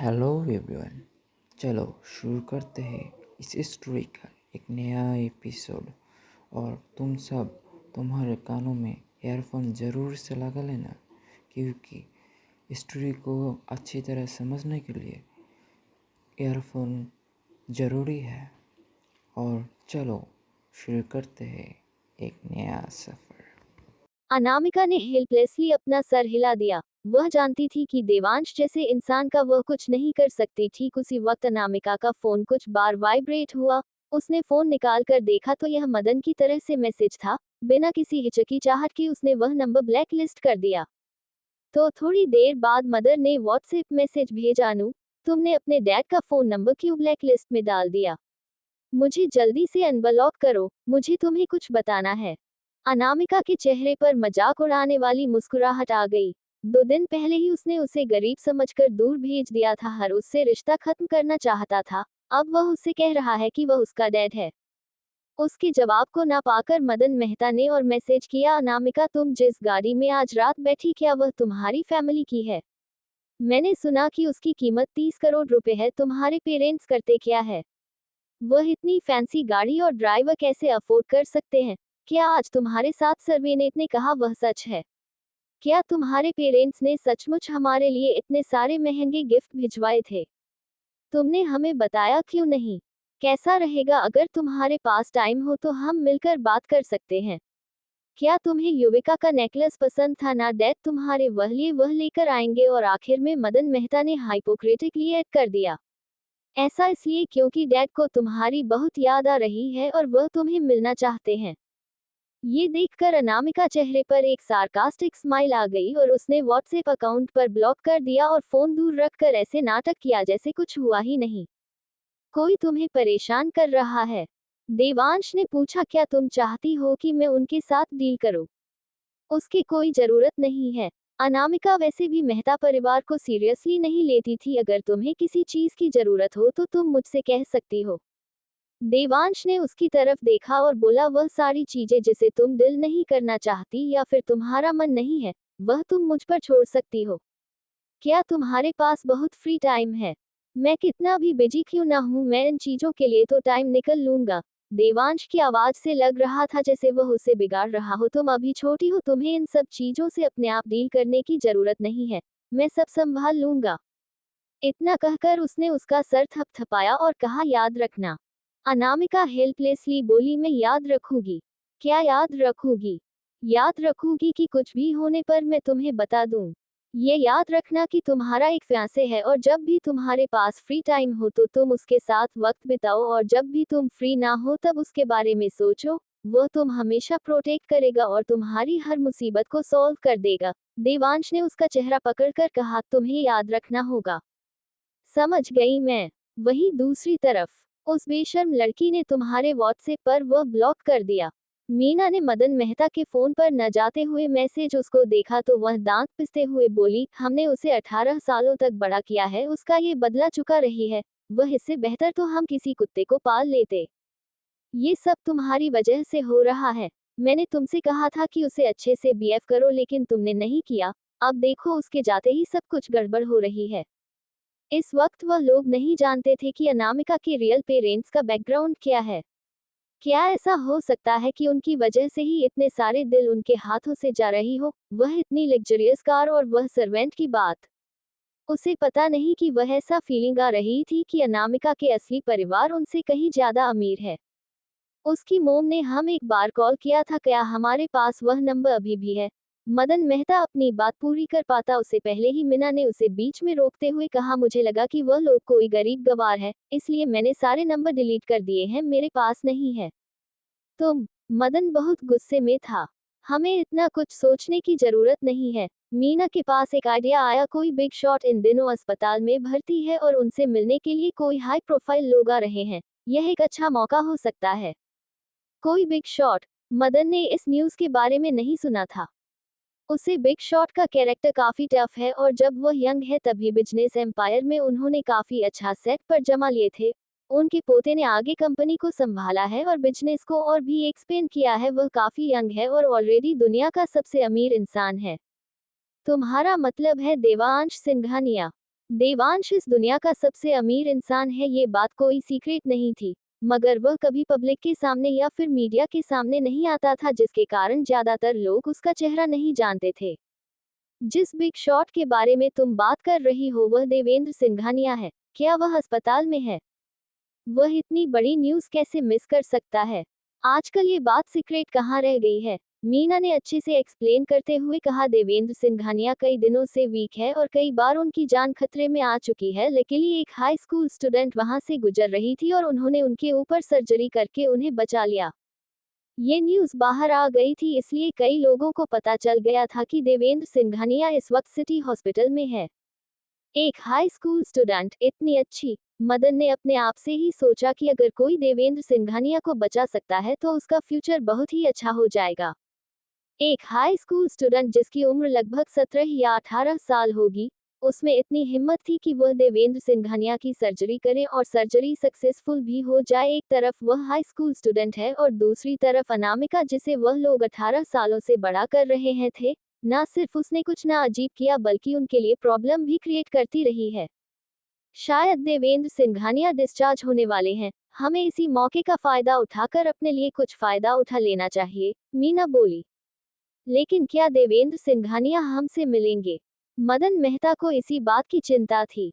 Hello everyone. चलो शुरू करते हैं इस स्टोरी का एक नया एपिसोड। और तुम सब तुम्हारे कानों में ईयरफोन ज़रूर से लगा लेना, क्योंकि स्टोरी को अच्छी तरह समझने के लिए ईयरफोन ज़रूरी है। और चलो शुरू करते हैं एक नया सफ़र। अनामिका ने हेल्पलेसली अपना सर हिला दिया। वह जानती थी कि देवांश जैसे इंसान का वह कुछ नहीं कर सकती। ठीक उसी वक्त अनामिका का फोन कुछ बार वाइब्रेट हुआ। उसने फोन निकाल कर देखा तो यह मदन की तरह से मैसेज था। बिना किसी हिचकिचाहट के उसने वह नंबर ब्लैक लिस्ट कर दिया। तो थोड़ी देर बाद मदर ने व्हाट्सएप मैसेज भेजा, अनु, तुमने अपने डैड का फोन नंबर क्यों ब्लैक लिस्ट में डाल दिया? मुझे जल्दी से अनब्लॉक करो, मुझे तुम्हें कुछ बताना है। अनामिका के चेहरे पर मजाक उड़ाने वाली मुस्कुराहट आ गई। 2 दिन पहले ही उसने उसे गरीब समझकर दूर भेज दिया था, हर उससे रिश्ता खत्म करना चाहता था। अब वह उससे कह रहा है कि वह उसका डैड है। उसके जवाब को ना पाकर मदन मेहता ने और मैसेज किया, अनामिका, तुम जिस गाड़ी में आज रात बैठी, क्या वह तुम्हारी फैमिली की है? मैंने सुना कि उसकी कीमत 30 करोड़ रुपए है। तुम्हारे पेरेंट्स करते क्या है? वह इतनी फैंसी गाड़ी और ड्राइवर कैसे अफोर्ड कर सकते हैं? क्या आज तुम्हारे साथ सर्वेनेट ने कहा वह सच है? क्या तुम्हारे पेरेंट्स ने सचमुच हमारे लिए इतने सारे महंगे गिफ्ट भिजवाए थे? तुमने हमें बताया क्यों नहीं? कैसा रहेगा अगर तुम्हारे पास टाइम हो तो हम मिलकर बात कर सकते हैं। क्या तुम्हें युविका का नेकलेस पसंद था ना? डैड तुम्हारे वह लेकर आएंगे। और आखिर में मदन मेहता ने हाइपोक्रेटिकली ऐड कर दिया, ऐसा इसलिए क्योंकि डैड को तुम्हारी बहुत याद आ रही है और वह तुम्हें मिलना चाहते हैं। ये देखकर अनामिका चेहरे पर एक सार्कास्टिक स्माइल आ गई और उसने व्हाट्सएप अकाउंट पर ब्लॉक कर दिया और फोन दूर रखकर ऐसे नाटक किया जैसे कुछ हुआ ही नहीं। कोई तुम्हें परेशान कर रहा है? देवांश ने पूछा। क्या तुम चाहती हो कि मैं उनके साथ डील करूं? उसकी कोई जरूरत नहीं है। अनामिका वैसे भी मेहता परिवार को सीरियसली नहीं लेती थी। अगर तुम्हें किसी चीज की जरूरत हो तो तुम मुझसे कह सकती हो। देवांश ने उसकी तरफ देखा और बोला, वह सारी चीजें जिसे तुम दिल नहीं करना चाहती या फिर तुम्हारा मन नहीं है, वह तुम मुझ पर छोड़ सकती हो। क्या तुम्हारे पास बहुत फ्री टाइम है? मैं कितना भी बिजी क्यों ना हूं, मैं इन चीजों के लिए तो टाइम निकल लूंगा। देवांश की आवाज से लग रहा था जैसे वह उसे बिगाड़ रहा हो। तुम अभी छोटी हो, तुम्हें इन सब चीजों से अपने आप डील करने की जरूरत नहीं है। मैं सब संभाल लूंगा। इतना कहकर उसने उसका सर थपथपाया और कहा, याद रखना। अनामिका हेल्पलेसली बोली, मैं याद रखूंगी। क्या याद रखूंगी? याद रखूंगी कि कुछ भी होने पर मैं तुम्हें बता दूं। ये याद रखना कि तुम्हारा एक फियांसे है और जब भी तुम्हारे पास फ्री टाइम हो तो तुम उसके साथ वक्त बिताओ, और जब भी तुम फ्री ना हो तब उसके बारे में सोचो। वह तुम हमेशा प्रोटेक्ट करेगा और तुम्हारी हर मुसीबत को सॉल्व कर देगा। देवांश ने उसका चेहरा पकड़कर कहा, तुम्हें याद रखना होगा। समझ गई मैं। वहीं दूसरी तरफ, उस बेशर्म लड़की ने तुम्हारे व्हाट्सएप पर वह ब्लॉक कर दिया। मीना ने मदन मेहता के फोन पर न जाते हुए मैसेज उसको देखा तो वह दांत पिसते हुए बोली, हमने उसे 18 सालों तक बड़ा किया है, उसका ये बदला चुका रही है। वह इससे बेहतर तो हम किसी कुत्ते को पाल लेते। ये सब तुम्हारी वजह से हो रहा है। मैंने तुमसे कहा था कि उसे अच्छे से बिहेव करो, लेकिन तुमने नहीं किया। अब देखो, उसके जाते ही सब कुछ गड़बड़ हो रही है। इस वक्त वह लोग नहीं जानते थे कि अनामिका के रियल पेरेंट्स का बैकग्राउंड क्या है। क्या ऐसा हो सकता है कि उनकी वजह से ही इतने सारे दिल उनके हाथों से जा रही हो? वह इतनी लग्जरियस कार और वह सर्वेंट की बात। उसे पता नहीं कि वह ऐसा फीलिंग आ रही थी कि अनामिका के असली परिवार उनसे कहीं ज्यादा अमीर है। उसकी मोम ने हम एक बार कॉल किया था, क्या हमारे पास वह नंबर अभी भी है? मदन मेहता अपनी बात पूरी कर पाता उससे पहले ही मीना ने उसे बीच में रोकते हुए कहा, मुझे लगा कि वह लोग कोई गरीब गवार है, इसलिए मैंने सारे नंबर डिलीट कर दिए हैं, मेरे पास नहीं है। तुम? मदन बहुत गुस्से में था। हमें इतना कुछ सोचने की जरूरत नहीं है। मीना के पास एक आइडिया आया, कोई बिग शॉट इन दिनों अस्पताल में भर्ती है और उनसे मिलने के लिए कोई हाई प्रोफाइल लोग आ रहे हैं। यह एक अच्छा मौका हो सकता है। कोई बिग शॉट? मदन ने इस न्यूज के बारे में नहीं सुना था। उसे बिग शॉट का कैरेक्टर काफी टफ है और जब वह यंग है तभी बिजनेस एम्पायर में उन्होंने काफी अच्छा सेट पर जमा लिए थे। उनके पोते ने आगे कंपनी को संभाला है और बिजनेस को और भी एक्सपेंड किया है। वह काफी यंग है और ऑलरेडी दुनिया का सबसे अमीर इंसान है। तुम्हारा मतलब है देवांश सिंघानिया? देवांश इस दुनिया का सबसे अमीर इंसान है, ये बात कोई सीक्रेट नहीं थी, मगर वह कभी पब्लिक के सामने या फिर मीडिया के सामने नहीं आता था, जिसके कारण ज्यादातर लोग उसका चेहरा नहीं जानते थे। जिस बिग शॉट के बारे में तुम बात कर रही हो वह देवेंद्र सिंघानिया है। क्या वह अस्पताल में है? वह इतनी बड़ी न्यूज़ कैसे मिस कर सकता है? आजकल ये बात सीक्रेट कहाँ रह गई है? मीना ने अच्छे से एक्सप्लेन करते हुए कहा, देवेंद्र सिंघानिया कई दिनों से वीक है और कई बार उनकी जान खतरे में आ चुकी है। लकीली एक हाई स्कूल स्टूडेंट वहां से गुजर रही थी और उन्होंने उनके ऊपर सर्जरी करके उन्हें बचा लिया। ये न्यूज़ बाहर आ गई थी, इसलिए कई लोगों को पता चल गया था कि देवेंद्र सिंघानिया इस वक्त सिटी हॉस्पिटल में है। एक हाई स्कूल स्टूडेंट इतनी अच्छी। मदन ने अपने आप से ही सोचा कि अगर कोई देवेंद्र सिंघानिया को बचा सकता है तो उसका फ्यूचर बहुत ही अच्छा हो जाएगा। एक हाई स्कूल स्टूडेंट जिसकी उम्र लगभग 17 या 18 साल होगी, उसमें इतनी हिम्मत थी कि वह देवेंद्र सिंघानिया की सर्जरी करे और सर्जरी सक्सेसफुल भी हो जाए। एक तरफ वह हाई स्कूल स्टूडेंट है और दूसरी तरफ अनामिका, जिसे वह लोग 18 सालों से बड़ा कर रहे हैं थे। ना सिर्फ उसने कुछ ना अजीब किया बल्कि उनके लिए प्रॉब्लम भी क्रिएट करती रही है। शायद देवेंद्र सिंघानिया डिस्चार्ज होने वाले हैं, हमें इसी मौके का फायदा उठाकर अपने लिए कुछ फायदा उठा लेना चाहिए, मीना बोली। लेकिन क्या देवेंद्र सिंघानिया हमसे मिलेंगे? मदन मेहता को इसी बात की चिंता थी।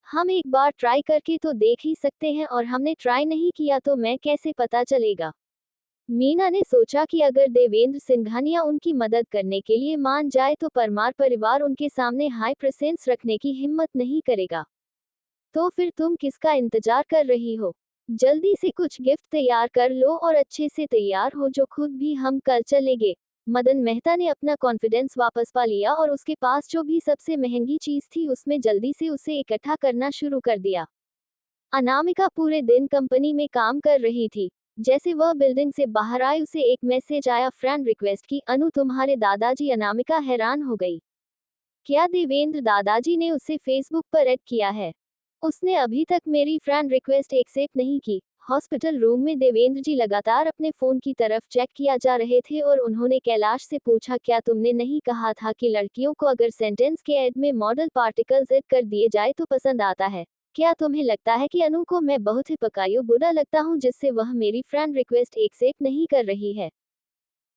हम एक बार ट्राई करके तो देख ही सकते हैं और हमने ट्राई नहीं किया तो मैं कैसे पता चलेगा? मीना ने सोचा कि अगर देवेंद्र सिंघानिया उनकी मदद करने के लिए मान जाए तो परमार परिवार उनके सामने हाई प्रेसेंस रखने की हिम्मत नहीं करेगा। तो फिर तुम किसका इंतजार कर रही हो? जल्दी से कुछ गिफ्ट तैयार कर लो और अच्छे से तैयार हो जो खुद भी हम कल चलेंगे। मदन मेहता ने अपना कॉन्फिडेंस वापस पा लिया और उसके पास जो भी सबसे महंगी चीज थी उसमें जल्दी से उसे इकट्ठा करना शुरू कर दिया। अनामिका पूरे दिन कंपनी में काम कर रही थी। जैसे वह बिल्डिंग से बाहर आई उसे एक मैसेज आया, फ्रेंड रिक्वेस्ट की, अनु तुम्हारे दादाजी। अनामिका हैरान हो गई। क्या देवेंद्र दादाजी ने उसे फेसबुक पर ऐड किया है? उसने अभी तक मेरी फ्रेंड रिक्वेस्ट एक्सेप्ट नहीं की। हॉस्पिटल रूम में देवेंद्र जी लगातार अपने फोन की तरफ चेक किया जा रहे थे और उन्होंने कैलाश से पूछा, क्या तुमने नहीं कहा था कि लड़कियों को अगर सेंटेंस के एड में मॉडल पार्टिकल्स ऐड कर दिए जाए तो पसंद आता है? क्या तुम्हें लगता है कि अनु को मैं बहुत ही पकायु बुरा लगता हूँ जिससे वह मेरी फ्रेंड रिक्वेस्ट एक्सेप्ट नहीं कर रही है?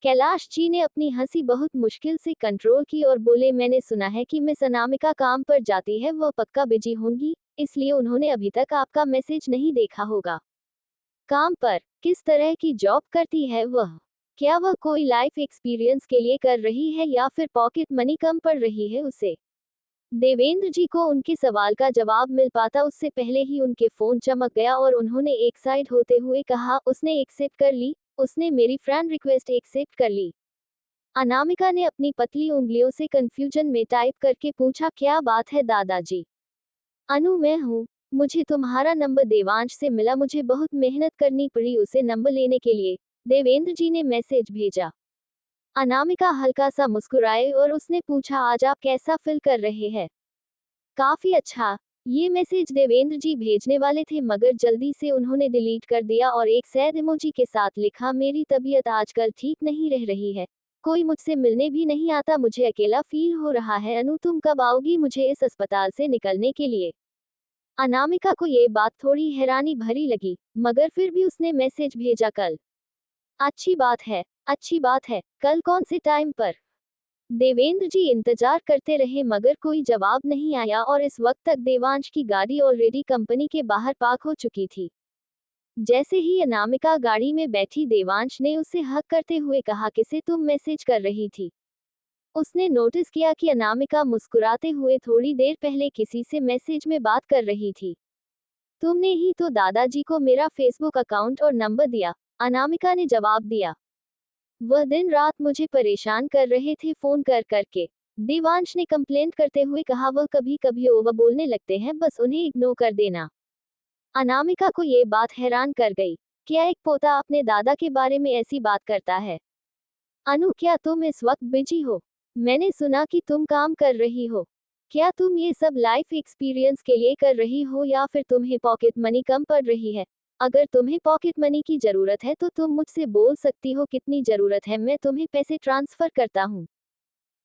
कैलाश जी ने अपनी हंसी बहुत मुश्किल से कंट्रोल की और बोले, मैंने सुना है कि मिस अनामिका काम पर जाती है, वह पक्का बिजी होंगी, इसलिए उन्होंने अभी तक आपका मैसेज नहीं देखा होगा। काम पर? किस तरह की जॉब करती है वह? क्या वह कोई लाइफ एक्सपीरियंस के लिए कर रही है या फिर पॉकेट मनी कम पड़ रही है उसे? देवेंद्र जी को उनके सवाल का जवाब मिल पाता उससे पहले ही उनके फोन चमक गया और उन्होंने एक साइड होते हुए कहा, उसने एक्सेप्ट कर ली, उसने मेरी फ्रेंड रिक्वेस्ट एक्सेप्ट कर ली। अनामिका ने अपनी पतली उंगलियों से कंफ्यूजन में टाइप करके पूछा, क्या बात है दादाजी? अनु मैं हूँ, मुझे तुम्हारा नंबर देवांश से मिला, मुझे बहुत मेहनत करनी पड़ी उसे नंबर लेने के लिए, देवेंद्र जी ने मैसेज भेजा। अनामिका हल्का सा मुस्कुराए और उसने पूछा, आज आप कैसा फील कर रहे हैं? काफी अच्छा। ये मैसेज देवेंद्र जी भेजने वाले थे मगर जल्दी से उन्होंने डिलीट कर दिया और एक सैड इमोजी के साथ लिखा, मेरी तबीयत आजकल ठीक नहीं रह रही है, कोई मुझसे मिलने भी नहीं आता, मुझे अकेला फील हो रहा है। अनु तुम कब आओगी मुझे इस अस्पताल से निकलने के लिए? अनामिका को ये बात थोड़ी हैरानी भरी लगी, मगर फिर भी उसने मैसेज भेजा, कल। अच्छी बात है, अच्छी बात है, कल कौन से टाइम पर? देवेंद्र जी इंतजार करते रहे मगर कोई जवाब नहीं आया और इस वक्त तक देवांश की गाड़ी ऑलरेडी कंपनी के बाहर पार्क हो चुकी थी। जैसे ही अनामिका गाड़ी में बैठी देवांश ने उसे हक करते हुए कहा, किसे तुम मैसेज कर रही थी? उसने नोटिस किया कि अनामिका मुस्कुराते हुए थोड़ी देर पहले किसी से मैसेज में बात कर रही थी। तुमने ही तो दादाजी को मेरा फेसबुक अकाउंट और नंबर दिया, अनामिका ने जवाब दिया। वह दिन रात मुझे परेशान कर रहे थे फोन कर करके, देवांश ने कंप्लेंट करते हुए कहा, वह कभी कभी ओवर बोलने लगते हैं, बस उन्हें इग्नोर कर देना। अनामिका को ये बात हैरान कर गई। क्या एक पोता अपने दादा के बारे में ऐसी बात करता है? अनु क्या तुम इस वक्त बिजी हो? मैंने सुना कि तुम काम कर रही हो। क्या तुम ये सब लाइफ एक्सपीरियंस के लिए कर रही हो या फिर तुम्हें पॉकेट मनी कम पड़ रही है? अगर तुम्हें पॉकेट मनी की जरूरत है तो तुम मुझसे बोल सकती हो कितनी जरूरत है, मैं तुम्हें पैसे ट्रांसफर करता हूँ।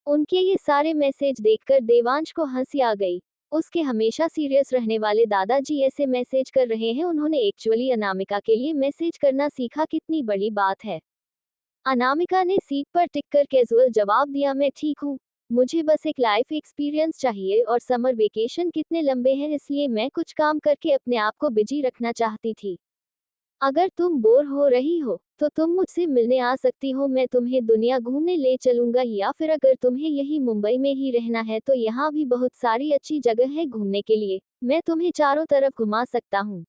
उनके ये सारे मैसेज देखकर देवांश को हंसी आ गई। उसके हमेशा सीरियस रहने वाले दादाजी ऐसे मैसेज कर रहे हैं, उन्होंने एक्चुअली अनामिका के लिए मैसेज करना सीखा, कितनी बड़ी बात है। अनामिका ने सीट पर टिककर कैजुअल जवाब दिया, मैं ठीक हूँ, मुझे बस एक लाइफ एक्सपीरियंस चाहिए और समर वेकेशन कितने लंबे हैं इसलिए मैं कुछ काम करके अपने आप को बिजी रखना चाहती थी। अगर तुम बोर हो रही हो तो तुम मुझसे मिलने आ सकती हो, मैं तुम्हें दुनिया घूमने ले चलूंगा, या फिर अगर तुम्हें यही मुंबई में ही रहना है तो यहाँ भी बहुत सारी अच्छी जगह है घूमने के लिए, मैं तुम्हें चारों तरफ घुमा सकता हूँ।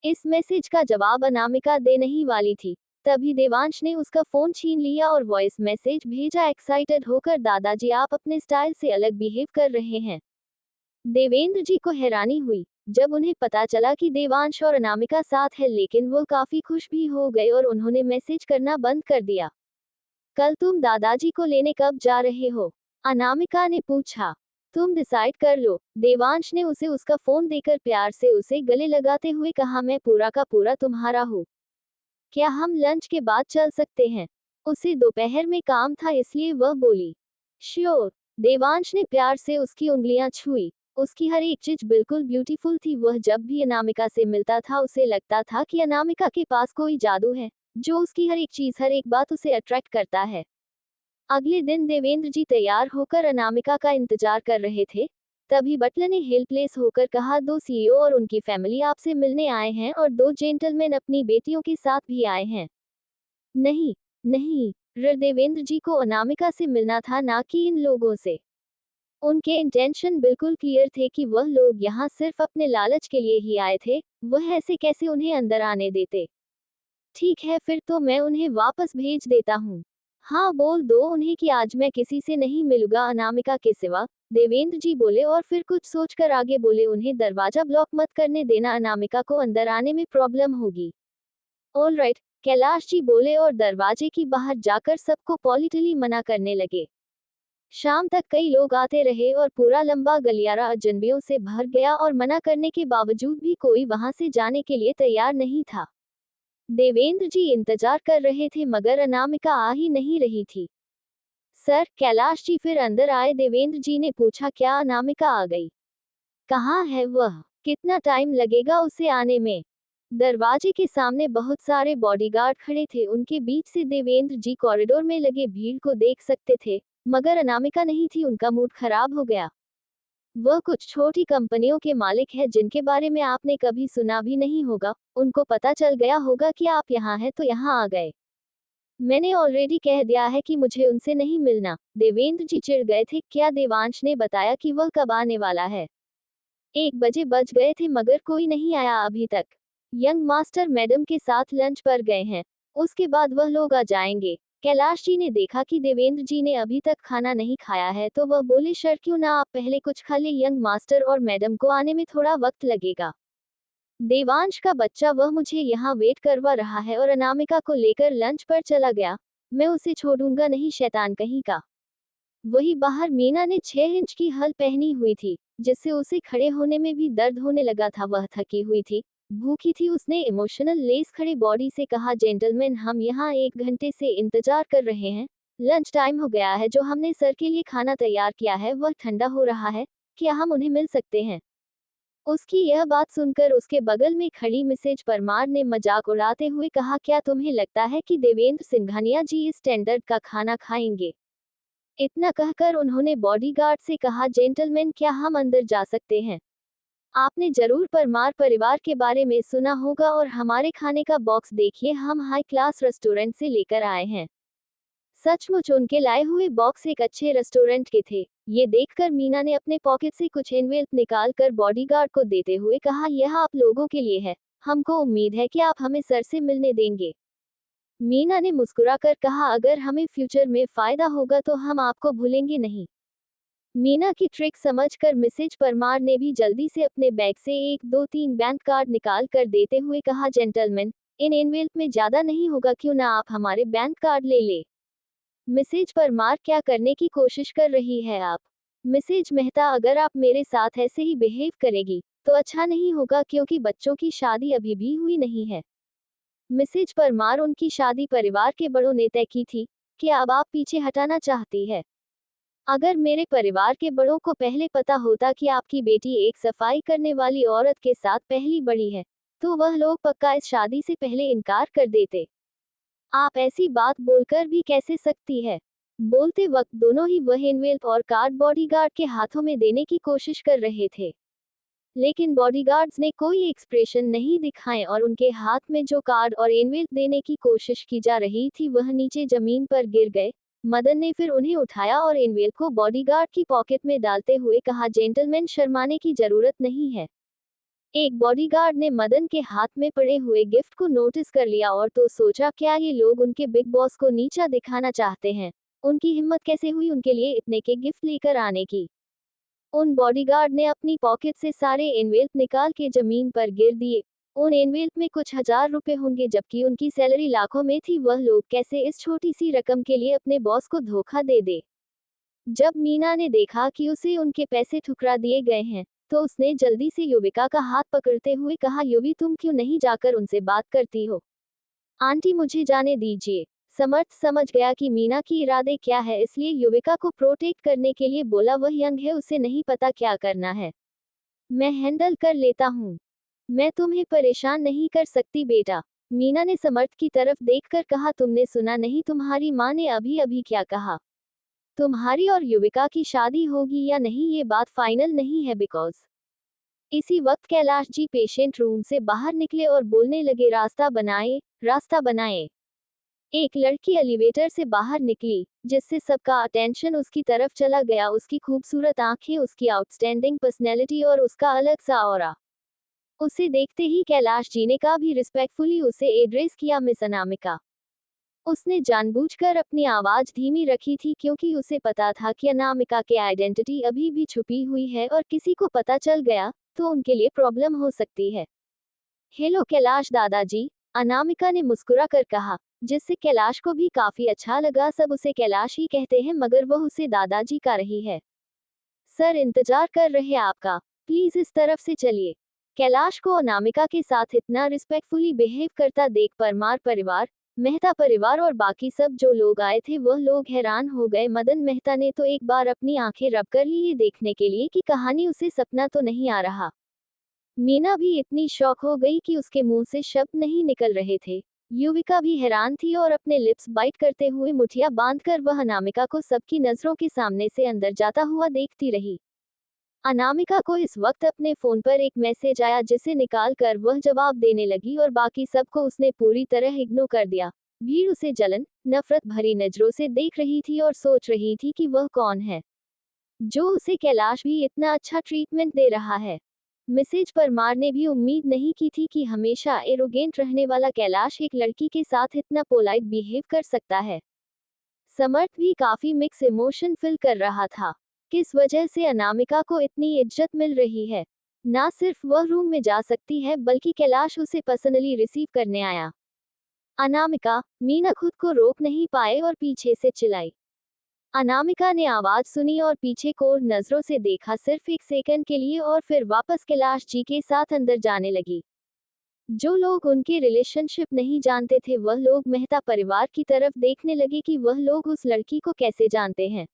इस मैसेज का जवाब अनामिका दे नहीं वाली थी, तभी देवांश ने उसका फोन छीन लिया और वॉइस मैसेज भेजा, एक्साइटेड होकर, दादाजी आप अपने स्टाइल से अलग बिहेव कर रहे हैं। देवेंद्र जी को हैरानी हुई जब उन्हें पता चला कि देवांश और अनामिका साथ है, लेकिन वो काफी खुश भी हो गए और उन्होंने मैसेज करना बंद कर दिया। कल तुम दादाजी को लेने कब जा रहे हो? अनामिका ने पूछा। तुम डिसाइड कर लो, देवांश ने उसे उसका फोन देकर प्यार से उसे गले लगाते हुए कहा, मैं पूरा का पूरा तुम्हारा हूँ। क्या हम लंच के बाद चल सकते हैं? उसे दोपहर में काम था इसलिए वह बोली। श्योर। देवांश ने प्यार से उसकी उंगलियां छुई। उसकी हर एक चीज बिल्कुल ब्यूटीफुल थी, वह जब भी अनामिका से मिलता था उसे लगता था कि अनामिका के पास कोई जादू है, जो उसकी हर एक चीज हर एक बात उसे अट्रैक्ट करता है। अगले दिन देवेंद्र जी तैयार होकर अनामिका का इंतजार कर रहे थे, तभी बटलर ने हेल्पलेस होकर कहा, दो सीईओ और उनकी फैमिली आपसे मिलने आए हैं और दो जेंटलमैन अपनी बेटियों के साथ भी आए हैं। नहीं, नहीं, देवेंद्र जी को अनामिका से मिलना था, ना कि इन लोगों से। उनके इंटेंशन बिल्कुल क्लियर थे कि वह लोग यहाँ सिर्फ अपने लालच के लिए ही आए थे, वह ऐसे कैसे उन्हें अंदर आने देते। ठीक है, फिर तो मैं उन्हें वापस भेज देता हूँ। हाँ, बोल दो उन्हें कि आज मैं किसी से नहीं मिलूंगा अनामिका के सिवा, देवेंद्र जी बोले और फिर कुछ सोचकर आगे बोले, उन्हें दरवाजा ब्लॉक मत करने देना, अनामिका को अंदर आने में प्रॉब्लम होगी। ऑल राइट, कैलाश जी बोले और दरवाजे की बाहर जाकर सबको पॉलिटिकली मना करने लगे। शाम तक कई लोग आते रहे और पूरा लंबा गलियारा अजनबियों से भर गया और मना करने के बावजूद भी कोई वहां से जाने के लिए तैयार नहीं था। देवेंद्र जी इंतजार कर रहे थे मगर अनामिका आ ही नहीं रही थी। सर, कैलाश जी फिर अंदर आए, देवेंद्र जी ने पूछा, क्या अनामिका आ गई? कहाँ है वह? कितना टाइम लगेगा उसे आने में? दरवाजे के सामने बहुत सारे बॉडीगार्ड खड़े थे, उनके बीच से देवेंद्र जी कॉरिडोर में लगे भीड़ को देख सकते थे, मगर अनामिका नहीं थी, उनका मूड खराब हो गया। वह कुछ छोटी कंपनियों के मालिक है जिनके बारे में आपने कभी सुना भी नहीं होगा, उनको पता चल गया होगा कि आप यहाँ हैं तो यहाँ आ गए। मैंने ऑलरेडी कह दिया है कि मुझे उनसे नहीं मिलना। देवेंद्र जी चिढ़ गए थे। क्या देवांश ने बताया कि वह कब आने वाला है? 1 बजे बज गए थे मगर कोई नहीं आया अभी तक। यंग मास्टर मैडम के साथ लंच पर गए हैं, उसके बाद वह लोग आ जाएंगे। कैलाश जी ने देखा कि देवेंद्र जी ने अभी तक खाना नहीं खाया है तो वह बोले, सर क्यों ना आप पहले कुछ खा ले, यंग मास्टर और मैडम को आने में थोड़ा वक्त लगेगा। देवांश का बच्चा, वह मुझे यहाँ वेट करवा रहा है और अनामिका को लेकर लंच पर चला गया, मैं उसे छोड़ूंगा नहीं, शैतान कहीं का। वही बाहर मीना ने 6 इंच की हल पहनी हुई थी, जिससे उसे खड़े होने में भी दर्द होने लगा था, वह थकी हुई थी, भूखी थी, उसने इमोशनल लेस खड़े बॉडी से कहा, जेंटलमैन हम यहाँ 1 घंटे से इंतजार कर रहे हैं, लंच टाइम हो गया है, जो हमने सर के लिए खाना तैयार किया है वह ठंडा हो रहा है, क्या हम उन्हें मिल सकते हैं? उसकी यह बात सुनकर उसके बगल में खड़ी मिसेज परमार ने मजाक उड़ाते हुए कहा, क्या तुम्हें लगता है कि देवेंद्र सिंघानिया जी इस स्टैंडर्ड का खाना खाएंगे? इतना कहकर उन्होंने बॉडीगार्ड से कहा, जेंटलमैन क्या हम अंदर जा सकते हैं? आपने जरूर परमार परिवार के बारे में सुना होगा और हमारे खाने का बॉक्स देखिए, हम हाई क्लास रेस्टोरेंट से लेकर आए हैं। सचमुच उनके लाए हुए बॉक्स एक अच्छे रेस्टोरेंट के थे। ये देखकर मीना ने अपने पॉकेट से कुछ एनवेल्प निकाल कर बॉडीगार्ड को देते हुए कहा, यह आप लोगों के लिए है, हमको उम्मीद है कि आप हमें सर से मिलने देंगे। मीना ने मुस्कुराकर कहा, अगर हमें फ्यूचर में फायदा होगा तो हम आपको भूलेंगे नहीं। मीना की ट्रिक समझकर मिसेज परमार ने भी जल्दी से अपने बैग से 1 2 3 बैंक कार्ड निकाल कर देते हुए कहा, जेंटलमैन इन एनवेल्प में ज्यादा नहीं होगा, क्यों ना आप हमारे बैंक कार्ड ले ले। मिसेज परमार, क्या करने की कोशिश कर रही है आप? मिसेज मेहता, अगर आप मेरे साथ ऐसे ही बिहेव करेगी तो अच्छा नहीं होगा, क्योंकि बच्चों की शादी अभी भी हुई नहीं है। मिसेज परमार, उनकी शादी परिवार के बड़ों ने तय की थी कि अब आप पीछे हटाना चाहती है। अगर मेरे परिवार के बड़ों को पहले पता होता कि आपकी बेटी एक सफाई करने वाली औरत के साथ पहली बड़ी है, तो वह लोग पक्का इस शादी से पहले इनकार कर देते। आप ऐसी बात बोलकर भी कैसे सकती है? बोलते वक्त दोनों ही वह एनवेल्प और कार्ड बॉडीगार्ड के हाथों में देने की कोशिश कर रहे थे। लेकिन बॉडीगार्ड्स ने कोई एक्सप्रेशन नहीं दिखाए और उनके हाथ में जो कार्ड और एनवेल्प देने की कोशिश की जा रही थी वह नीचे जमीन पर गिर गए। मदन ने फिर उन्हें उठाया और एनवेल्प को बॉडीगार्ड की पॉकेट में डालते हुए कहा, जेंटलमैन, शर्माने की जरूरत नहीं है। एक बॉडीगार्ड ने मदन के हाथ में पड़े हुए गिफ्ट को नोटिस कर लिया और तो सोचा, क्या ये लोग उनके बिग बॉस को नीचा दिखाना चाहते हैं? उनकी हिम्मत कैसे हुई उनके लिए इतने के गिफ्ट लेकर आने की? उन बॉडीगार्ड ने अपनी पॉकेट से सारे एनवेल्प निकाल के जमीन पर गिर दिए। उन एनवेल्प में कुछ हजार रुपए होंगे, जबकि उनकी सैलरी लाखों में थी। वह लोग कैसे इस छोटी सी रकम के लिए अपने बॉस को धोखा दे दे? जब मीना ने देखा कि उसे उनके पैसे ठुकरा दिए गए हैं, तो उसने जल्दी से युविका का हाथ पकड़ते हुए कहा, युवी, तुम क्यों नहीं जाकर उनसे बात करती हो? आंटी, मुझे जाने दीजिए। समर्थ समझ गया कि मीना की इरादे क्या है, इसलिए युविका को प्रोटेक्ट करने के लिए बोला, वह यंग है, उसे नहीं पता क्या करना है। मैं हैंडल कर लेता हूँ। मैं तुम्हें परेशान नहीं कर सकती बेटा। मीना ने समर्थ की तरफ देखकर कहा, तुमने सुना नहीं तुम्हारी माँ ने अभी अभी क्या कहा? तुम्हारी और युविका की शादी होगी या नहीं ये बात फाइनल नहीं है। बिकॉज इसी वक्त कैलाश जी पेशेंट रूम से बाहर निकले और बोलने लगे, रास्ता बनाए, रास्ता बनाए। एक लड़की एलिवेटर से बाहर निकली, जिससे सबका अटेंशन उसकी तरफ चला गया। उसकी खूबसूरत आंखें, उसकी आउटस्टैंडिंग पर्सनैलिटी और उसका अलग सा ऑरा। उसे देखते ही कैलाश जी ने का भी रिस्पेक्टफुली उसे एड्रेस किया, मिस अनामिका। उसने जानबूझकर अपनी आवाज धीमी रखी थी क्योंकि उसे पता था कि अनामिका के आइडेंटिटी अभी भी छुपी हुई है और किसी को पता चल गया तो उनके लिए प्रॉब्लम हो सकती है। हेलो कैलाश दादाजी, अनामिका ने मुस्कुरा कर कहा, जिससे कैलाश को भी काफी अच्छा लगा। सब उसे कैलाश ही कहते हैं मगर वह उसे दादाजी का रही है। सर इंतजार कर रहे आपका, प्लीज इस तरफ से चलिए। कैलाश को अनामिका के साथ इतना रिस्पेक्टफुली बिहेव करता देख परमार परिवार, मेहता परिवार और बाकी सब जो लोग आए थे वह लोग हैरान हो गए। मदन मेहता ने तो एक बार अपनी आंखें रब कर ली ये देखने के लिए कि कहानी उसे सपना तो नहीं आ रहा। मीना भी इतनी शॉक हो गई कि उसके मुंह से शब्द नहीं निकल रहे थे। युविका भी हैरान थी और अपने लिप्स बाइट करते हुए मुठिया बांधकर वह अनामिका को सबकी नजरों के सामने से अंदर जाता हुआ देखती रही। अनामिका को इस वक्त अपने फोन पर एक मैसेज आया जिसे निकाल कर वह जवाब देने लगी और बाकी सबको उसने पूरी तरह इग्नोर कर दिया। भीड़ उसे जलन, नफरत भरी नजरों से देख रही थी और सोच रही थी कि वह कौन है जो उसे कैलाश भी इतना अच्छा ट्रीटमेंट दे रहा है। मिसेज परमार ने भी उम्मीद नहीं की थी कि हमेशा एरोगेंट रहने वाला कैलाश एक लड़की के साथ इतना पोलाइट बिहेव कर सकता है। समर्थ भी काफी मिक्स इमोशन फील कर रहा था। किस वजह से अनामिका को इतनी इज्जत मिल रही है? ना सिर्फ वह रूम में जा सकती है बल्कि कैलाश उसे पर्सनली रिसीव करने आया। अनामिका, मीना खुद को रोक नहीं पाए और पीछे से चिल्लाई। अनामिका ने आवाज सुनी और पीछे को नजरों से देखा, सिर्फ एक सेकंड के लिए, और फिर वापस कैलाश जी के साथ अंदर जाने लगी। जो लोग उनके रिलेशनशिप नहीं जानते थे वह लोग मेहता परिवार की तरफ देखने लगे कि वह लोग उस लड़की को कैसे जानते हैं।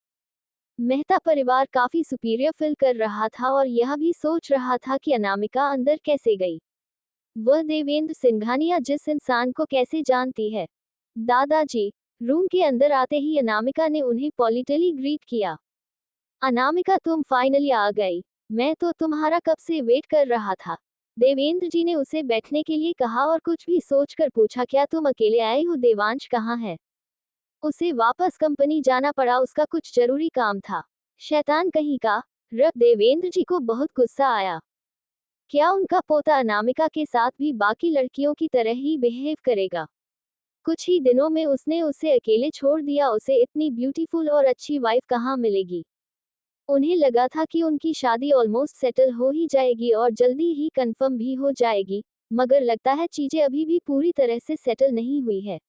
मेहता परिवार काफी सुपीरियर फील कर रहा था और यह भी सोच रहा था कि अनामिका अंदर कैसे गई। वह देवेंद्र सिंघानिया जिस इंसान को कैसे जानती है। दादाजी, रूम के अंदर आते ही अनामिका ने उन्हें पॉलिटली ग्रीट किया। अनामिका, तुम फाइनली आ गई, मैं तो तुम्हारा कब से वेट कर रहा था। देवेंद्र जी ने उसे बैठने के लिए कहा और कुछ भी सोचकर पूछा, क्या तुम अकेले आए हो? देवांश कहाँ है? उसे वापस कंपनी जाना पड़ा, उसका कुछ जरूरी काम था। शैतान कहीं का। देवेंद्र जी को बहुत गुस्सा आया। क्या उनका पोता अनामिका के साथ भी बाकी लड़कियों की तरह ही बिहेव करेगा? कुछ ही दिनों में उसने उसे अकेले छोड़ दिया। उसे इतनी ब्यूटीफुल और अच्छी वाइफ कहाँ मिलेगी? उन्हें लगा था कि उनकी शादी ऑलमोस्ट सेटल हो ही जाएगी और जल्दी ही कंफर्म भी हो जाएगी, मगर लगता है चीजें अभी भी पूरी तरह से सेटल नहीं हुई है।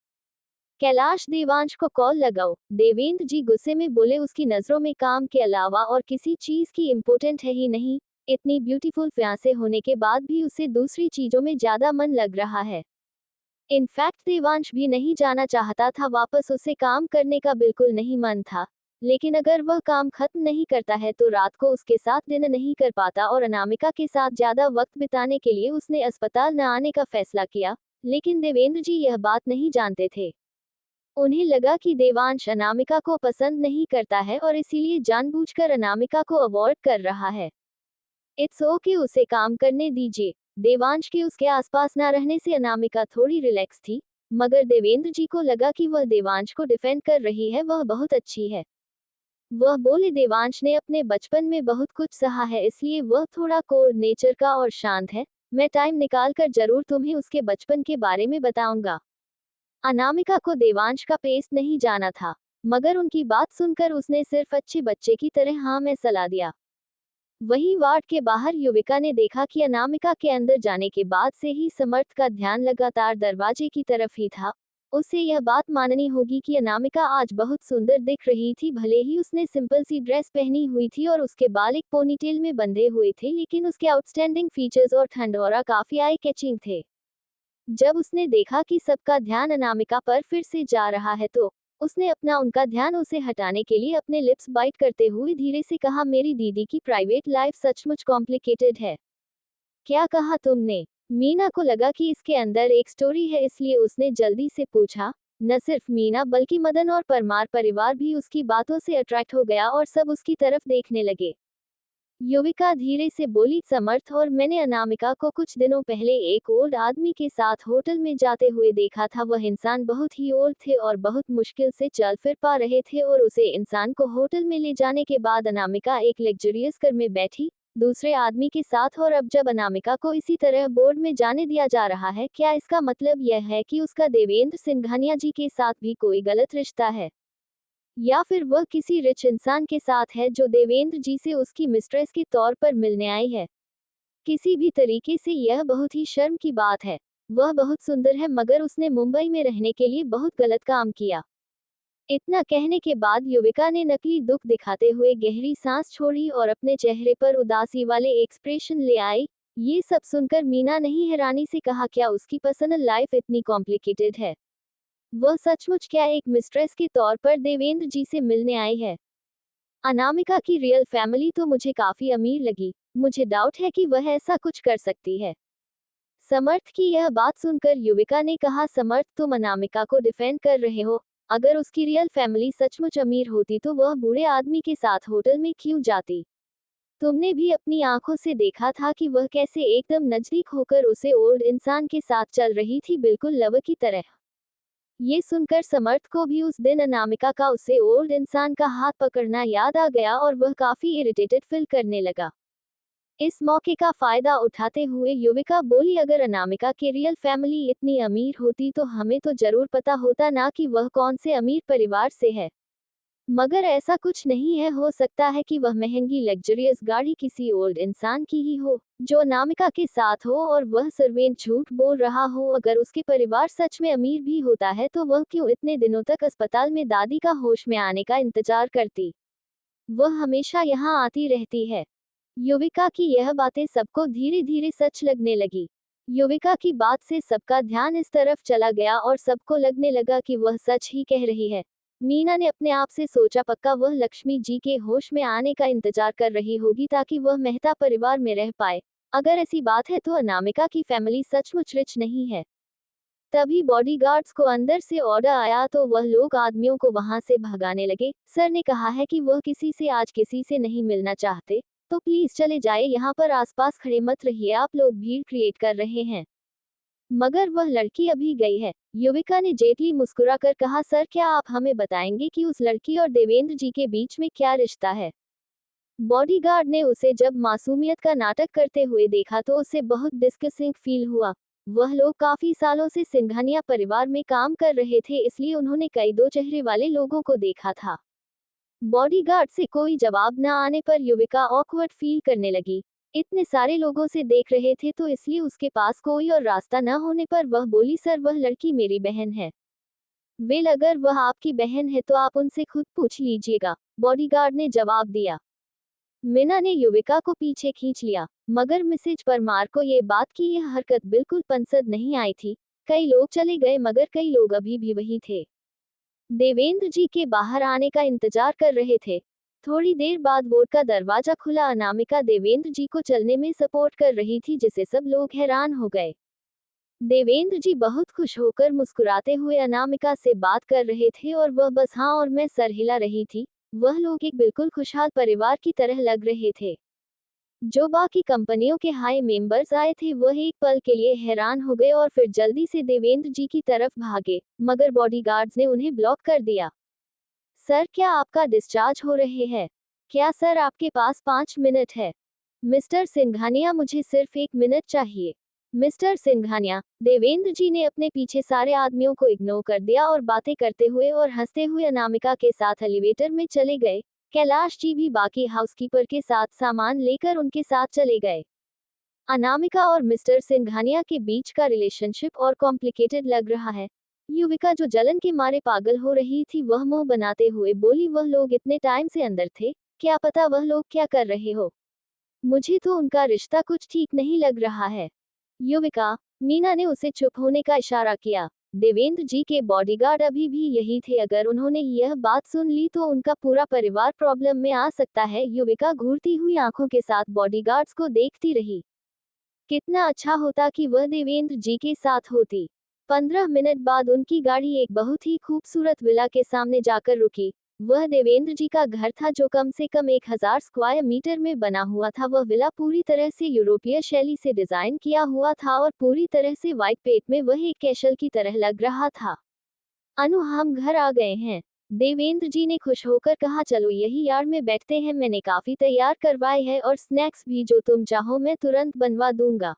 कैलाश, देवांश को कॉल लगाओ। देवेंद्र जी गुस्से में बोले, उसकी नजरों में काम के अलावा और किसी चीज की इम्पोर्टेंट है ही नहीं। इतनी ब्यूटीफुल फियांसे होने के बाद भी उसे दूसरी चीजों में ज्यादा मन लग रहा है। इनफैक्ट देवांश भी नहीं जाना चाहता था वापस, उसे काम करने का बिल्कुल नहीं मन था। लेकिन अगर वह काम खत्म नहीं करता है तो रात को उसके साथ डिनर नहीं कर पाता और अनामिका के साथ ज्यादा वक्त बिताने के लिए उसने अस्पताल न आने का फैसला किया। लेकिन देवेंद्र जी यह बात नहीं जानते थे। उन्हें लगा कि देवांश अनामिका को पसंद नहीं करता है और इसीलिए जानबूझकर अनामिका को अवॉइड कर रहा है। इट्स ओके, उसे काम करने दीजिए। देवांश के उसके आसपास ना रहने से अनामिका थोड़ी रिलैक्स थी, मगर देवेंद्र जी को लगा कि वह देवांश को डिफेंड कर रही है, वह बहुत अच्छी है। वह बोले, देवांश ने अपने बचपन में बहुत कुछ सहा है, इसलिए वह थोड़ा कोल्ड नेचर का और शांत है। मैं टाइम निकाल कर जरूर तुम्हें उसके बचपन के बारे में बताऊंगा। अनामिका को देवांश का पेस्ट नहीं जाना था, मगर उनकी बात सुनकर उसने सिर्फ अच्छे बच्चे की तरह हाँ में सलाह दिया। वहीं वार्ड के बाहर युविका ने देखा कि अनामिका के अंदर जाने के बाद से ही समर्थ का ध्यान लगातार दरवाजे की तरफ ही था। उसे यह बात माननी होगी कि अनामिका आज बहुत सुंदर दिख रही थी। भले ही उसने सिंपल सी ड्रेस पहनी हुई थी और उसके बाल एक पोनीटेल में बंधे हुए थे, लेकिन उसके आउटस्टैंडिंग फीचर्स और ठंडोरा काफी आई कैचिंग थे। जब उसने देखा कि सबका ध्यान अनामिका पर फिर से जा रहा है तो उसने अपना उनका ध्यान उसे हटाने के लिए अपने लिप्स बाइट करते हुए धीरे से कहा, मेरी दीदी की प्राइवेट लाइफ सचमुच कॉम्प्लिकेटेड है। क्या कहा तुमने? मीना को लगा कि इसके अंदर एक स्टोरी है, इसलिए उसने जल्दी से पूछा। न सिर्फ मीना बल्कि मदन और परमार परिवार भी उसकी बातों से अट्रैक्ट हो गया और सब उसकी तरफ देखने लगे। युविका धीरे से बोली, समर्थ और मैंने अनामिका को कुछ दिनों पहले एक ओल्ड आदमी के साथ होटल में जाते हुए देखा था। वह इंसान बहुत ही ओल्ड थे और बहुत मुश्किल से चल फिर पा रहे थे और उसे इंसान को होटल में ले जाने के बाद अनामिका एक लग्जरियस कार में बैठी दूसरे आदमी के साथ, और अब जब अनामिका को इसी तरह बोर्ड में जाने दिया जा रहा है, क्या इसका मतलब यह है कि उसका देवेंद्र सिंघानिया जी के साथ भी कोई गलत रिश्ता है, या फिर वह किसी रिच इंसान के साथ है जो देवेंद्र जी से उसकी मिस्ट्रेस के तौर पर मिलने आई है? किसी भी तरीके से यह बहुत ही शर्म की बात है। वह बहुत सुंदर है, मगर उसने मुंबई में रहने के लिए बहुत गलत काम किया। इतना कहने के बाद युविका ने नकली दुख दिखाते हुए गहरी सांस छोड़ी और अपने चेहरे पर उदासी वाले एक्सप्रेशन ले आई। ये सब सुनकर मीना नहीं हैरानी से कहा, क्या उसकी पर्सनल लाइफ इतनी कॉम्प्लिकेटेड है? वह सचमुच क्या एक मिस्ट्रेस के तौर पर देवेंद्र जी से मिलने आई है? अनामिका की रियल फैमिली तो मुझे काफी अमीर लगी। मुझे डाउट है कि वह ऐसा कुछ कर सकती है। समर्थ की यह बात सुनकर युविका ने कहा, समर्थ तुम अनामिका को डिफेंड कर रहे हो। अगर उसकी रियल फैमिली सचमुच अमीर होती तो वह बूढ़े आदमी के साथ होटल में क्यों जाती? तुमने भी अपनी आंखों से देखा था कि वह कैसे एकदम नजदीक होकर उसे ओल्ड इंसान के साथ चल रही थी, बिल्कुल लव की तरह। ये सुनकर समर्थ को भी उस दिन अनामिका का उसे ओल्ड इंसान का हाथ पकड़ना याद आ गया और वह काफी इरिटेटेड फील करने लगा। इस मौके का फायदा उठाते हुए युविका बोली, अगर अनामिका की रियल फैमिली इतनी अमीर होती तो हमें तो जरूर पता होता ना कि वह कौन से अमीर परिवार से है। मगर ऐसा कुछ नहीं है, हो सकता है कि वह महंगी लग्जरियस गाड़ी किसी ओल्ड इंसान की ही हो जो अनामिका के साथ हो और वह सर्वेंट झूठ बोल रहा हो। अगर उसके परिवार सच में अमीर भी होता है तो वह क्यों इतने दिनों तक अस्पताल में दादी का होश में आने का इंतजार करती? वह हमेशा यहाँ आती रहती है। युविका की यह बातें सबको धीरे धीरे सच लगने लगी। युविका की बात से सबका ध्यान इस तरफ चला गया और सबको लगने लगा कि वह सच ही कह रही है। मीना ने अपने आप से सोचा, पक्का वह लक्ष्मी जी के होश में आने का इंतजार कर रही होगी ताकि वह मेहता परिवार में रह पाए। अगर ऐसी बात है तो अनामिका की फैमिली सचमुच रिच नहीं है। तभी बॉडीगार्ड्स को अंदर से ऑर्डर आया तो वह लोग आदमियों को वहां से भगाने लगे। सर ने कहा है कि वह किसी से आज किसी से नहीं मिलना चाहते, तो प्लीज चले जाए, यहाँ पर आसपास खड़े मत रहिए, आप लोग भीड़ क्रिएट कर रहे हैं। मगर वह लड़की अभी गई है। युविका ने जेटली मुस्कुराकर कहा, सर क्या आप हमें बताएंगे कि उस लड़की और देवेंद्र जी के बीच में क्या रिश्ता है? बॉडीगार्ड ने उसे जब मासूमियत का नाटक करते हुए देखा तो उसे बहुत डिस्कसिंग फील हुआ। वह लोग काफी सालों से सिंघानिया परिवार में काम कर रहे थे, इसलिए उन्होंने कई दो चेहरे वाले लोगों को देखा था। बॉडीगार्ड से कोई जवाब न आने पर युविका ऑकवर्ड फील करने लगी। इतने सारे लोगों से देख रहे थे तो इसलिए उसके पास कोई और रास्ता न होने पर वह बोली, सर वह लड़की मेरी बहन है। वेल, अगर वह आपकी बहन है तो आप उनसे खुद पूछ लीजिएगा, बॉडीगार्ड ने जवाब दिया। मीना ने युविका को पीछे खींच लिया, मगर मिसेज परमार को ये बात की यह हरकत बिल्कुल पसंद नहीं आई थी। कई लोग चले गए मगर कई लोग अभी भी वही थे। देवेंद्र जी के बाहर आने का इंतजार कर रहे थे। थोड़ी देर बाद बोर्ड का दरवाजा खुला। अनामिका देवेंद्र जी को चलने में सपोर्ट कर रही थी, जिसे सब लोग हैरान हो गए। देवेंद्र जी बहुत खुश होकर मुस्कुराते हुए अनामिका से बात कर रहे थे और वह बस हाँ और मैं सर हिला रही थी। वह लोग एक बिल्कुल खुशहाल परिवार की तरह लग रहे थे। जो बाकी कंपनियों के हाई मेंबर्स आए थे वह एक पल के लिए हैरान हो गए और फिर जल्दी से देवेंद्र जी की तरफ भागे, मगर बॉडीगार्ड्स ने उन्हें ब्लॉक कर दिया। सर, क्या आपका डिस्चार्ज हो रहे हैं? क्या सर आपके पास 5 मिनट है? मिस्टर सिंघानिया, मुझे सिर्फ 1 मिनट चाहिए। मिस्टर सिंघानिया, देवेंद्र जी ने अपने पीछे सारे आदमियों को इग्नोर कर दिया और बातें करते हुए और हंसते हुए अनामिका के साथ एलिवेटर में चले गए। कैलाश जी भी बाकी हाउसकीपर के साथ सामान लेकर उनके साथ चले गए। अनामिका और मिस्टर सिंघानिया के बीच का रिलेशनशिप और कॉम्प्लिकेटेड लग रहा है। युविका, जो जलन के मारे पागल हो रही थी, वह मुंह बनाते हुए बोली, वह लोग इतने टाइम से अंदर थे, क्या पता वह लोग क्या कर रहे हो। मुझे तो उनका रिश्ता कुछ ठीक नहीं लग रहा है। युविका, मीना ने उसे चुप होने का इशारा किया। देवेंद्र जी के बॉडीगार्ड अभी भी यही थे। अगर उन्होंने यह बात सुन ली तो उनका पूरा परिवार प्रॉब्लम में आ सकता है। युविका घूरती हुई आंखों के साथ बॉडीगार्ड्स को देखती रही। कितना अच्छा होता कि वह देवेंद्र जी के साथ होती। 15 मिनट बाद उनकी गाड़ी एक बहुत ही खूबसूरत विला के सामने जाकर रुकी। वह देवेंद्र जी का घर था, जो कम से कम 1000 स्क्वायर मीटर में बना हुआ था। वह विला पूरी तरह से यूरोपीय शैली से डिजाइन किया हुआ था और पूरी तरह से व्हाइट पेट में वह एक कैसल की तरह लग रहा था। अनु, हम घर आ गए हैं। देवेंद्र जी ने खुश होकर कहा, चलो यही यार्ड में बैठते हैं, मैंने काफी तैयार करवाए हैं और स्नैक्स भी, जो तुम चाहो मैं तुरंत बनवा दूंगा।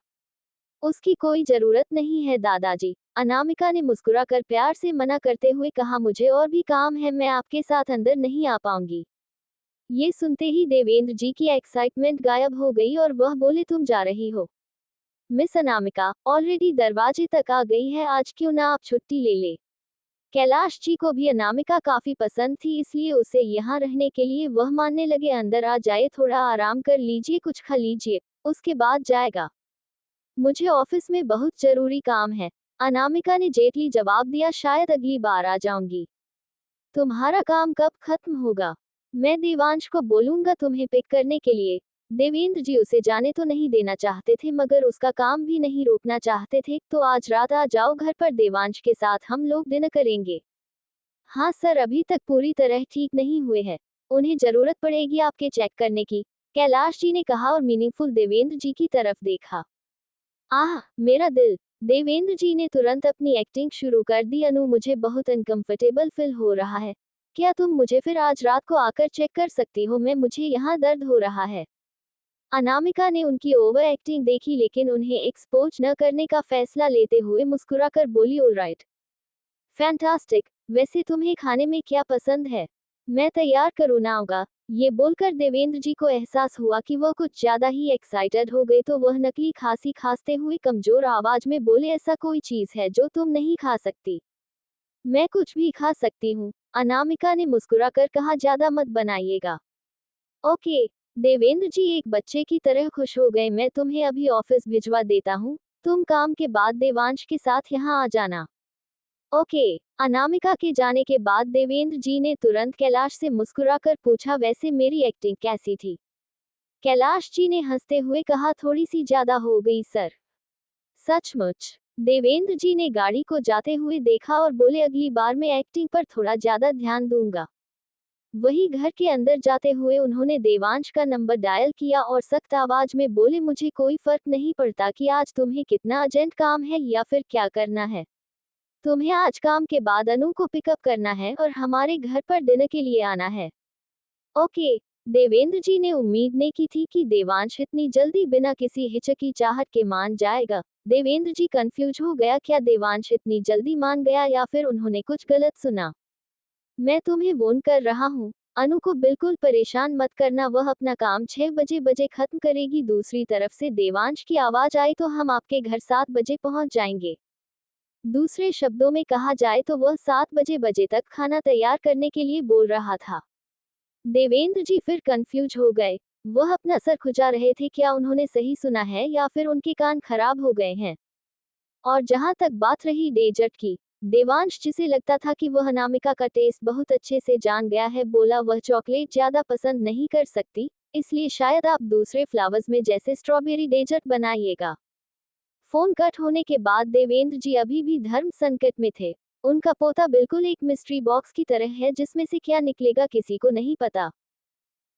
उसकी कोई जरूरत नहीं है दादाजी, अनामिका ने मुस्कुराकर प्यार से मना करते हुए कहा, मुझे और भी काम है, मैं आपके साथ अंदर नहीं आ पाऊंगी। ये सुनते ही देवेंद्र जी की एक्साइटमेंट गायब हो गई और वह बोले, तुम जा रही हो? मिस अनामिका ऑलरेडी दरवाजे तक आ गई है, आज क्यों ना आप छुट्टी ले ले। कैलाश जी को भी अनामिका काफी पसंद थी, इसलिए उसे यहाँ रहने के लिए वह मानने लगे। अंदर आ जाए, थोड़ा आराम कर लीजिए, कुछ खा लीजिए, उसके बाद जाएगा। मुझे ऑफिस में बहुत जरूरी काम है, अनामिका ने जेटली जवाब दिया, शायद अगली बार आ जाऊंगी। तुम्हारा काम कब खत्म होगा? मैं देवांश को बोलूंगा तुम्हें पिक करने के लिए। देवेंद्र जी उसे जाने तो नहीं देना चाहते थे, मगर उसका काम भी नहीं रोकना चाहते थे। तो आज रात आ जाओ घर पर, देवांश के साथ हम लोग डिनर करेंगे। हाँ सर, अभी तक पूरी तरह ठीक नहीं हुए हैं, उन्हें जरूरत पड़ेगी आपके चेक करने की, कैलाश जी ने कहा और मीनिंगफुल देवेंद्र जी की तरफ देखा। आह, मेरा दिल। देवेंद्र जी ने तुरंत अपनी एक्टिंग शुरू कर दी। अनु, मुझे बहुत अनकंफर्टेबल फील हो रहा है, क्या तुम मुझे फिर आज रात को आकर चेक कर सकती हो? मुझे यहाँ दर्द हो रहा है। अनामिका ने उनकी ओवर एक्टिंग देखी, लेकिन उन्हें एक्सपोज न करने का फैसला लेते हुए मुस्कुराकर बोली, ऑलराइट, फैंटास्टिक। वैसे तुम्हें खाने में क्या पसंद है? मैं तैयार करूँ ना होगा। ये बोलकर देवेंद्र जी को एहसास हुआ कि वह कुछ ज्यादा ही एक्साइटेड हो गए, तो वह नकली खांसी खांसते हुए कमजोर आवाज में बोले, ऐसा कोई चीज है जो तुम नहीं खा सकती? मैं कुछ भी खा सकती हूँ, अनामिका ने मुस्कुराकर कहा, ज्यादा मत बनाइएगा। ओके। देवेंद्र जी एक बच्चे की तरह खुश हो गए। मैं तुम्हें अभी ऑफिस भिजवा देता हूँ, तुम काम के बाद देवांश के साथ यहाँ आ जाना। ओके। अनामिका के जाने के बाद देवेंद्र जी ने तुरंत कैलाश से मुस्कुराकर पूछा, वैसे मेरी एक्टिंग कैसी थी? कैलाश जी ने हंसते हुए कहा, थोड़ी सी ज्यादा हो गई सर। सचमुच? देवेंद्र जी ने गाड़ी को जाते हुए देखा और बोले, अगली बार मैं एक्टिंग पर थोड़ा ज्यादा ध्यान दूंगा। वही घर के अंदर जाते हुए उन्होंने देवांश का नंबर डायल किया और सख्त आवाज में बोले, मुझे कोई फर्क नहीं पड़ता कि आज तुम्हें कितना अर्जेंट काम है या फिर क्या करना है। तुम्हें आज काम के बाद अनु को पिकअप करना है और हमारे घर पर डिनर के लिए आना है। ओके। देवेंद्र जी ने उम्मीद नहीं की थी कि देवांश इतनी जल्दी बिना किसी हिचकिचाहट के मान जाएगा। देवेंद्र जी कंफ्यूज हो गया, क्या देवांश इतनी जल्दी मान गया या फिर उन्होंने कुछ गलत सुना? मैं तुम्हें फोन कर रहा हूँ, अनु को बिल्कुल परेशान मत करना, वह अपना काम 6 बजे खत्म करेगी। दूसरी तरफ से देवांश की आवाज आई, तो हम आपके घर 7 बजे पहुंच जाएंगे। दूसरे शब्दों में कहा जाए तो वह 7 बजे तक खाना तैयार करने के लिए बोल रहा था। देवेंद्र जी फिर कंफ्यूज हो गए। वह अपना सर खुजा रहे थे, क्या उन्होंने सही सुना है या फिर उनके कान खराब हो गए हैं? और जहां तक बात रही डेजर्ट की, देवांश, जिसे लगता था कि वह अनामिका का टेस्ट बहुत अच्छे से जान गया है, बोला, वह चॉकलेट ज्यादा पसंद नहीं कर सकती, इसलिए शायद आप दूसरे फ्लावर्स में जैसे स्ट्रॉबेरी डेजर्ट बनाइएगा। फोन कट होने के बाद देवेंद्र जी अभी भी धर्म संकट में थे। उनका पोता बिल्कुल एक मिस्ट्री बॉक्स की तरह है जिसमें से क्या निकलेगा किसी को नहीं पता।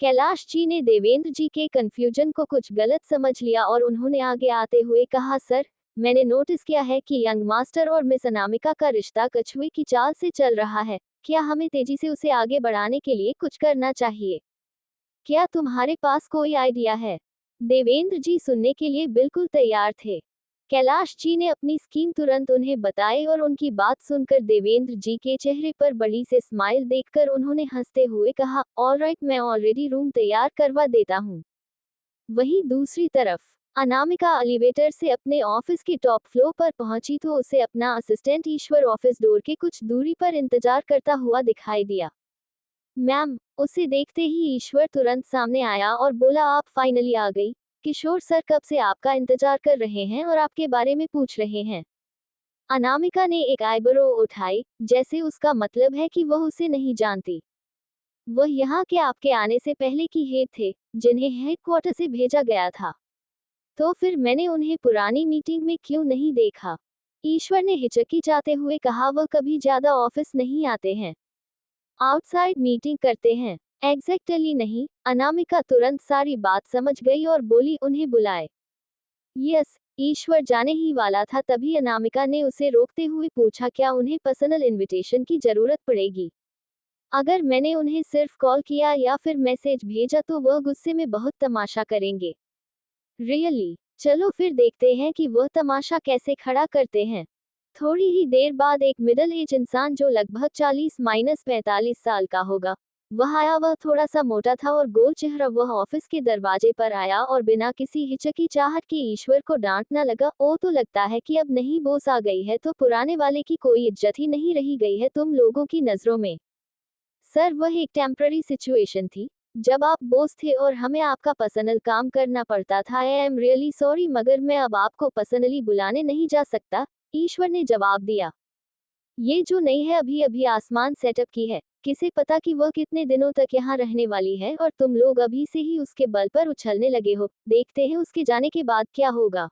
कैलाश जी ने देवेंद्र जी के कंफ्यूजन को कुछ गलत समझ लिया और उन्होंने आगे आते हुए कहा, सर, मैंने नोटिस किया है कि यंग मास्टर और मिस अनामिका का रिश्ता कछुए की चाल से चल रहा है। क्या हमें तेजी से उसे आगे बढ़ाने के लिए कुछ करना चाहिए? क्या तुम्हारे पास कोई आइडिया है? देवेंद्र जी सुनने के लिए बिल्कुल तैयार थे। कैलाश जी ने अपनी स्कीम तुरंत उन्हें बताई और उनकी बात सुनकर देवेंद्र जी के चेहरे पर बड़ी से स्माइल देखकर उन्होंने हंसते हुए कहा, ऑलराइट, मैं ऑलरेडी रूम तैयार करवा देता हूँ। वहीं दूसरी तरफ अनामिका एलिवेटर से अपने ऑफिस के टॉप फ्लोर पर पहुंची तो उसे अपना असिस्टेंट ईश्वर ऑफिस डोर के कुछ दूरी पर इंतजार करता हुआ दिखाई दिया। मैम, उसे देखते ही ईश्वर तुरंत सामने आया और बोला, आप फाइनली आ गई। किशोर सर कब से आपका इंतजार कर रहे हैं और आपके बारे में पूछ रहे हैं। अनामिका ने एक आईब्रो उठाई, जैसे उसका मतलब है कि वह उसे नहीं जानती। वह यहाँ के आपके आने से पहले की हेड थे, जिन्हें हेडक्वार्टर से भेजा गया था। तो फिर मैंने उन्हें पुरानी मीटिंग में क्यों नहीं देखा? ईश्वर ने हिचकिचाते हुए कहा, वह कभी ज्यादा ऑफिस नहीं आते हैं, आउटसाइड मीटिंग करते हैं। एग्जैक्टली नहीं। अनामिका तुरंत सारी बात समझ गई और बोली, उन्हें बुलाए। यस। ईश्वर जाने ही वाला था तभी अनामिका ने उसे रोकते हुए पूछा, क्या उन्हें पर्सनल इनविटेशन की जरूरत पड़ेगी? अगर मैंने उन्हें सिर्फ कॉल किया या फिर मैसेज भेजा तो वह गुस्से में बहुत तमाशा करेंगे। रियली? चलो फिर देखते हैं कि वह तमाशा कैसे खड़ा करते हैं। थोड़ी ही देर बाद एक मिडिल एज इंसान जो लगभग 40-45 साल का होगा, वह आया। वह थोड़ा सा मोटा था और गोल चेहरा। वह ऑफिस के दरवाजे पर आया और बिना किसी हिचकिचाहट के ईश्वर को डांटना लगा, ओ तो लगता है कि अब नहीं बॉस आ गई है तो पुराने वाले की कोई इज्जत ही नहीं रही गई है तुम लोगों की नजरों में। सर, वह एक टेम्पररी सिचुएशन थी जब आप बॉस थे और हमें आपका पर्सनल काम करना पड़ता था। आई एम रियली सॉरी, मगर मैं अब आपको पर्सनली बुलाने नहीं जा सकता, ईश्वर ने जवाब दिया। ये जो नई है अभी अभी आसमान सेटअप की है, किसे पता कि वह कितने दिनों तक यहाँ रहने वाली है और तुम लोग अभी से ही उसके बल पर उछलने लगे हो। देखते हैं उसके जाने के बाद क्या होगा।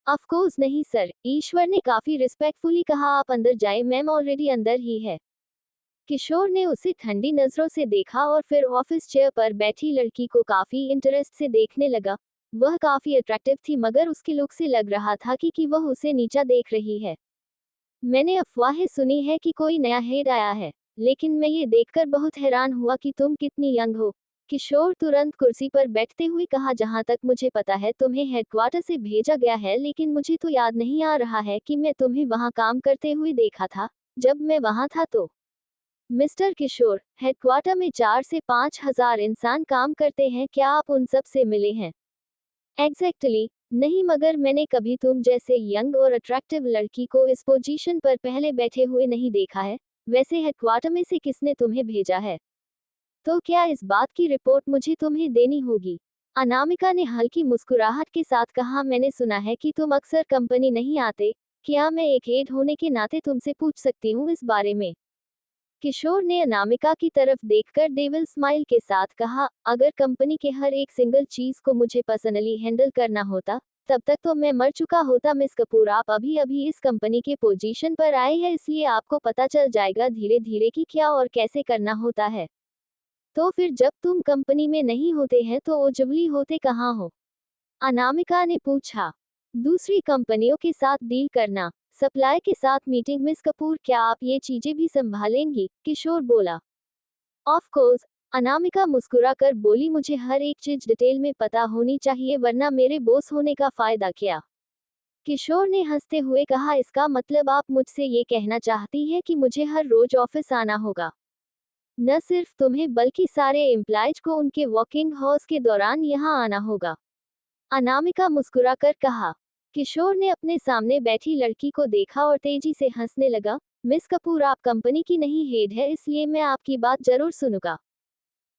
ऑफ कोर्स नहीं सर, ईश्वर ने काफी रिस्पेक्टफुली कहा, आप अंदर जाए, मैम ऑलरेडी अंदर ही है। किशोर ने उसे ठंडी नजरों से देखा और फिर ऑफिस चेयर पर बैठी लड़की को काफी इंटरेस्ट से देखने लगा। वह काफी अट्रैक्टिव थी मगर उसके लुक से लग रहा था कि वह उसे नीचा देख रही है। मैंने अफवाहें सुनी है कि कोई नया हेड आया है, लेकिन मैं ये देखकर बहुत हैरान हुआ कि तुम कितनी यंग हो। किशोर तुरंत कुर्सी पर बैठते हुए कहा, जहां तक मुझे पता है तुम्हें हेडक्वार्टर से भेजा गया है, लेकिन मुझे तो याद नहीं आ रहा है कि मैं तुम्हें वहां काम करते हुए देखा था। जब मैं वहां था तो मिस्टर किशोर, हेडक्वार्टर में 4 से 5 हजार इंसान काम करते हैं, क्या आप उन सब से मिले हैं? एग्जैक्टली नहीं, मगर मैंने कभी तुम जैसे यंग और अट्रैक्टिव लड़की को इस पोजीशन पर पहले बैठे हुए नहीं देखा है। वैसे हेडक्वार्टर में से किसने तुम्हें भेजा है? तो क्या इस बात की रिपोर्ट मुझे तुम्हें देनी होगी? अनामिका ने हल्की मुस्कुराहट के साथ कहा, मैंने सुना है कि तुम अक्सर कंपनी नहीं आते। क्या मैं एक हेड होने के नाते तुमसे पूछ सकती हूँ इस बारे में? किशोर ने अनामिका की तरफ देखकर डेविल स्माइल के साथ कहा, अगर कंपनी के हर एक सिंगल चीज को मुझे पर्सनली हैंडल करना होता, तब तक तो मैं मर चुका होता। मिस कपूर, आप अभी अभी इस कंपनी के पोजीशन पर आए हैं, इसलिए आपको पता चल जाएगा धीरे धीरे कि क्या और कैसे करना होता है। तो फिर जब तुम कंपनी में नहीं होते हैं तो ओजवली होते कहाँ हो? अनामिका ने पूछा। दूसरी कंपनियों के साथ डील करना, सप्लाई के साथ मीटिंग। मिस कपूर, क्या आप ये चीजें भी संभालेंगी? किशोर बोला। ऑफ कोर्स, अनामिका मुस्कुराकर बोली, मुझे हर एक चीज डिटेल में पता होनी चाहिए, वरना मेरे बॉस होने का फायदा क्या? किशोर ने हंसते हुए कहा, इसका मतलब आप मुझसे ये कहना चाहती हैं कि मुझे हर रोज ऑफिस आना होगा? न सिर्फ तुम्हें बल्कि सारे एम्प्लॉयज को उनके वर्किंग हॉर्स के दौरान यहाँ आना होगा, अनामिका मुस्कुराकर कहा। किशोर ने अपने सामने बैठी लड़की को देखा और तेजी से हंसने लगा। मिस कपूर, आप कंपनी की नहीं हेड है, इसलिए मैं आपकी बात जरूर सुनूंगा।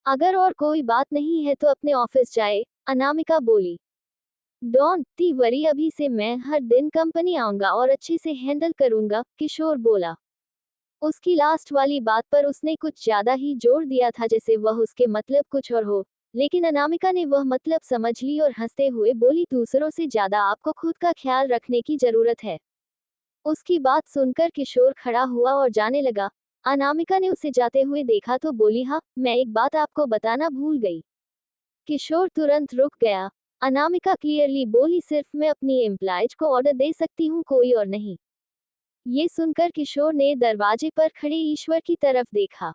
अगर और कोई बात नहीं है तो अपने ऑफिस जाए, अनामिका बोली। डोंट वरी, अभी से मैं हर दिन कंपनी आऊंगा और अच्छे से हैंडल करूंगा, किशोर बोला। उसकी लास्ट वाली बात पर उसने कुछ ज्यादा ही जोर दिया था, जैसे वह उसके मतलब कुछ और हो। लेकिन अनामिका ने वह मतलब समझ ली और हंसते हुए बोली, दूसरों से ज्यादा आपको खुद का ख्याल रखने की जरूरत है। उसकी बात सुनकर किशोर खड़ा हुआ और जाने लगा। अनामिका ने उसे जाते हुए देखा तो बोली, हाँ, मैं एक बात आपको बताना भूल गई। किशोर तुरंत रुक गया। अनामिका क्लियरली बोली, सिर्फ मैं अपनी एम्प्लॉयज को ऑर्डर दे सकती हूँ, कोई और नहीं। ये सुनकर किशोर ने दरवाजे पर खड़े ईश्वर की तरफ देखा।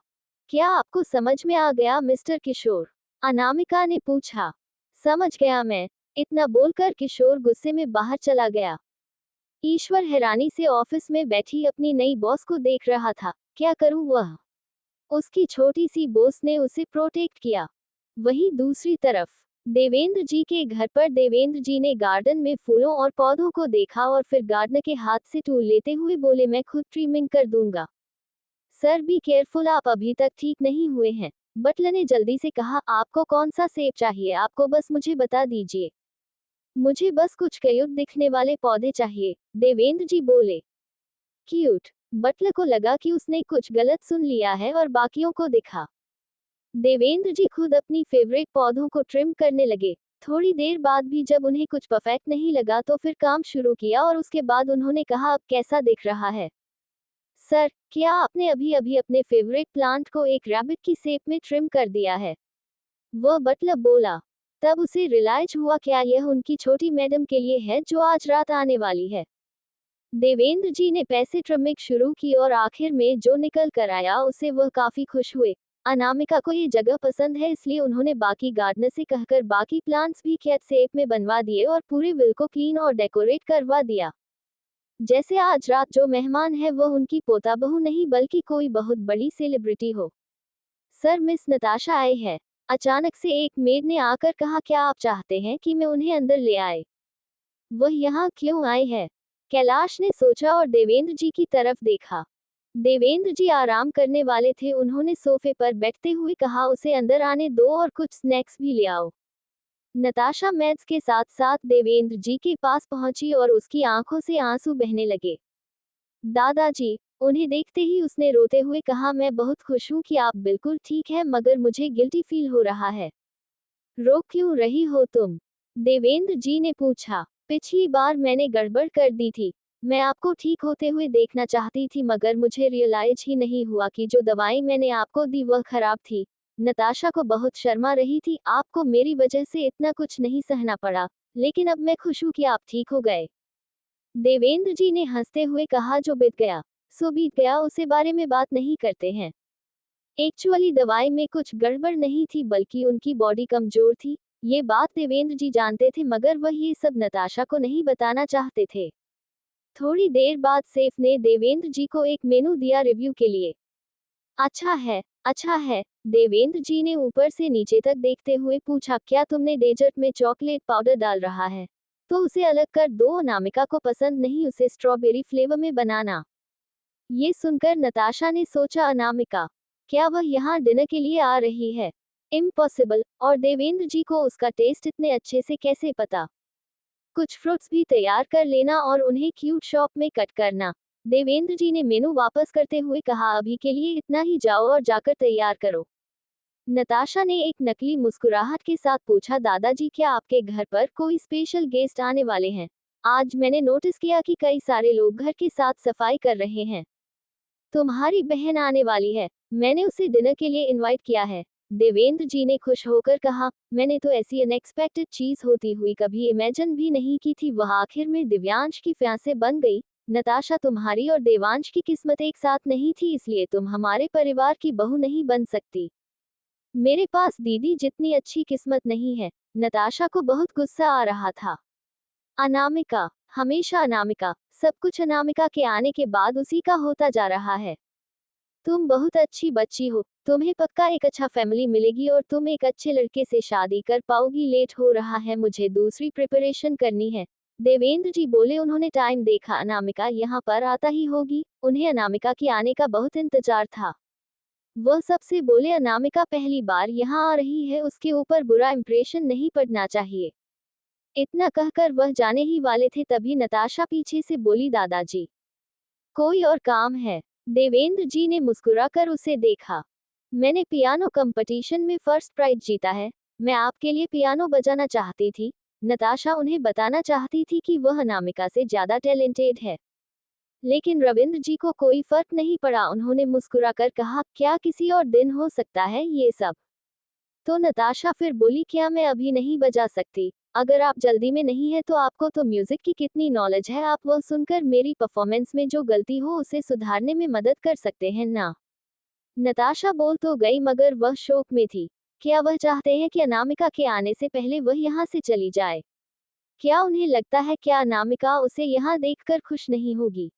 क्या आपको समझ में आ गया मिस्टर किशोर? अनामिका ने पूछा। समझ गया मैं। इतना बोलकर किशोर गुस्से में बाहर चला गया। ईश्वर हैरानी से ऑफिस में बैठी अपनी नई बॉस को देख रहा था। क्या करूं वह? उसकी छोटी सी बॉस ने उसे प्रोटेक्ट किया। वहीं दूसरी तरफ देवेंद्र जी के घर पर देवेंद्र जी ने गार्डन में फूलों और पौधों को देखा और फिर गार्डनर के हाथ से टूल लेते हुए बोले, मैं खुद ट्रिमिंग कर दूंगा। सर बी केयरफुल, आप अभी तक ठीक नहीं हुए हैं। बटलर ने जल्दी से कहा, आपको कौन सा सेब चाहिए? आपको बस मुझे बता दीजिए। मुझे बस कुछ क्यूट दिखने वाले पौधे चाहिए, देवेंद्र जी बोले। क्यूट? बटलर को लगा कि उसने कुछ गलत सुन लिया है और बाकियों को दिखा। देवेंद्र जी खुद अपनी फेवरेट पौधों को ट्रिम करने लगे। थोड़ी देर बाद भी जब उन्हें कुछ परफेक्ट नहीं लगा तो फिर काम शुरू किया और उसके बाद उन्होंने कहा, अब कैसा दिख रहा है? सर, क्या आपने अभी अभी अपने फेवरेट प्लांट को एक रैबिट की शेप में ट्रिम कर दिया है? वह बटलर बोला। तब उसे रियलाइज हुआ, क्या यह उनकी छोटी मैडम के लिए है जो आज रात आने वाली है। देवेंद्र जी ने पैसे ट्रिमिंग शुरू की और आखिर में जो निकल कर आया उसे वह काफी खुश हुए। अनामिका को ये जगह पसंद है, इसलिए उन्होंने बाकी गार्डनर से कहकर बाकी प्लांट्स भी खेत शेप में बनवा दिए और पूरे विल को क्लीन और डेकोरेट करवा दिया। जैसे आज रात जो मेहमान है वह उनकी पोता बहू नहीं बल्कि कोई बहुत बड़ी सेलिब्रिटी हो। सर, मिस नताशा आई है। अचानक से एक मेड ने आकर कहा, क्या आप चाहते हैं कि मैं उन्हें अंदर ले आए? वह यहाँ क्यों आई है? कैलाश ने सोचा और देवेंद्र जी की तरफ देखा। देवेंद्र जी आराम करने वाले थे। उन्होंने सोफे पर बैठते हुए कहा, उसे अंदर आने दो और कुछ स्नैक्स भी ले आओ। नताशा मैथ्स के साथ साथ देवेंद्र जी के पास पहुंची और उसकी आंखों से आंसू बहने लगे। दादाजी, उन्हें देखते ही उसने रोते हुए कहा, मैं बहुत खुश हूं कि आप बिल्कुल ठीक है, मगर मुझे गिल्टी फील हो रहा है। रो क्यों रही हो तुम? देवेंद्र जी ने पूछा। पिछली बार मैंने गड़बड़ कर दी थी। मैं आपको ठीक होते हुए देखना चाहती थी, मगर मुझे रियलाइज ही नहीं हुआ कि जो दवाई मैंने आपको दी वह खराब थी। नताशा को बहुत शर्मा रही थी। आपको मेरी वजह से इतना कुछ नहीं सहना पड़ा, लेकिन अब मैं खुश हूं कि आप ठीक हो गए। देवेंद्र जी ने हंसते हुए कहा, जो बीत गया सो बीत गया, उसे बारे में बात नहीं करते हैं। एक्चुअली दवाई में कुछ गड़बड़ नहीं थी, बल्कि उनकी बॉडी कमजोर थी। ये बात देवेंद्र जी जानते थे, मगर वह ये सब नताशा को नहीं बताना चाहते थे। थोड़ी देर बाद सेफ ने देवेंद्र जी को एक मेनू दिया रिव्यू के लिए। अच्छा है, अच्छा है। देवेंद्र जी ने ऊपर से नीचे तक देखते हुए पूछा, क्या तुमने डेजर्ट में चॉकलेट पाउडर डाल रहा है? तो उसे अलग कर दो, अनामिका को पसंद नहीं, उसे स्ट्रॉबेरी फ्लेवर में बनाना। ये सुनकर नताशा ने सोचा, अनामिका, क्या वह यहाँ डिनर के लिए आ रही है? इम्पॉसिबल, और देवेंद्र जी को उसका टेस्ट इतने अच्छे से कैसे पता? कुछ फ्रूट्स भी तैयार कर लेना और उन्हें क्यूट शॉप में कट करना। देवेंद्र जी ने मेनू वापस करते हुए कहा, अभी के लिए इतना ही, जाओ और जाकर तैयार करो। नताशा ने एक नकली मुस्कुराहट के साथ पूछा, दादाजी, क्या आपके घर पर कोई स्पेशल गेस्ट आने वाले हैं? आज मैंने नोटिस किया कि कई सारे लोग घर के साथ सफाई कर रहे हैं। तुम्हारी बहन आने वाली है। मैंने उसे डिनर के लिए इनवाइट किया है। देवेंद्र जी ने खुश होकर कहा, मैंने तो ऐसी अनएक्सपेक्टेड चीज होती हुई कभी इमेजिन भी नहीं की थी। वह आखिर में दिव्यांश की फियांसे बन गई। नताशा, तुम्हारी और देवांश की किस्मत एक साथ नहीं थी, इसलिए तुम हमारे परिवार की बहू नहीं बन सकती। मेरे पास दीदी जितनी अच्छी किस्मत नहीं है। नताशा को बहुत गुस्सा आ रहा था। अनामिका, हमेशा अनामिका, सब कुछ अनामिका के आने के बाद उसी का होता जा रहा है। तुम बहुत अच्छी बच्ची हो, तुम्हें पक्का एक अच्छा फैमिली मिलेगी और तुम एक अच्छे लड़के से शादी कर पाओगी। लेट हो रहा है, मुझे दूसरी प्रिपरेशन करनी है। देवेंद्र जी बोले। उन्होंने टाइम देखा, अनामिका यहाँ पर आता ही होगी। उन्हें अनामिका के आने का बहुत इंतजार था। वह सबसे बोले, अनामिका पहली बार यहाँ आ रही है, उसके ऊपर बुरा इंप्रेशन नहीं पड़ना चाहिए। इतना कहकर वह जाने ही वाले थे तभी नताशा पीछे से बोली, दादाजी, कोई और काम है? देवेंद्र जी ने मुस्कुराकर उसे देखा। मैंने पियानो कंपटीशन में फर्स्ट प्राइज जीता है। मैं आपके लिए पियानो बजाना चाहती थी। नताशा उन्हें बताना चाहती थी कि वह अनामिका से ज्यादा टैलेंटेड है, लेकिन रविंद्र जी को कोई फर्क नहीं पड़ा। उन्होंने मुस्कुराकर कहा, क्या किसी और दिन हो सकता है ये सब? तो नताशा फिर बोली, क्या मैं अभी नहीं बजा सकती? अगर आप जल्दी में नहीं है तो आपको तो म्यूजिक की कितनी नॉलेज है, आप वह सुनकर मेरी परफॉर्मेंस में जो गलती हो उसे सुधारने में मदद कर सकते हैं ना। नताशा बोल तो गई मगर वह शोक में थी। क्या वह चाहते हैं कि अनामिका के आने से पहले वह यहाँ से चली जाए? क्या उन्हें लगता है क्या अनामिका उसे यहाँ देखकर खुश नहीं होगी?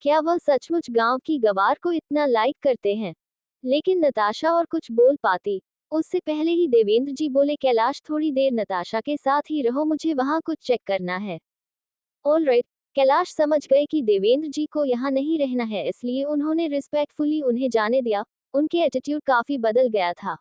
क्या वह सचमुच गांव की गवार को इतना लाइक करते हैं? लेकिन नताशा और कुछ बोल पाती उससे पहले ही देवेंद्र जी बोले, कैलाश थोड़ी देर नताशा के साथ ही रहो, मुझे वहां कुछ चेक करना है। ऑलराइट। कैलाश समझ गए कि देवेंद्र जी को यहाँ नहीं रहना है, इसलिए उन्होंने रिस्पेक्टफुली उन्हें जाने दिया। उनके एटीट्यूड काफी बदल गया था।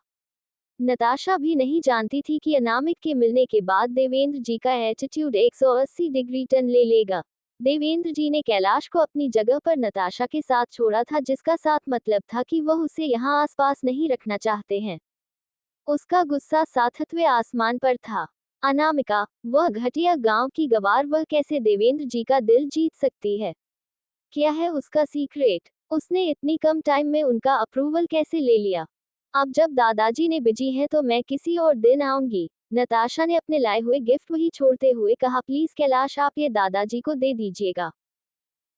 नताशा भी नहीं जानती थी कि अनामिक के मिलने के बाद देवेंद्र जी का एटीट्यूड 180 डिग्री टर्न ले लेगा। देवेंद्र जी ने कैलाश को अपनी जगह पर नताशा के साथ छोड़ा था, जिसका साथ मतलब था कि वह उसे यहाँ आसपास नहीं रखना चाहते हैं। उसका गुस्सा सातवें आसमान पर था। अनामिका, वह घटिया गांव की गवार, वह कैसे देवेंद्र जी का दिल जीत सकती है? क्या है उसका सीक्रेट? उसने इतनी कम टाइम में उनका अप्रूवल कैसे ले लिया? अब जब दादाजी ने बिजी है तो मैं किसी और दिन आऊंगी। नताशा ने अपने लाए हुए गिफ्ट वही छोड़ते हुए कहा, प्लीज कैलाश आप ये दादाजी को दे दीजिएगा।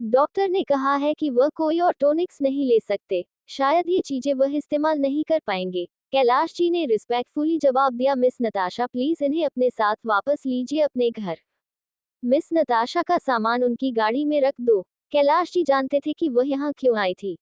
डॉक्टर ने कहा है कि वह कोई और टॉनिक्स नहीं ले सकते, शायद ये चीजें वह इस्तेमाल नहीं कर पाएंगे। कैलाश जी ने रिस्पेक्टफुली जवाब दिया, मिस नताशा प्लीज इन्हें अपने साथ वापस लीजिए अपने घर। मिस नताशा का सामान उनकी गाड़ी में रख दो। कैलाश जी जानते थे कि वह यहाँ क्यों आई थी।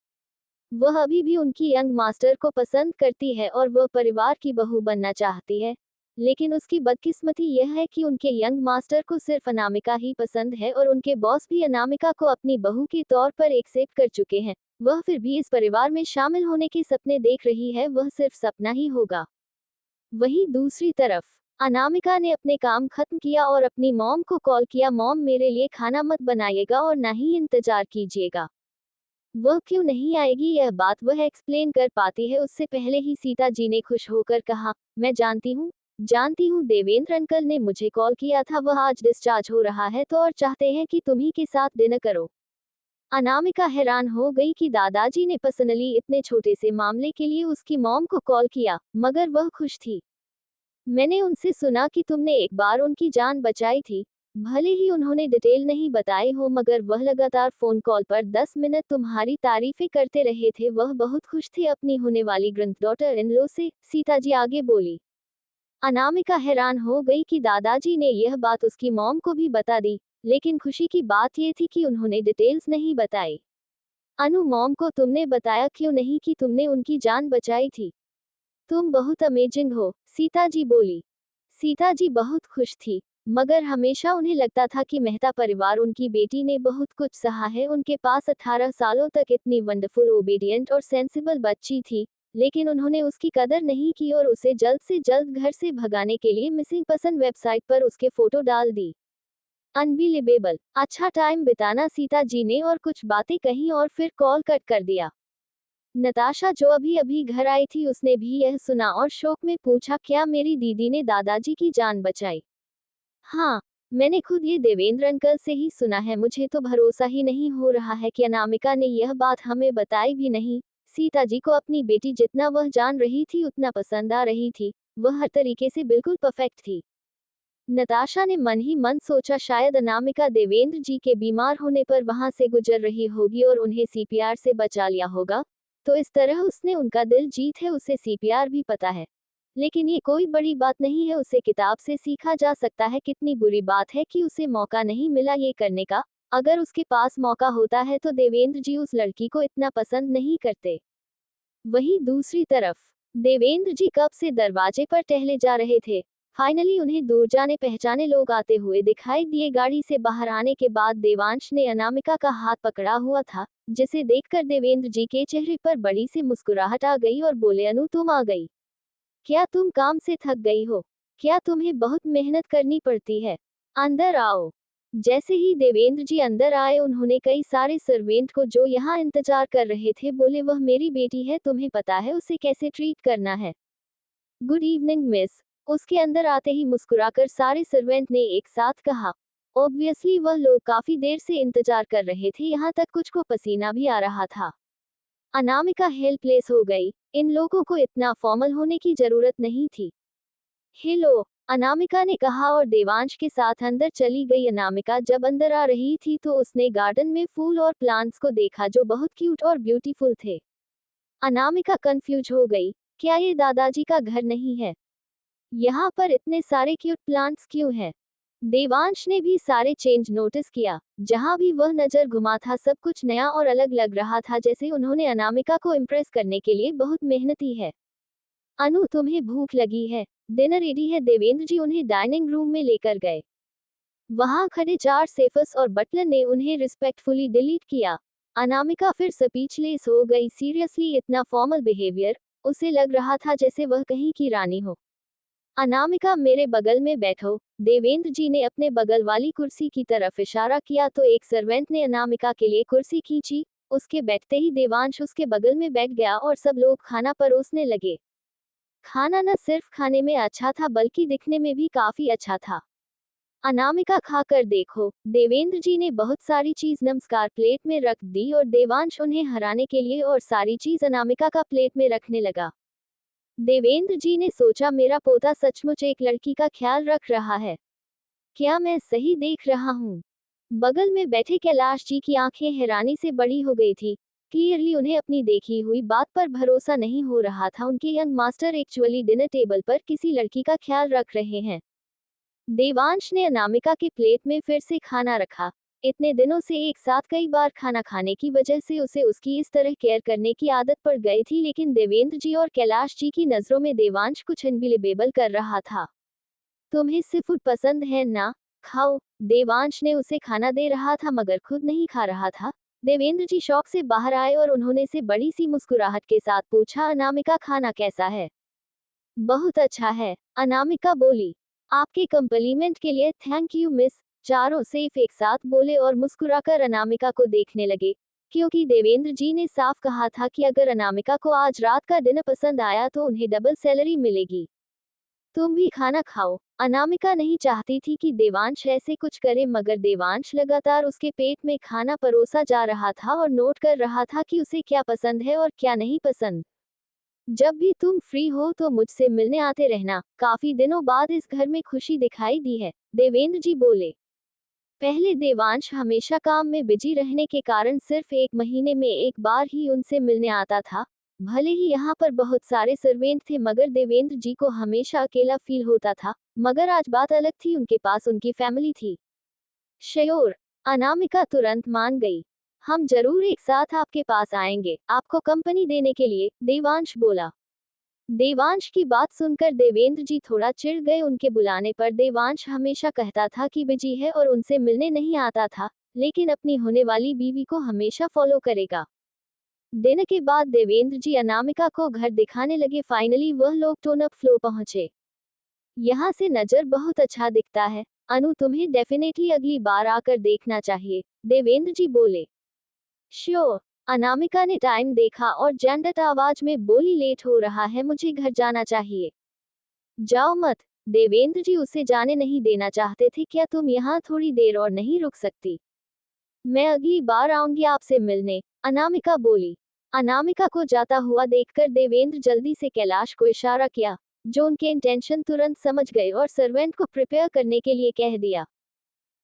वह अभी भी उनकी यंग मास्टर को पसंद करती है और वह परिवार की बहू बनना चाहती है, लेकिन उसकी बदकिस्मती यह है कि उनके यंग मास्टर को सिर्फ अनामिका ही पसंद है और उनके बॉस भी अनामिका को अपनी बहू के तौर पर एक्सेप्ट कर चुके हैं। वह फिर भी इस परिवार में शामिल होने के सपने देख रही है, वह सिर्फ सपना ही होगा। वहीं दूसरी तरफ अनामिका ने अपने काम खत्म किया और अपनी मॉम को कॉल किया, मॉम मेरे लिए खाना मत बनाइएगा और ना ही इंतजार कीजिएगा। वह क्यों नहीं आएगी यह बात वह एक्सप्लेन कर पाती है, उससे पहले ही सीता जी ने खुश होकर कहा, मैं जानती हूँ देवेंद्र अंकल ने मुझे कॉल किया था, वह आज डिस्चार्ज हो रहा है तो और चाहते हैं कि तुम ही के साथ डिनर करो। अनामिका हैरान हो गई कि दादाजी ने पर्सनली इतने छोटे से मामले के लिए उसकी मॉम को कॉल किया, मगर वह खुश थी। मैंने उनसे सुना कि तुमने एक बार उनकी जान बचाई थी। भले ही उन्होंने डिटेल नहीं बताए हो, मगर वह लगातार फोन कॉल पर 10 मिनट तुम्हारी तारीफें करते रहे थे। वह बहुत खुश थे अपनी होने वाली ग्रैंडडॉटर इन लॉ से, सीता जी आगे बोली। अनामिका हैरान हो गई कि दादाजी ने यह बात उसकी मॉम को भी बता दी, लेकिन खुशी की बात यह थी कि उन्होंने डिटेल्स नहीं बताई। अनु मॉम को तुमने बताया क्यों नहीं कि तुमने उनकी जान बचाई थी? तुम बहुत अमेजिंग हो, सीता जी बोली। सीता जी बहुत खुश थी, मगर हमेशा उन्हें लगता था कि मेहता परिवार उनकी बेटी ने बहुत कुछ सहा है। उनके पास 18 सालों तक इतनी वंडरफुल, ओबीडियंट और सेंसिबल बच्ची थी, लेकिन उन्होंने उसकी कदर नहीं की और उसे जल्द से जल्द घर से भगाने के लिए मिसिंग पर्सन वेबसाइट पर उसके फोटो डाल दी। अनबिलीवेबल। अच्छा टाइम बिताना सीता जी ने और कुछ बातें कही और फिर कॉल कट कर दिया। नताशा जो अभी अभी घर आई थी उसने भी यह सुना और शौक में पूछा, क्या मेरी दीदी ने दादाजी की जान बचाई? हाँ, मैंने खुद ये देवेंद्र अंकल से ही सुना है। मुझे तो भरोसा ही नहीं हो रहा है कि अनामिका ने यह बात हमें बताई भी नहीं। सीता जी को अपनी बेटी जितना वह जान रही थी उतना पसंद आ रही थी। वह हर तरीके से बिल्कुल परफेक्ट थी। नताशा ने मन ही मन सोचा, शायद अनामिका देवेंद्र जी के बीमार होने पर वहां से गुजर रही होगी और उन्हें सीपीआर से बचा लिया होगा, तो इस तरह उसने उनका दिल जीत है। उसे सीपीआर भी पता है, लेकिन ये कोई बड़ी बात नहीं है, उसे किताब से सीखा जा सकता है। कितनी बुरी बात है कि उसे मौका नहीं मिला ये करने का। अगर उसके पास मौका होता है तो देवेंद्र जी उस लड़की को इतना पसंद नहीं करते। वहीं दूसरी तरफ देवेंद्र जी कब से दरवाजे पर टहले जा रहे थे। फाइनली उन्हें दूर जाने पहचाने लोग आते हुए दिखाई दिए। गाड़ी से बाहर आने के बाद देवांश ने अनामिका का हाथ पकड़ा हुआ था, जिसे देखकर देवेंद्र जी के चेहरे पर बड़ी सी मुस्कुराहट आ गई और बोले, अनु तुम आ गई? क्या तुम काम से थक गई हो? क्या तुम्हें बहुत मेहनत करनी पड़ती है? अंदर आओ। जैसे ही देवेंद्र जी अंदर आए उन्होंने कई सारे सर्वेंट को जो यहाँ इंतजार कर रहे थे बोले वह मेरी बेटी है, तुम्हें पता है उसे कैसे ट्रीट करना है। Good evening miss. उसके अंदर आते ही मुस्कुराकर सारे सर्वेंट ने एक साथ कहा। ऑब्वियसली वह लोग काफी देर से इंतजार कर रहे थे, यहाँ तक कुछ को पसीना भी आ रहा था। अनामिका हेल्पलेस हो गई। इन लोगों को इतना फॉर्मल होने की जरूरत नहीं थी। हेलो, अनामिका ने कहा और देवांश के साथ अंदर चली गई। अनामिका जब अंदर आ रही थी तो उसने गार्डन में फूल और प्लांट्स को देखा जो बहुत क्यूट और ब्यूटीफुल थे। अनामिका कंफ्यूज हो गई, क्या ये दादाजी का घर नहीं है? यहाँ पर इतने सारे क्यूट प्लांट्स क्यों हैं? देवांश ने भी सारे चेंज नोटिस किया। जहाँ भी वह नजर घुमा था सब कुछ नया और अलग लग रहा था, जैसे उन्होंने अनामिका को इम्प्रेस करने के लिए बहुत मेहनती है। अनु, तुम्हें भूख लगी है? डिनर रेडी है। देवेंद्र जी उन्हें डाइनिंग रूम में लेकर गए। वहां खड़े 4 सेफर्स और बटलर ने उन्हें रिस्पेक्टफुली डिलीट किया। अनामिका फिर स्पीचलेस हो गई। सीरियसली इतना फॉर्मल बिहेवियर, उसे लग रहा था जैसे वह कहीं की रानी हो। अनामिका, मेरे बगल में बैठो। देवेंद्र जी ने अपने बगल वाली कुर्सी की तरफ इशारा किया तो एक सर्वेंट ने अनामिका के लिए कुर्सी खींची। उसके बैठते ही देवांश उसके बगल में बैठ गया और सब लोग खाना परोसने लगे। खाना न सिर्फ खाने में अच्छा था बल्कि दिखने में भी काफी अच्छा था। अनामिका, खाकर देखो। देवेंद्र जी ने बहुत सारी चीज नमस्कार प्लेट में रख दी और देवांश उन्हें हराने के लिए और सारी चीज अनामिका का प्लेट में रखने लगा। देवेंद्र जी ने सोचा, मेरा पोता सचमुच एक लड़की का ख्याल रख रहा है। क्या मैं सही देख रहा हूँ? बगल में बैठे कैलाश जी की आंखें हैरानी से बड़ी हो गई थी। क्लियरली उन्हें अपनी देखी हुई बात पर भरोसा नहीं हो रहा था। उनके young master actually dinner table पर किसी लड़की का ख्याल रख रहे हैं। देवांश ने अनामिका के प्लेट में फिर से खाना रखा। इतने दिनों से एक साथ कई बार खाना खाने की वजह से उसे उसकी इस तरह केयर करने की आदत पड़ गई थी, लेकिन देवेंद्र जी और कैलाश जी की नजरों में देवांश कुछ अनबिलीवेबल कर रहा था। तुम्हें सी फूड पसंद है ना? खाओ। देवांश ने उसे खाना दे रहा था मगर खुद नहीं खा रहा था। देवेंद्र जी शौक से बाहर आए और उन्होंने से बड़ी सी मुस्कुराहट के साथ पूछा, अनामिका खाना कैसा है? बहुत अच्छा है, अनामिका बोली। आपके कम्प्लीमेंट के लिए थैंक यू मिस। चारों सेफ एक साथ बोले और मुस्कुराकर अनामिका को देखने लगे, क्योंकि देवेंद्र जी ने साफ कहा था कि अगर अनामिका को आज रात का डिनर पसंद आया तो उन्हें डबल सैलरी मिलेगी। तुम भी खाना खाओ। अनामिका नहीं चाहती थी कि देवांश ऐसे कुछ करे मगर देवांश लगातार उसके पेट में खाना परोसा जा रहा था और नोट कर रहा था कि उसे क्या पसंद है और क्या नहीं पसंद। जब भी तुम फ्री हो तो मुझसे मिलने आते रहना। काफी दिनों बाद इस घर में खुशी दिखाई दी है, देवेंद्र जी बोले। पहले देवांश हमेशा काम में बिजी रहने के कारण सिर्फ 1 महीने में एक बार ही उनसे मिलने आता था। भले ही यहाँ पर बहुत सारे सर्वेंट थे मगर देवेंद्र जी को हमेशा अकेला फील होता था। मगर आज बात अलग थी, उनके पास उनकी फैमिली थी। श्योर। अनामिका तुरंत मान गई। हम जरूर एक साथ आपके पास आएंगे, आपको कंपनी देने के लिए, देवांश बोला। देवांश की बात सुनकर देवेंद्र जी थोड़ा चिढ़ गए। उनके बुलाने पर देवांश हमेशा कहता था कि बिजी है और उनसे मिलने नहीं आता था, लेकिन अपनी होने वाली बीवी को हमेशा फॉलो करेगा। दिन के बाद देवेंद्र जी अनामिका को घर दिखाने लगे। फाइनली वह लोग टोनअप फ्लो पहुंचे। यहाँ से नजर बहुत अच्छा दिखता है। अनु, तुम्हें डेफिनेटली अगली बार आकर देखना चाहिए, देवेंद्र जी बोले। श्योर। अनामिका ने टाइम देखा और जैंडट आवाज में बोली, लेट हो रहा है, मुझे घर जाना चाहिए। जाओ मत। देवेंद्र जी उसे जाने नहीं देना चाहते थे। क्या तुम यहाँ थोड़ी देर और नहीं रुक सकती? मैं अगली बार आऊंगी आपसे मिलने, अनामिका बोली। अनामिका को जाता हुआ देखकर देवेंद्र जल्दी से कैलाश को इशारा किया, जो उनके इंटेंशन तुरंत समझ गए और सर्वेंट को प्रिपेयर करने के लिए कह दिया।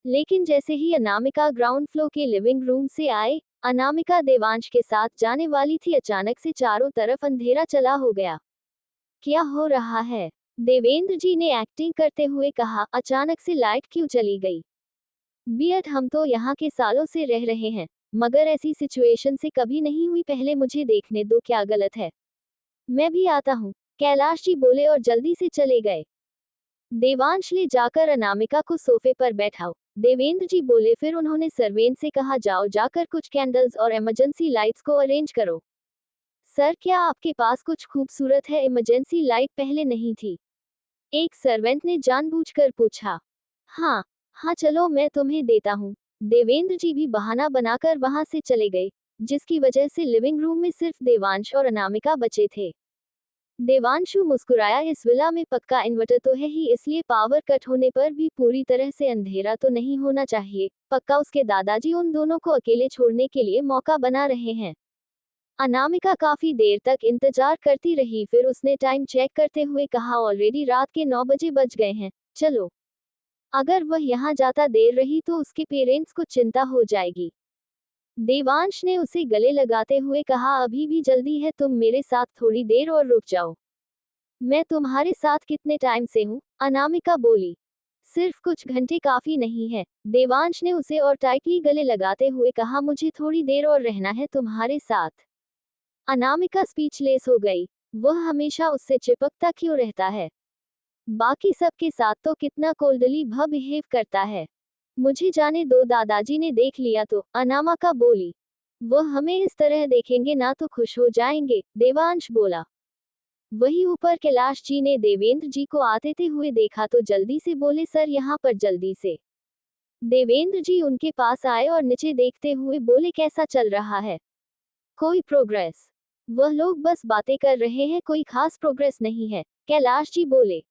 लेकिन जैसे ही अनामिका ग्राउंड फ्लोर के लिविंग रूम से आए, अनामिका देवांश के साथ जाने वाली थी, अचानक से चारों तरफ अंधेरा चला हो गया। क्या हो रहा है? देवेंद्र जी ने एक्टिंग करते हुए कहा, अचानक से लाइट क्यों चली गई? बियट, हम तो यहाँ के सालों से रह रहे हैं, मगर ऐसी सिचुएशन से कभी नहीं हुई। पहले मुझे देखने दो, क्या गलत है? मैं भी आता हूँ, कैलाश जी बोले और जल्दी से चले गए। देवांश ले जाकर अनामिका को सोफे पर बैठाओ, देवेंद्र जी बोले। फिर उन्होंने सर्वेंट से कहा, जाओ जाकर कुछ कैंडल्स और इमरजेंसी लाइट्स को अरेंज करो। सर, क्या आपके पास कुछ खूबसूरत है? इमरजेंसी लाइट पहले नहीं थी। एक सर्वेंट ने जानबूझकर पूछा। हाँ, हाँ चलो मैं तुम्हें देता हूँ। देवेंद्र जी भी बहाना बनाकर वहां से चले गए, जिसकी वजह से लिविंग रूम में सिर्फ देवांश और अनामिका बचे थे। देवांशु मुस्कुराया, इस विला में पक्का इन्वर्टर तो है ही, इसलिए पावर कट होने पर भी पूरी तरह से अंधेरा तो नहीं होना चाहिए। पक्का उसके दादाजी उन दोनों को अकेले छोड़ने के लिए मौका बना रहे हैं। अनामिका काफी देर तक इंतजार करती रही, फिर उसने टाइम चेक करते हुए कहा, ऑलरेडी रात के 9 बजे बज गए हैं, चलो। अगर वह यहाँ जाता देर रही तो उसके पेरेंट्स को चिंता हो जाएगी। देवांश ने उसे गले लगाते हुए कहा, अभी भी जल्दी है, तुम मेरे साथ थोड़ी देर और रुक जाओ। मैं तुम्हारे साथ कितने टाइम से हूँ? अनामिका बोली। सिर्फ कुछ घंटे काफी नहीं है। देवांश ने उसे और टाइटली गले लगाते हुए कहा, मुझे थोड़ी देर और रहना है तुम्हारे साथ। अनामिका स्पीचलेस हो गई। वह हमेशा उससे चिपकता क्यों रहता है? बाकी सबके साथ तो कितना कोल्डली बिहेव करता है। मुझे जाने दो, दादाजी ने देख लिया तो, अनामिका बोली। वह हमें इस तरह देखेंगे ना तो खुश हो जाएंगे, देवांश बोला। वही ऊपर कैलाश जी ने देवेंद्र जी को आते हुए देखा तो जल्दी से बोले, सर यहाँ पर जल्दी से। देवेंद्र जी उनके पास आए और नीचे देखते हुए बोले, कैसा चल रहा है? कोई प्रोग्रेस? वह लोग बस बातें कर रहे हैं, कोई खास प्रोग्रेस नहीं है, कैलाश जी बोले।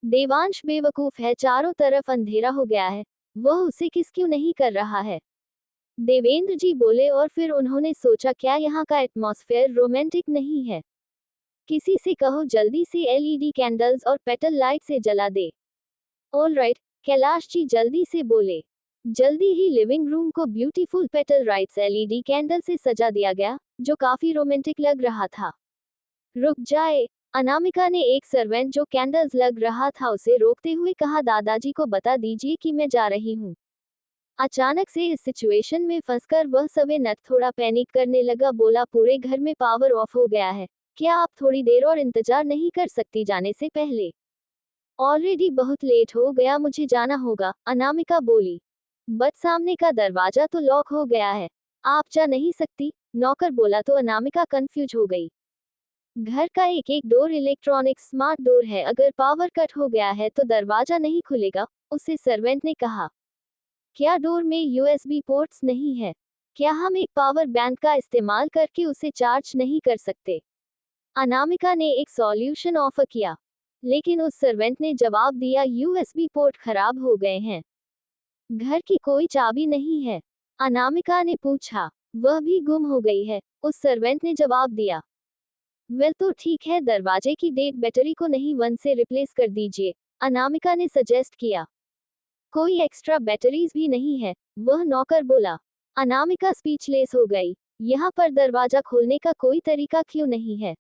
देवांश बेवकूफ है, चारों तरफ अंधेरा हो गया है, वह उसे किस क्यों नहीं कर रहा है? देवेंद्र जी बोले, और फिर उन्होंने सोचा, क्या यहाँ का एटमॉस्फेयर रोमांटिक नहीं है? किसी से कहो जल्दी से एलईडी कैंडल्स और पेटल लाइट से जला दे। ऑल राइट, कैलाश जी जल्दी से बोले। जल्दी ही लिविंग रूम को beautiful petal lights LED candle से सजा दिया गया, जो काफी रोमांटिक लग रहा था। रुक जाए, अनामिका ने एक सर्वेंट जो कैंडल्स लग रहा था उसे रोकते हुए कहा, दादाजी को बता दीजिए कि मैं जा रही हूँ। अचानक से इस सिचुएशन में फंसकर वह सवेनत थोड़ा पैनिक करने लगा, बोला, पूरे घर में पावर ऑफ हो गया है, क्या आप थोड़ी देर और इंतजार नहीं कर सकती जाने से पहले? ऑलरेडी बहुत लेट हो गया, मुझे जाना होगा, अनामिका बोली। बट सामने का दरवाजा तो लॉक हो गया है, आप जा नहीं सकती, नौकर बोला तो अनामिका कंफ्यूज हो गई। घर का एक एक डोर इलेक्ट्रॉनिक स्मार्ट डोर है, अगर पावर कट हो गया है तो दरवाजा नहीं खुलेगा, उसे सर्वेंट ने कहा। क्या डोर में यूएसबी पोर्ट्स नहीं है? क्या हम एक पावर बैंक का इस्तेमाल करके उसे चार्ज नहीं कर सकते? अनामिका ने एक सॉल्यूशन ऑफर किया, लेकिन उस सर्वेंट ने जवाब दिया, यूएसबी पोर्ट खराब हो गए हैं। घर की कोई चाबी नहीं है? अनामिका ने पूछा। वह भी गुम हो गई है, उस सर्वेंट ने जवाब दिया। वेल तो ठीक है, दरवाजे की डेड बैटरी को नहीं 1 से रिप्लेस कर दीजिए, अनामिका ने सजेस्ट किया। कोई एक्स्ट्रा बैटरीज भी नहीं है, वह नौकर बोला। अनामिका स्पीचलेस हो गई। यहाँ पर दरवाजा खोलने का कोई तरीका क्यों नहीं है?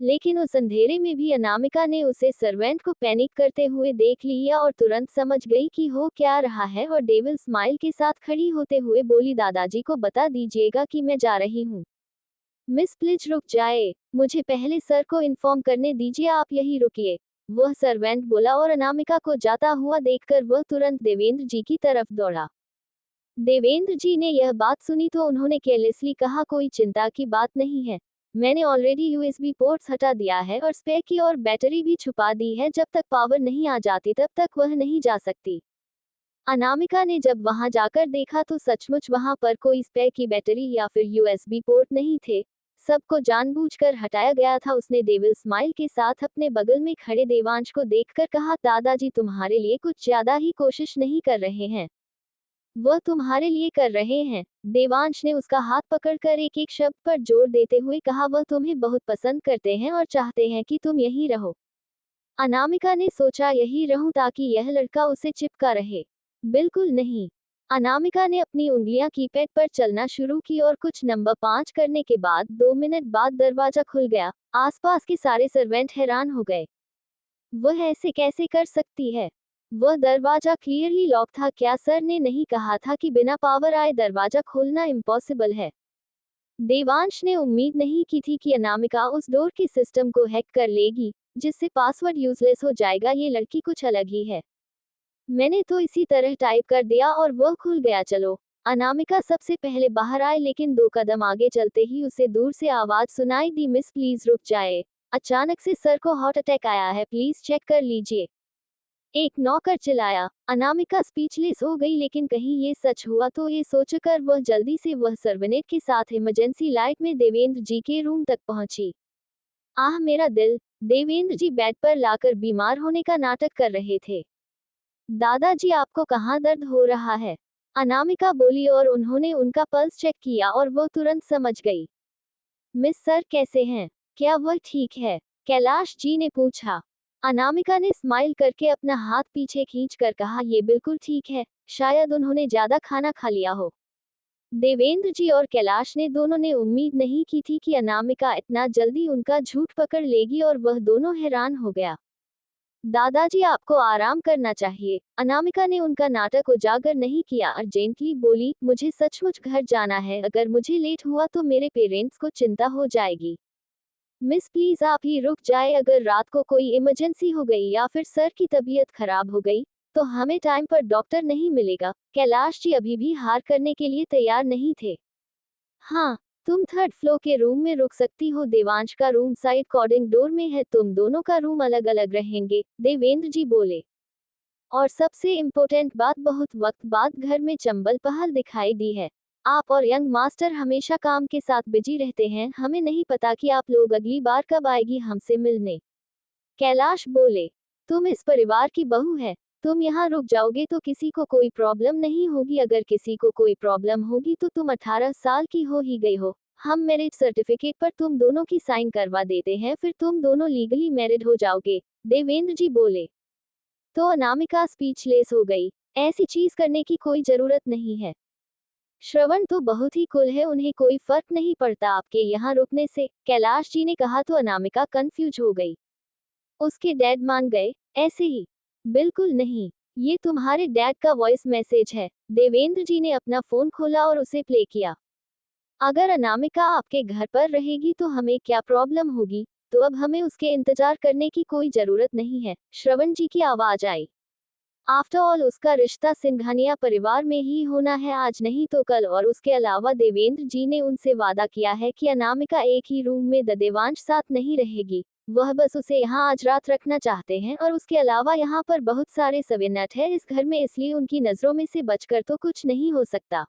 लेकिन उस अंधेरे में भी अनामिका ने उसे सर्वेंट को पैनिक करते हुए देख लिया और तुरंत समझ गई कि हो क्या रहा है, और डेविल स्माइल के साथ खड़ी होते हुए बोली, दादाजी को बता दीजिएगा कि मैं जा रही हूँ। मिस प्लीज रुक जाए, मुझे पहले सर को इन्फॉर्म करने दीजिए, आप यही रुकिए, वह सर्वेंट बोला, और अनामिका को जाता हुआ देखकर वह तुरंत देवेंद्र जी की तरफ दौड़ा। देवेंद्र जी ने यह बात सुनी तो उन्होंने केयरलेसली कहा, कोई चिंता की बात नहीं है, मैंने ऑलरेडी यूएसबी पोर्ट्स हटा दिया है और स्पेयर की और बैटरी भी छुपा दी है, जब तक पावर नहीं आ जाती तब तक वह नहीं जा सकती। अनामिका ने जब वहां जाकर देखा तो सचमुच वहां पर कोई स्पेयर की बैटरी या फिर यूएसबी पोर्ट नहीं थे, सबको जानबूझकर हटाया गया था। उसने डेविल स्माइल के साथ अपने बगल में खड़े देवांश को देखकर कहा, दादाजी तुम्हारे लिए कुछ ज्यादा ही कोशिश नहीं कर रहे हैं, वह तुम्हारे लिए कर रहे हैं। देवांश ने उसका हाथ पकड़कर एक एक शब्द पर जोर देते हुए कहा, वह तुम्हें बहुत पसंद करते हैं और चाहते हैं कि तुम यहीं रहो। अनामिका ने सोचा, यही रहूं ताकि यह लड़का उसे चिपका रहे? बिल्कुल नहीं। अनामिका ने अपनी उंगलियां कीपैड पर चलना शुरू की और कुछ नंबर 5 करने के बाद 2 मिनट बाद दरवाजा खुल गया। आसपास के सारे सर्वेंट हैरान हो गए। वह ऐसे कैसे कर सकती है? वह दरवाजा क्लियरली लॉक था, क्या सर ने नहीं कहा था कि बिना पावर आए दरवाजा खोलना इम्पॉसिबल है? देवांश ने उम्मीद नहीं की थी कि अनामिका उस डोर के सिस्टम को हैक कर लेगी, जिससे पासवर्ड यूजलेस हो जाएगा। ये लड़की कुछ अलग ही है। मैंने तो इसी तरह टाइप कर दिया और वह खुल गया। चलो। अनामिका सबसे पहले बाहर आए, लेकिन 2 कदम आगे चलते ही उसे दूर से आवाज सुनाई दी, मिस प्लीज रुक जाए, अचानक से सर को हार्ट अटैक आया है, प्लीज चेक कर लीजिए। एक नौकर चिल्लाया। अनामिका स्पीचलेस हो गई, लेकिन कहीं ये सच हुआ तो ये सोचकर वह जल्दी से वह सर्वनेट के साथ इमरजेंसी लाइट में देवेंद्र जी के रूम तक पहुंची। आह मेरा दिल! देवेंद्र जी बेड पर लाकर बीमार होने का नाटक कर रहे थे। दादाजी आपको कहाँ दर्द हो रहा है? अनामिका बोली और उन्होंने उनका पल्स चेक किया और वो तुरंत समझ गई। मिस सर कैसे हैं? क्या वह ठीक है? कैलाश जी ने पूछा। अनामिका ने स्माइल करके अपना हाथ पीछे खींचकर कहा, ये बिल्कुल ठीक है, शायद उन्होंने ज्यादा खाना खा लिया हो। देवेंद्र जी और कैलाश ने दोनों ने उम्मीद नहीं की थी कि अनामिका इतना जल्दी उनका झूठ पकड़ लेगी और वह दोनों हैरान हो गया। दादाजी आपको आराम करना चाहिए। अनामिका ने उनका नाटक उजागर नहीं किया और जेंटली बोली, मुझे सचमुच घर जाना है, अगर मुझे लेट हुआ तो मेरे पेरेंट्स को चिंता हो जाएगी। मिस प्लीज आप ही रुक जाए, अगर रात को कोई इमरजेंसी हो गई या फिर सर की तबीयत खराब हो गई तो हमें टाइम पर डॉक्टर नहीं मिलेगा। कैलाश जी अभी भी हार करने के लिए तैयार नहीं थे। हाँ, तुम थर्ड फ्लोर के रूम में रुक सकती हो, देवांश का रूम साइड कॉर्डिंग डोर में है, तुम दोनों का रूम अलग अलग रहेंगे, देवेंद्र जी बोले। और सबसे इम्पोर्टेंट बात, बहुत वक्त बाद घर में चंबल पहल दिखाई दी है। आप और यंग मास्टर हमेशा काम के साथ बिजी रहते हैं, हमें नहीं पता कि आप लोग अगली बार कब आएगी हमसे मिलने। कैलाश बोले, तुम इस परिवार की बहू है, तुम यहाँ रुक जाओगे तो किसी को कोई प्रॉब्लम नहीं होगी, अगर किसी को कोई प्रॉब्लम होगी तो तुम 18 साल की हो ही गई हो, हम मैरिज सर्टिफिकेट पर तुम दोनों की साइन करवा देते हैं, फिर तुम दोनों लीगली मैरिड हो जाओगे, देवेंद्र जी बोले। तो अनामिका स्पीचलेस हो गई। ऐसी चीज करने की कोई जरूरत नहीं है। श्रवण तो बहुत ही कूल है, उन्हें कोई फर्क नहीं पड़ता आपके यहाँ रुकने से, कैलाश जी ने कहा तो अनामिका कंफ्यूज हो गई। उसके डैड मान गए? ऐसे ही? बिल्कुल नहीं, ये तुम्हारे डैड का वॉइस मैसेज है। देवेंद्र जी ने अपना फोन खोला और उसे प्ले किया। अगर अनामिका आपके घर पर रहेगी तो हमें क्या प्रॉब्लम होगी, तो अब हमें उसके इंतजार करने की कोई जरूरत नहीं है, श्रवण जी की आवाज आई। आफ्टर ऑल उसका रिश्ता सिंघानिया परिवार में ही होना है, आज नहीं तो कल, और उसके अलावा देवेंद्र जी ने उनसे वादा किया है कि अनामिका एक ही रूम में देवांश साथ नहीं रहेगी, वह बस उसे यहाँ आज रात रखना चाहते हैं, और उसके अलावा यहाँ पर बहुत सारे सवेनट है इस घर में, इसलिए उनकी नजरों में से बचकर तो कुछ नहीं हो सकता।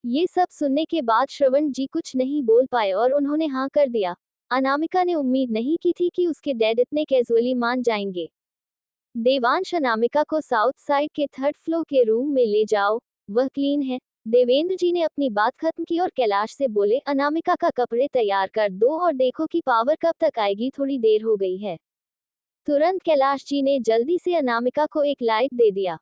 ये सब सुनने के बाद श्रवण जी कुछ नहीं बोल पाए और उन्होंने हाँ कर दिया। अनामिका ने उम्मीद नहीं की थी कि उसके डैड इतने कैजुअली मान जाएंगे। देवांश, अनामिका को साउथ साइड के थर्ड फ्लोर के रूम में ले जाओ, वह क्लीन है। देवेंद्र जी ने अपनी बात खत्म की और कैलाश से बोले, अनामिका का कपड़े तैयार कर दो और देखो कि पावर कब तक आएगी, थोड़ी देर हो गई है। तुरंत कैलाश जी ने जल्दी से अनामिका को एक लाइट दे दिया।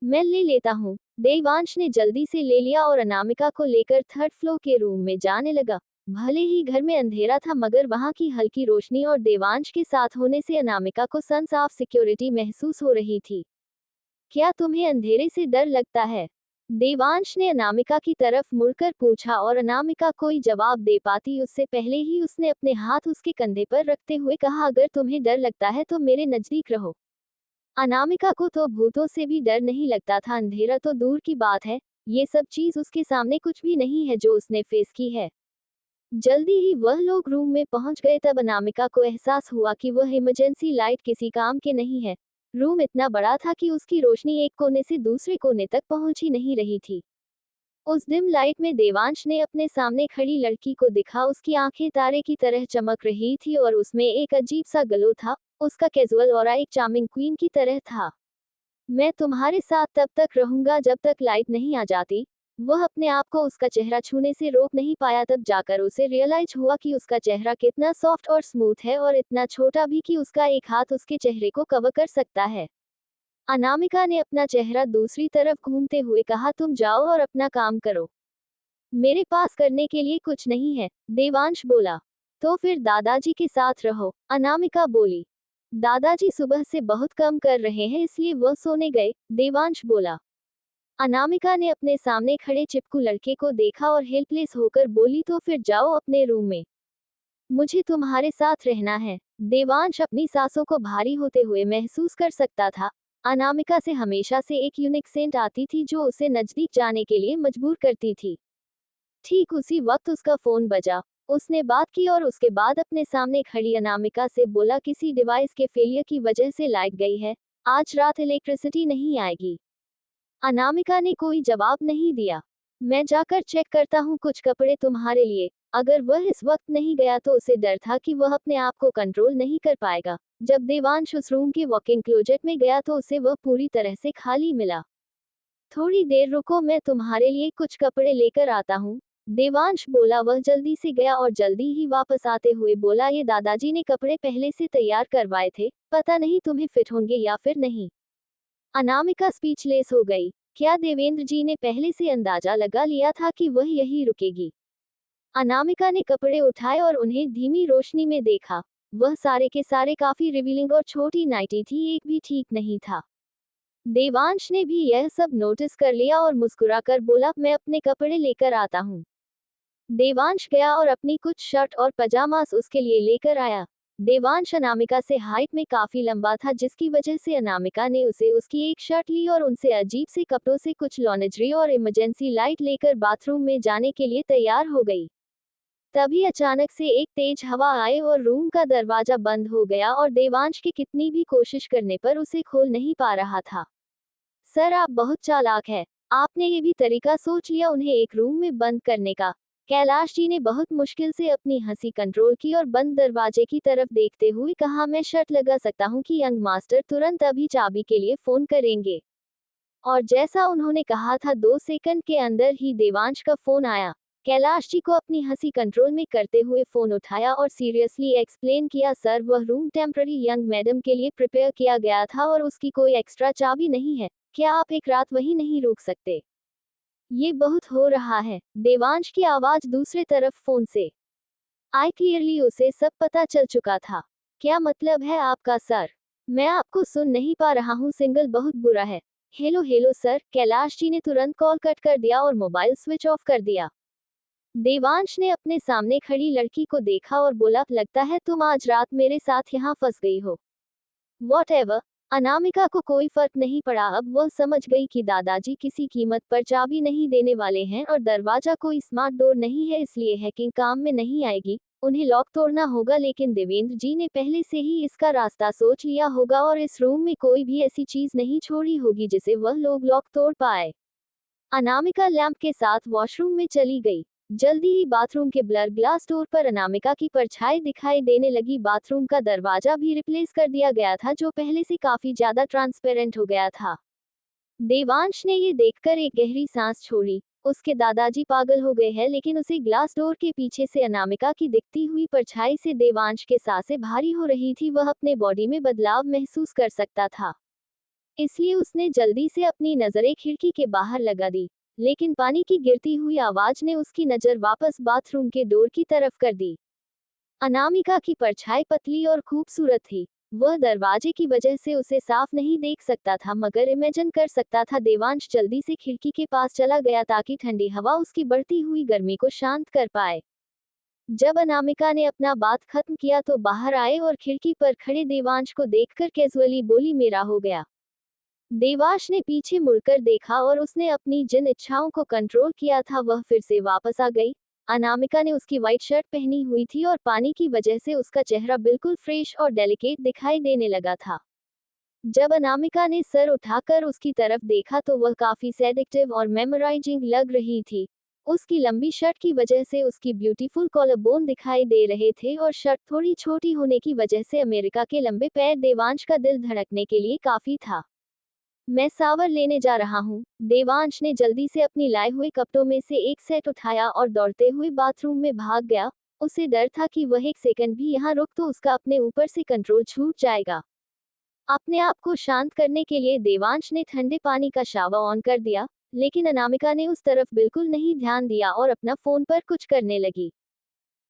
मैं ले लेता हूँ। देवांश ने जल्दी से ले लिया और अनामिका को लेकर थर्ड फ्लोर के रूम में जाने लगा। भले ही घर में अंधेरा था, मगर वहां की हल्की रोशनी और देवांश के साथ होने से अनामिका को सेंस ऑफ सिक्योरिटी महसूस हो रही थी। क्या तुम्हें अंधेरे से डर लगता है? देवांश ने अनामिका की तरफ मुड़कर पूछा और अनामिका कोई जवाब दे पाती उससे पहले ही उसने अपने हाथ उसके कंधे पर रखते हुए कहा, अगर तुम्हें डर लगता है तो मेरे नजदीक रहो। अनामिका को तो भूतों से भी डर नहीं लगता था, अंधेरा तो दूर की बात है, ये सब चीज उसके सामने कुछ भी नहीं है जो उसने फेस की है। जल्दी ही वह लोग रूम में पहुंच गए, तब अनामिका को एहसास हुआ कि वह इमरजेंसी लाइट किसी काम के नहीं है। रूम इतना बड़ा था कि उसकी रोशनी एक कोने से दूसरे कोने तक पहुंच ही नहीं रही थी। उस डिम लाइट में देवांश ने अपने सामने खड़ी लड़की को देखा, उसकी आंखें तारे की तरह चमक रही थी और उसमें एक अजीब सा ग्लो था, उसका कैजुअल ऑरा एक चार्मिंग क्वीन की तरह था। मैं तुम्हारे साथ तब तक रहूंगा जब तक लाइट नहीं आ जाती। वह अपने आप को उसका चेहरा छूने से रोक नहीं पाया, तब जाकर उसे रियलाइज हुआ कि उसका चेहरा कितना सॉफ्ट और स्मूथ है और इतना छोटा भी कि उसका एक हाथ उसके चेहरे को कवर कर सकता है। अनामिका ने अपना चेहरा दूसरी तरफ घूमते हुए कहा, तुम जाओ और अपना काम करो, मेरे पास करने के लिए कुछ नहीं है, देवांश बोला। तो फिर दादाजी के साथ रहो, अनामिका बोली। दादाजी सुबह से बहुत कम कर रहे हैं इसलिए वह सोने गए, देवांश बोला। अनामिका ने अपने सामने खड़े चिपकू लड़के को देखा और हेल्पलेस होकर बोली, तो फिर जाओ अपने रूम में, मुझे तुम्हारे साथ रहना है। देवांश अपनी सांसों को भारी होते हुए महसूस कर सकता था। अनामिका से हमेशा से एक यूनिक सेंट आती थी जो उसे नजदीक जाने के लिए मजबूर करती थी। ठीक उसी वक्त उसका फोन बजा। उसने बात की और उसके बाद अपने सामने खड़ी अनामिका से बोला, किसी डिवाइस के फेलियर की वजह से लाइट गई है, आज रात इलेक्ट्रिसिटी नहीं आएगी। अनामिका ने कोई जवाब नहीं दिया। मैं जाकर चेक करता हूँ कुछ कपड़े तुम्हारे लिए। अगर वह इस वक्त नहीं गया तो उसे डर था कि वह अपने आप को कंट्रोल नहीं कर पाएगा। जब देवांश उस रूम के वॉकिंग क्लोजेट में गया तो उसे वह पूरी तरह से खाली मिला। थोड़ी देर रुको, मैं तुम्हारे लिए कुछ कपड़े लेकर आता हूँ, देवांश बोला। वह जल्दी से गया और जल्दी ही वापस आते हुए बोला, ये दादाजी ने कपड़े पहले से तैयार करवाए थे, पता नहीं तुम्हें फिट होंगे या फिर नहीं। अनामिका स्पीचलेस हो गई। क्या देवेंद्र जी ने पहले से अंदाजा लगा लिया था कि वह यही रुकेगी? अनामिका ने कपड़े उठाए और उन्हें धीमी रोशनी में देखा। वह सारे के सारे काफी रिवीलिंग और छोटी नाइटी थी, एक भी ठीक नहीं था। देवांश ने भी यह सब नोटिस कर लिया और मुस्कुराकर बोला, मैं अपने कपड़े लेकर आता हूँ। देवांश गया और अपनी कुछ शर्ट और पजामास उसके लिए लेकर आया। देवांश अनामिका से हाइट में काफी लंबा था, जिसकी वजह से अनामिका ने उसे उसकी एक शर्ट ली और उनसे अजीब से कपड़ों से कुछ लॉन्ड्री और इमरजेंसी लाइट लेकर बाथरूम में जाने के लिए तैयार हो गई। तभी अचानक से एक तेज हवा आए और रूम का दरवाजा बंद हो गया और देवांश की कितनी भी कोशिश करने पर उसे खोल नहीं पा रहा था। सर, आप बहुत चालाक है, आपने ये भी तरीका सोच लिया उन्हें एक रूम में बंद करने का। कैलाश जी ने बहुत मुश्किल से अपनी हंसी कंट्रोल की और बंद दरवाजे की तरफ देखते हुए कहा, मैं शर्त लगा सकता हूँ कि यंग मास्टर तुरंत अभी चाबी के लिए फोन करेंगे। और जैसा उन्होंने कहा था, 2 सेकंड के अंदर ही देवांश का फोन आया। कैलाश जी को अपनी हंसी कंट्रोल में करते हुए फोन उठाया और सीरियसली एक्सप्लेन किया, सर वह रूम टेम्पररी यंग मैडम के लिए प्रिपेयर किया गया था और उसकी कोई एक्स्ट्रा चाबी नहीं है, क्या आप एक रात वहीं नहीं रुक सकते? ये बहुत हो रहा है, देवांश की आवाज दूसरे तरफ फोन से आई। क्लियरली उसे सब पता चल चुका था। क्या मतलब है आपका सर? मैं आपको सुन नहीं पा रहा हूँ, सिग्नल बहुत बुरा है। Hello hello sir, Kailash ji ने तुरंत कॉल कट कर दिया और मोबाइल स्विच ऑफ कर दिया। देवांश ने अपने सामने खड़ी लड़की को देखा और बोला, लगता है तुम आज रात मेरे साथ यहाँ फंस गई हो। Whatever, अनामिका को कोई फर्क नहीं पड़ा। अब वह समझ गई कि दादाजी किसी कीमत पर चाबी नहीं देने वाले हैं और दरवाजा कोई स्मार्ट डोर नहीं है, इसलिए हैकिंग काम में नहीं आएगी। उन्हें लॉक तोड़ना होगा, लेकिन देवेंद्र जी ने पहले से ही इसका रास्ता सोच लिया होगा और इस रूम में कोई भी ऐसी चीज नहीं छोड़ी होगी जिसे वह लोग लॉक तोड़ पाए। अनामिका लैंप के साथ वॉशरूम में चली गई। जल्दी ही बाथरूम के ब्लर ग्लास डोर पर अनामिका की परछाई दिखाई देने लगी। बाथरूम का दरवाजा भी रिप्लेस कर दिया गया था, जो पहले से काफी ज्यादा ट्रांसपेरेंट हो गया था। देवांश ने ये देखकर एक गहरी सांस छोड़ी। उसके दादाजी पागल हो गए हैं, लेकिन उसे ग्लास डोर के पीछे से अनामिका की दिखती हुई परछाई से देवांश के सांसें भारी हो रही थी। वह अपने बॉडी में बदलाव महसूस कर सकता था, इसलिए उसने जल्दी से अपनी नजरें खिड़की के बाहर लगा दी। लेकिन पानी की गिरती हुई आवाज ने उसकी नजर वापस बाथरूम के डोर की तरफ कर दी। अनामिका की परछाई पतली और खूबसूरत थी। वह दरवाजे की वजह से उसे साफ नहीं देख सकता था, मगर इमेजिन कर सकता था। देवांश जल्दी से खिड़की के पास चला गया ताकि ठंडी हवा उसकी बढ़ती हुई गर्मी को शांत कर पाए। जब अनामिका ने अपना बात खत्म किया तो बाहर आए और खिड़की पर खड़े देवांश को देखकर कैजुअली बोली, मेरा हो गया। देवांश ने पीछे मुड़कर देखा और उसने अपनी जिन इच्छाओं को कंट्रोल किया था वह फिर से वापस आ गई। अनामिका ने उसकी व्हाइट शर्ट पहनी हुई थी और पानी की वजह से उसका चेहरा बिल्कुल फ्रेश और डेलिकेट दिखाई देने लगा था। जब अनामिका ने सर उठाकर उसकी तरफ देखा तो वह काफी सेडक्टिव और मेमोराइजिंग लग रही थी। उसकी लंबी शर्ट की वजह से उसकी ब्यूटीफुल कॉलर बोन दिखाई दे रहे थे और शर्ट थोड़ी छोटी होने की वजह से अमेरिका के लंबे पैर देवांश का दिल धड़कने के लिए काफी था। मैं सावर लेने जा रहा हूँ। देवांश ने जल्दी से अपनी लाए हुए कपड़ों में से एक सेट उठाया और दौड़ते हुए बाथरूम में भाग गया। उसे डर था कि वह एक सेकंड भी यहाँ रुक तो उसका अपने ऊपर से कंट्रोल छूट जाएगा। अपने आप को शांत करने के लिए देवांश ने ठंडे पानी का शावर ऑन कर दिया, लेकिन अनामिका ने उस तरफ बिल्कुल नहीं ध्यान दिया और अपना फोन पर कुछ करने लगी।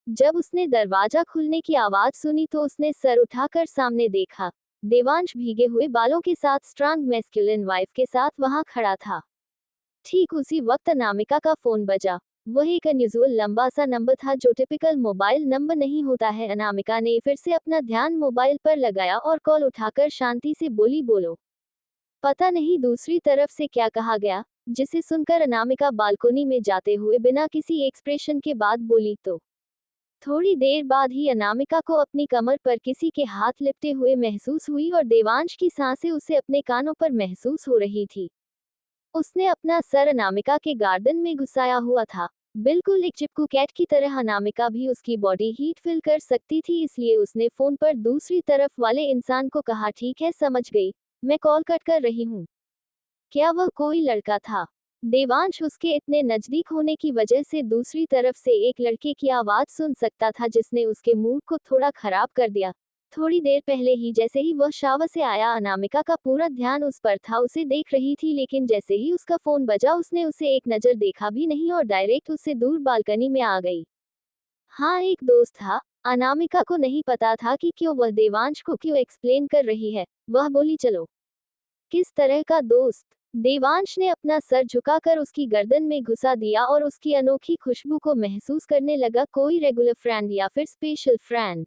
जब उसने दरवाजा खुलने की आवाज सुनी तो उसने सर उठाकर सामने देखा। देवांश भीगे हुए बालों के साथ स्ट्रांग मैस्कुलिन वाइफ के साथ वहां खड़ा था। ठीक उसी वक्त अनामिका का फोन बजा। वह एक अनयूजुअल लंबा सा नंबर था, जो टिपिकल मोबाइल नंबर नहीं होता है। अनामिका ने फिर से अपना ध्यान मोबाइल पर लगाया और कॉल उठाकर शांति से बोली, बोलो। पता नहीं दूसरी तरफ से क्या कहा गया, जिसे सुनकर अनामिका बालकोनी में जाते हुए बिना किसी एक्सप्रेशन के बाद बोली, तो थोड़ी देर बाद ही अनामिका को अपनी कमर पर किसी के हाथ लिपटे हुए महसूस हुई और देवांश की सांसें उसे अपने कानों पर महसूस हो रही थी। उसने अपना सर अनामिका के गार्डन में घुसाया हुआ था। बिल्कुल एक चिपकू कैट की तरह अनामिका भी उसकी बॉडी हीट फील कर सकती थी, इसलिए उसने फोन पर दूसरी तरफ वाले इंसान को कहा, ठीक है समझ गई, मैं कॉल कट कर रही हूँ। क्या वह कोई लड़का था? देवांश उसके इतने नजदीक होने की वजह से दूसरी तरफ से एक लड़के की आवाज सुन सकता था, जिसने उसके मूड को थोड़ा खराब कर दिया। थोड़ी देर पहले ही जैसे ही वह शावर से आया, अनामिका का पूरा ध्यान उस पर था, उसे देख रही थी, लेकिन जैसे ही उसका फोन बजा उसने उसे एक नजर देखा भी नहीं और डायरेक्ट उससे दूर बालकनी में आ गई। हाँ, एक दोस्त था। अनामिका को नहीं पता था कि क्यों वह देवांश को क्यों एक्सप्लेन कर रही है। वह बोली, चलो। किस तरह का दोस्त? देवांश ने अपना सर झुकाकर उसकी गर्दन में घुसा दिया और उसकी अनोखी खुशबू को महसूस करने लगा। कोई रेगुलर फ्रेंड या फिर स्पेशल फ्रेंड?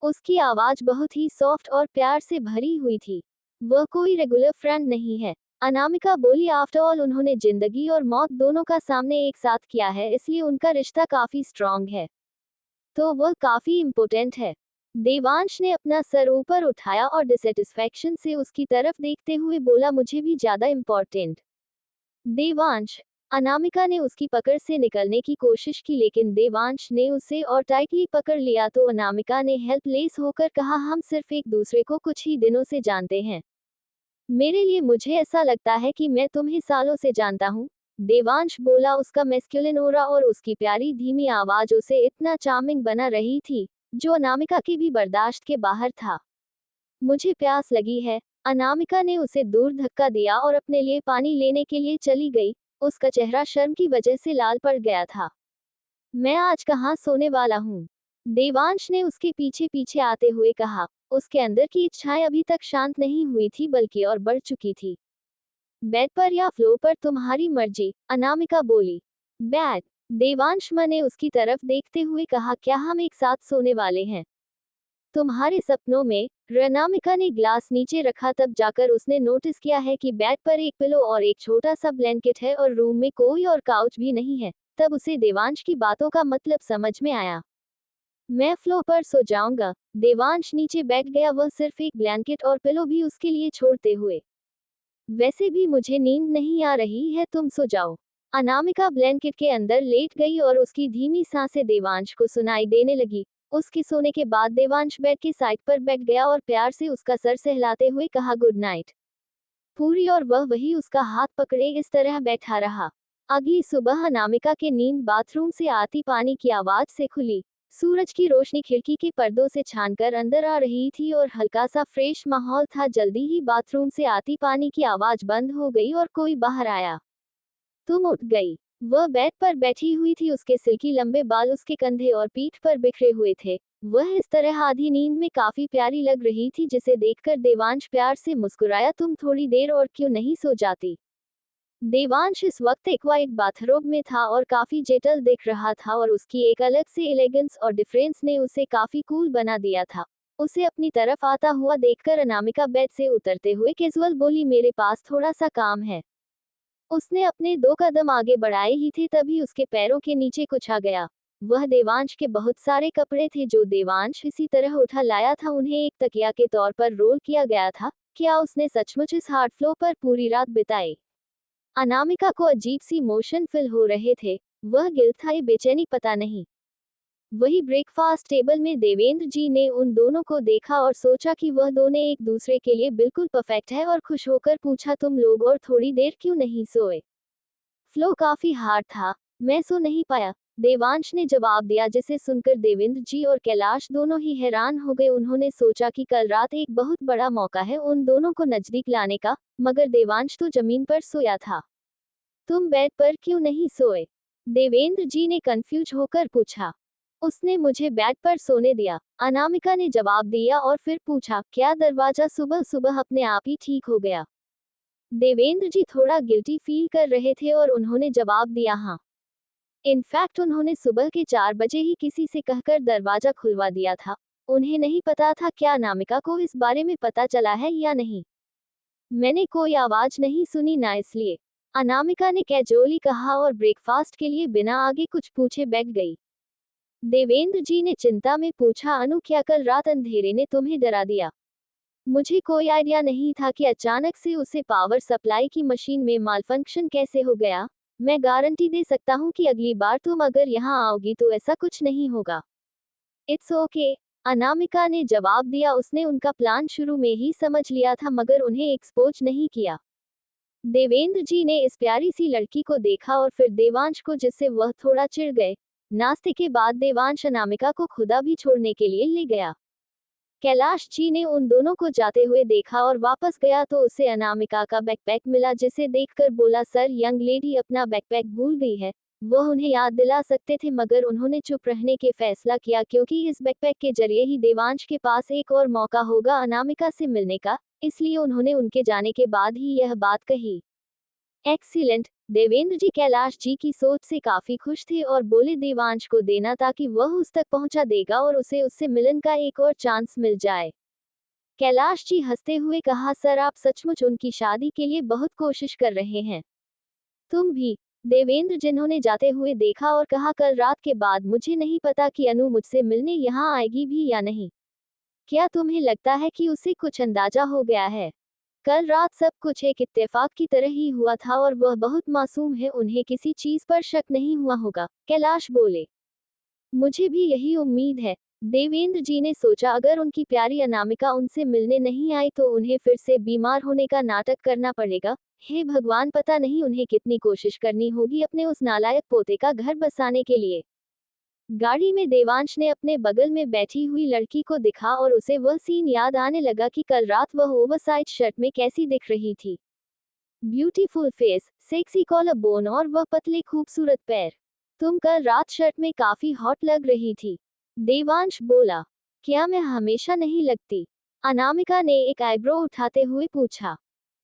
उसकी आवाज बहुत ही सॉफ्ट और प्यार से भरी हुई थी। वह कोई रेगुलर फ्रेंड नहीं है, अनामिका बोली। आफ्टर ऑल उन्होंने जिंदगी और मौत दोनों का सामने एक साथ किया है, इसलिए उनका रिश्ता काफी स्ट्रांग है, तो वह काफी इम्पोर्टेंट है। देवांश ने अपना सर ऊपर उठाया और डिससेटिस्फैक्शन से उसकी तरफ देखते हुए बोला, मुझे भी ज्यादा इम्पोर्टेंट। देवांश। अनामिका ने उसकी पकड़ से निकलने की कोशिश की, लेकिन देवांश ने उसे और टाइटली पकड़ लिया, तो अनामिका ने हेल्पलेस होकर कहा, हम सिर्फ एक दूसरे को कुछ ही दिनों से जानते हैं। मेरे लिए मुझे ऐसा लगता है कि मैं तुम्हें सालों से जानता हूँ। देवांश बोला। उसका मैस्कुलिन ओरा और उसकी प्यारी धीमी आवाज उसे इतना चार्मिंग बना रही थी, जो अनामिका की भी बर्दाश्त के बाहर था। मुझे प्यास लगी है। अनामिका ने उसे दूर धक्का दिया और अपने लिए पानी लेने के लिए चली गई। उसका चेहरा शर्म की वजह से लाल पड़ गया था। मैं आज कहाँ सोने वाला हूँ? देवांश ने उसके पीछे पीछे आते हुए कहा। उसके अंदर की इच्छाएं अभी तक शांत नहीं हुई थी, बल्कि और बढ़ चुकी थी। बेड पर या फ्लोर पर, तुम्हारी मर्जी, अनामिका बोली। बेड। देवांश ने उसकी तरफ देखते हुए कहा, क्या हम एक साथ सोने वाले हैं? तुम्हारे सपनों में? अनामिका ने ग्लास नीचे रखा, तब जाकर उसने नोटिस किया है कि बेड पर एक पिलो और एक छोटा सा ब्लैंकेट है और रूम में कोई और काउच भी नहीं है। तब उसे देवांश की बातों का मतलब समझ में आया। मैं फ्लोर पर सो जाऊंगा। देवांश नीचे बैठ गया, वह सिर्फ एक ब्लैंकेट और पिलो भी उसके लिए छोड़ते हुए। वैसे भी मुझे नींद नहीं आ रही है, तुम सो जाओ। अनामिका ब्लैंकेट के अंदर लेट गई और उसकी धीमी सांसें देवांश को सुनाई देने लगी। उसके सोने के बाद देवांश बेड के साइड पर बैठ गया और प्यार से उसका सर सहलाते हुए कहा, गुड नाइट। पूरी और वह वही उसका हाथ पकड़े इस तरह बैठा रहा। अगली सुबह अनामिका के नींद बाथरूम से आती पानी की आवाज से खुली। सूरज की रोशनी खिड़की के पर्दों से छानकर अंदर आ रही थी और हल्का सा फ्रेश माहौल था। जल्दी ही बाथरूम से आती पानी की आवाज बंद हो गई और कोई बाहर आया। तुम उठ गई। वह बेड पर बैठी हुई थी, उसके सिल्की लंबे बाल उसके कंधे और पीठ पर बिखरे हुए थे। वह इस तरह आधी नींद में काफी प्यारी लग रही थी, जिसे देखकर देवांश प्यार से मुस्कुराया। तुम थोड़ी देर और क्यों नहीं सो जाती? देवांश इस वक्त एक वाइट बाथरोब में था और काफी जेटल दिख रहा था, और उसकी एक अलग से एलिगेंस और डिफरेंस ने उसे काफी कूल बना दिया था। उसे अपनी तरफ आता हुआ देखकर अनामिका बेड से उतरते हुए कैजुअल बोली, मेरे पास थोड़ा सा काम है। उसने अपने 2 कदम आगे बढ़ाए ही थे, तभी उसके पैरों के नीचे कुछ आ गया। वह देवांश के बहुत सारे कपड़े थे जो देवांश इसी तरह उठा लाया था। उन्हें एक तकिया के तौर पर रोल किया गया था। क्या उसने सचमुच इस हार्ड फ्लो पर पूरी रात बिताई? अनामिका को अजीब सी मोशन फील हो रहे थे। वह गिल्ट था या बेचैनी, पता नहीं। वही ब्रेकफास्ट टेबल में देवेंद्र जी ने उन दोनों को देखा और सोचा कि वह दोनों एक दूसरे के लिए बिल्कुल परफेक्ट है, और खुश होकर पूछा, तुम लोग और थोड़ी देर क्यों नहीं सोए? फ्लो काफी हार्ड था, मैं सो नहीं पाया, देवांश ने जवाब दिया, जिसे सुनकर देवेंद्र जी और कैलाश दोनों ही हैरान हो गए। उन्होंने सोचा कि कल रात एक बहुत बड़ा मौका है उन दोनों को नजदीक लाने का, मगर देवांश तो जमीन पर सोया था। तुम बेड पर क्यों नहीं सोए? देवेंद्र जी ने कंफ्यूज होकर पूछा। उसने मुझे बेड पर सोने दिया, अनामिका ने जवाब दिया और फिर पूछा, क्या दरवाजा सुबह सुबह अपने आप ही ठीक हो गया? देवेंद्र जी थोड़ा गिल्टी फील कर रहे थे और उन्होंने जवाब दिया, हाँ। इनफैक्ट उन्होंने सुबह के 4 बजे ही किसी से कहकर दरवाजा खुलवा दिया था। उन्हें नहीं पता था क्या अनामिका को इस बारे में पता चला है या नहीं। मैंने कोई आवाज नहीं सुनी ना, इसलिए, अनामिका ने कैजुअली कहा और ब्रेकफास्ट के लिए बिना आगे कुछ पूछे बैठ गई। देवेंद्र जी ने चिंता में पूछा, अनु क्या कल रात अंधेरे ने तुम्हें डरा दिया? मुझे कोई आइडिया नहीं था कि अचानक से उसे पावर सप्लाई की मशीन में मालफंक्शन कैसे हो गया। मैं गारंटी दे सकता हूँ कि अगली बार तुम अगर यहाँ आओगी तो ऐसा कुछ नहीं होगा। इट्स ओके, अनामिका ने जवाब दिया। उसने उनका प्लान शुरू में ही समझ लिया था मगर उन्हें एक्सपोज नहीं किया। देवेंद्र जी ने इस प्यारी सी लड़की को देखा और फिर देवांश को, जिससे वह थोड़ा चिढ़ गए। नाश्ते के बाद देवांश अनामिका को खुदा भी छोड़ने के लिए ले गया। कैलाश जी ने उन दोनों को जाते हुए देखा और वापस गया तो उसे अनामिका का बैकपैक मिला, जिसे देखकर बोला, सर यंग लेडी अपना बैकपैक भूल गई है। वह उन्हें याद दिला सकते थे मगर उन्होंने चुप रहने के फैसला किया क्योंकि इस बैकपैक के जरिए ही देवांश के पास एक और मौका होगा अनामिका से मिलने का, इसलिए उन्होंने उनके जाने के बाद ही यह बात कही। एक्सीलेंट, देवेंद्र जी कैलाश जी की सोच से काफी खुश थे और बोले देवांश को देना ताकि वह उस तक पहुंचा देगा और उसे उससे मिलन का एक और चांस मिल जाए। कैलाश जी हंसते हुए कहा, सर आप सचमुच उनकी शादी के लिए बहुत कोशिश कर रहे हैं। तुम भी, देवेंद्र जिन्होंने जाते हुए देखा और कहा, कल रात के बाद मुझे नहीं पता कि अनु मुझसे मिलने यहाँ आएगी भी या नहीं। क्या तुम्हें लगता है कि उसे कुछ अंदाजा हो गया है? कल रात सब कुछ एक इत्तेफाक की तरह ही हुआ था और वह बहुत मासूम है, उन्हें किसी चीज पर शक नहीं हुआ होगा। कैलाश बोले, मुझे भी यही उम्मीद है। देवेंद्र जी ने सोचा, अगर उनकी प्यारी अनामिका उनसे मिलने नहीं आई तो उन्हें फिर से बीमार होने का नाटक करना पड़ेगा। हे भगवान, पता नहीं उन्हें कितनी कोशिश करनी होगी अपने उस नालायक पोते का घर बसाने के लिए। गाड़ी में देवांश ने अपने बगल में बैठी हुई लड़की को दिखा और उसे वह सीन याद आने लगा कि कल रात वह ओवरसाइज शर्ट में कैसी दिख रही थी। Beautiful face, sexy collar bone और वह पतले खूबसूरत पैर। तुम कल रात शर्ट में काफी हॉट लग रही थी। देवांश बोला, क्या मैं हमेशा नहीं लगती? अनामिका ने एक आईब्रो उठाते हुए पूछा।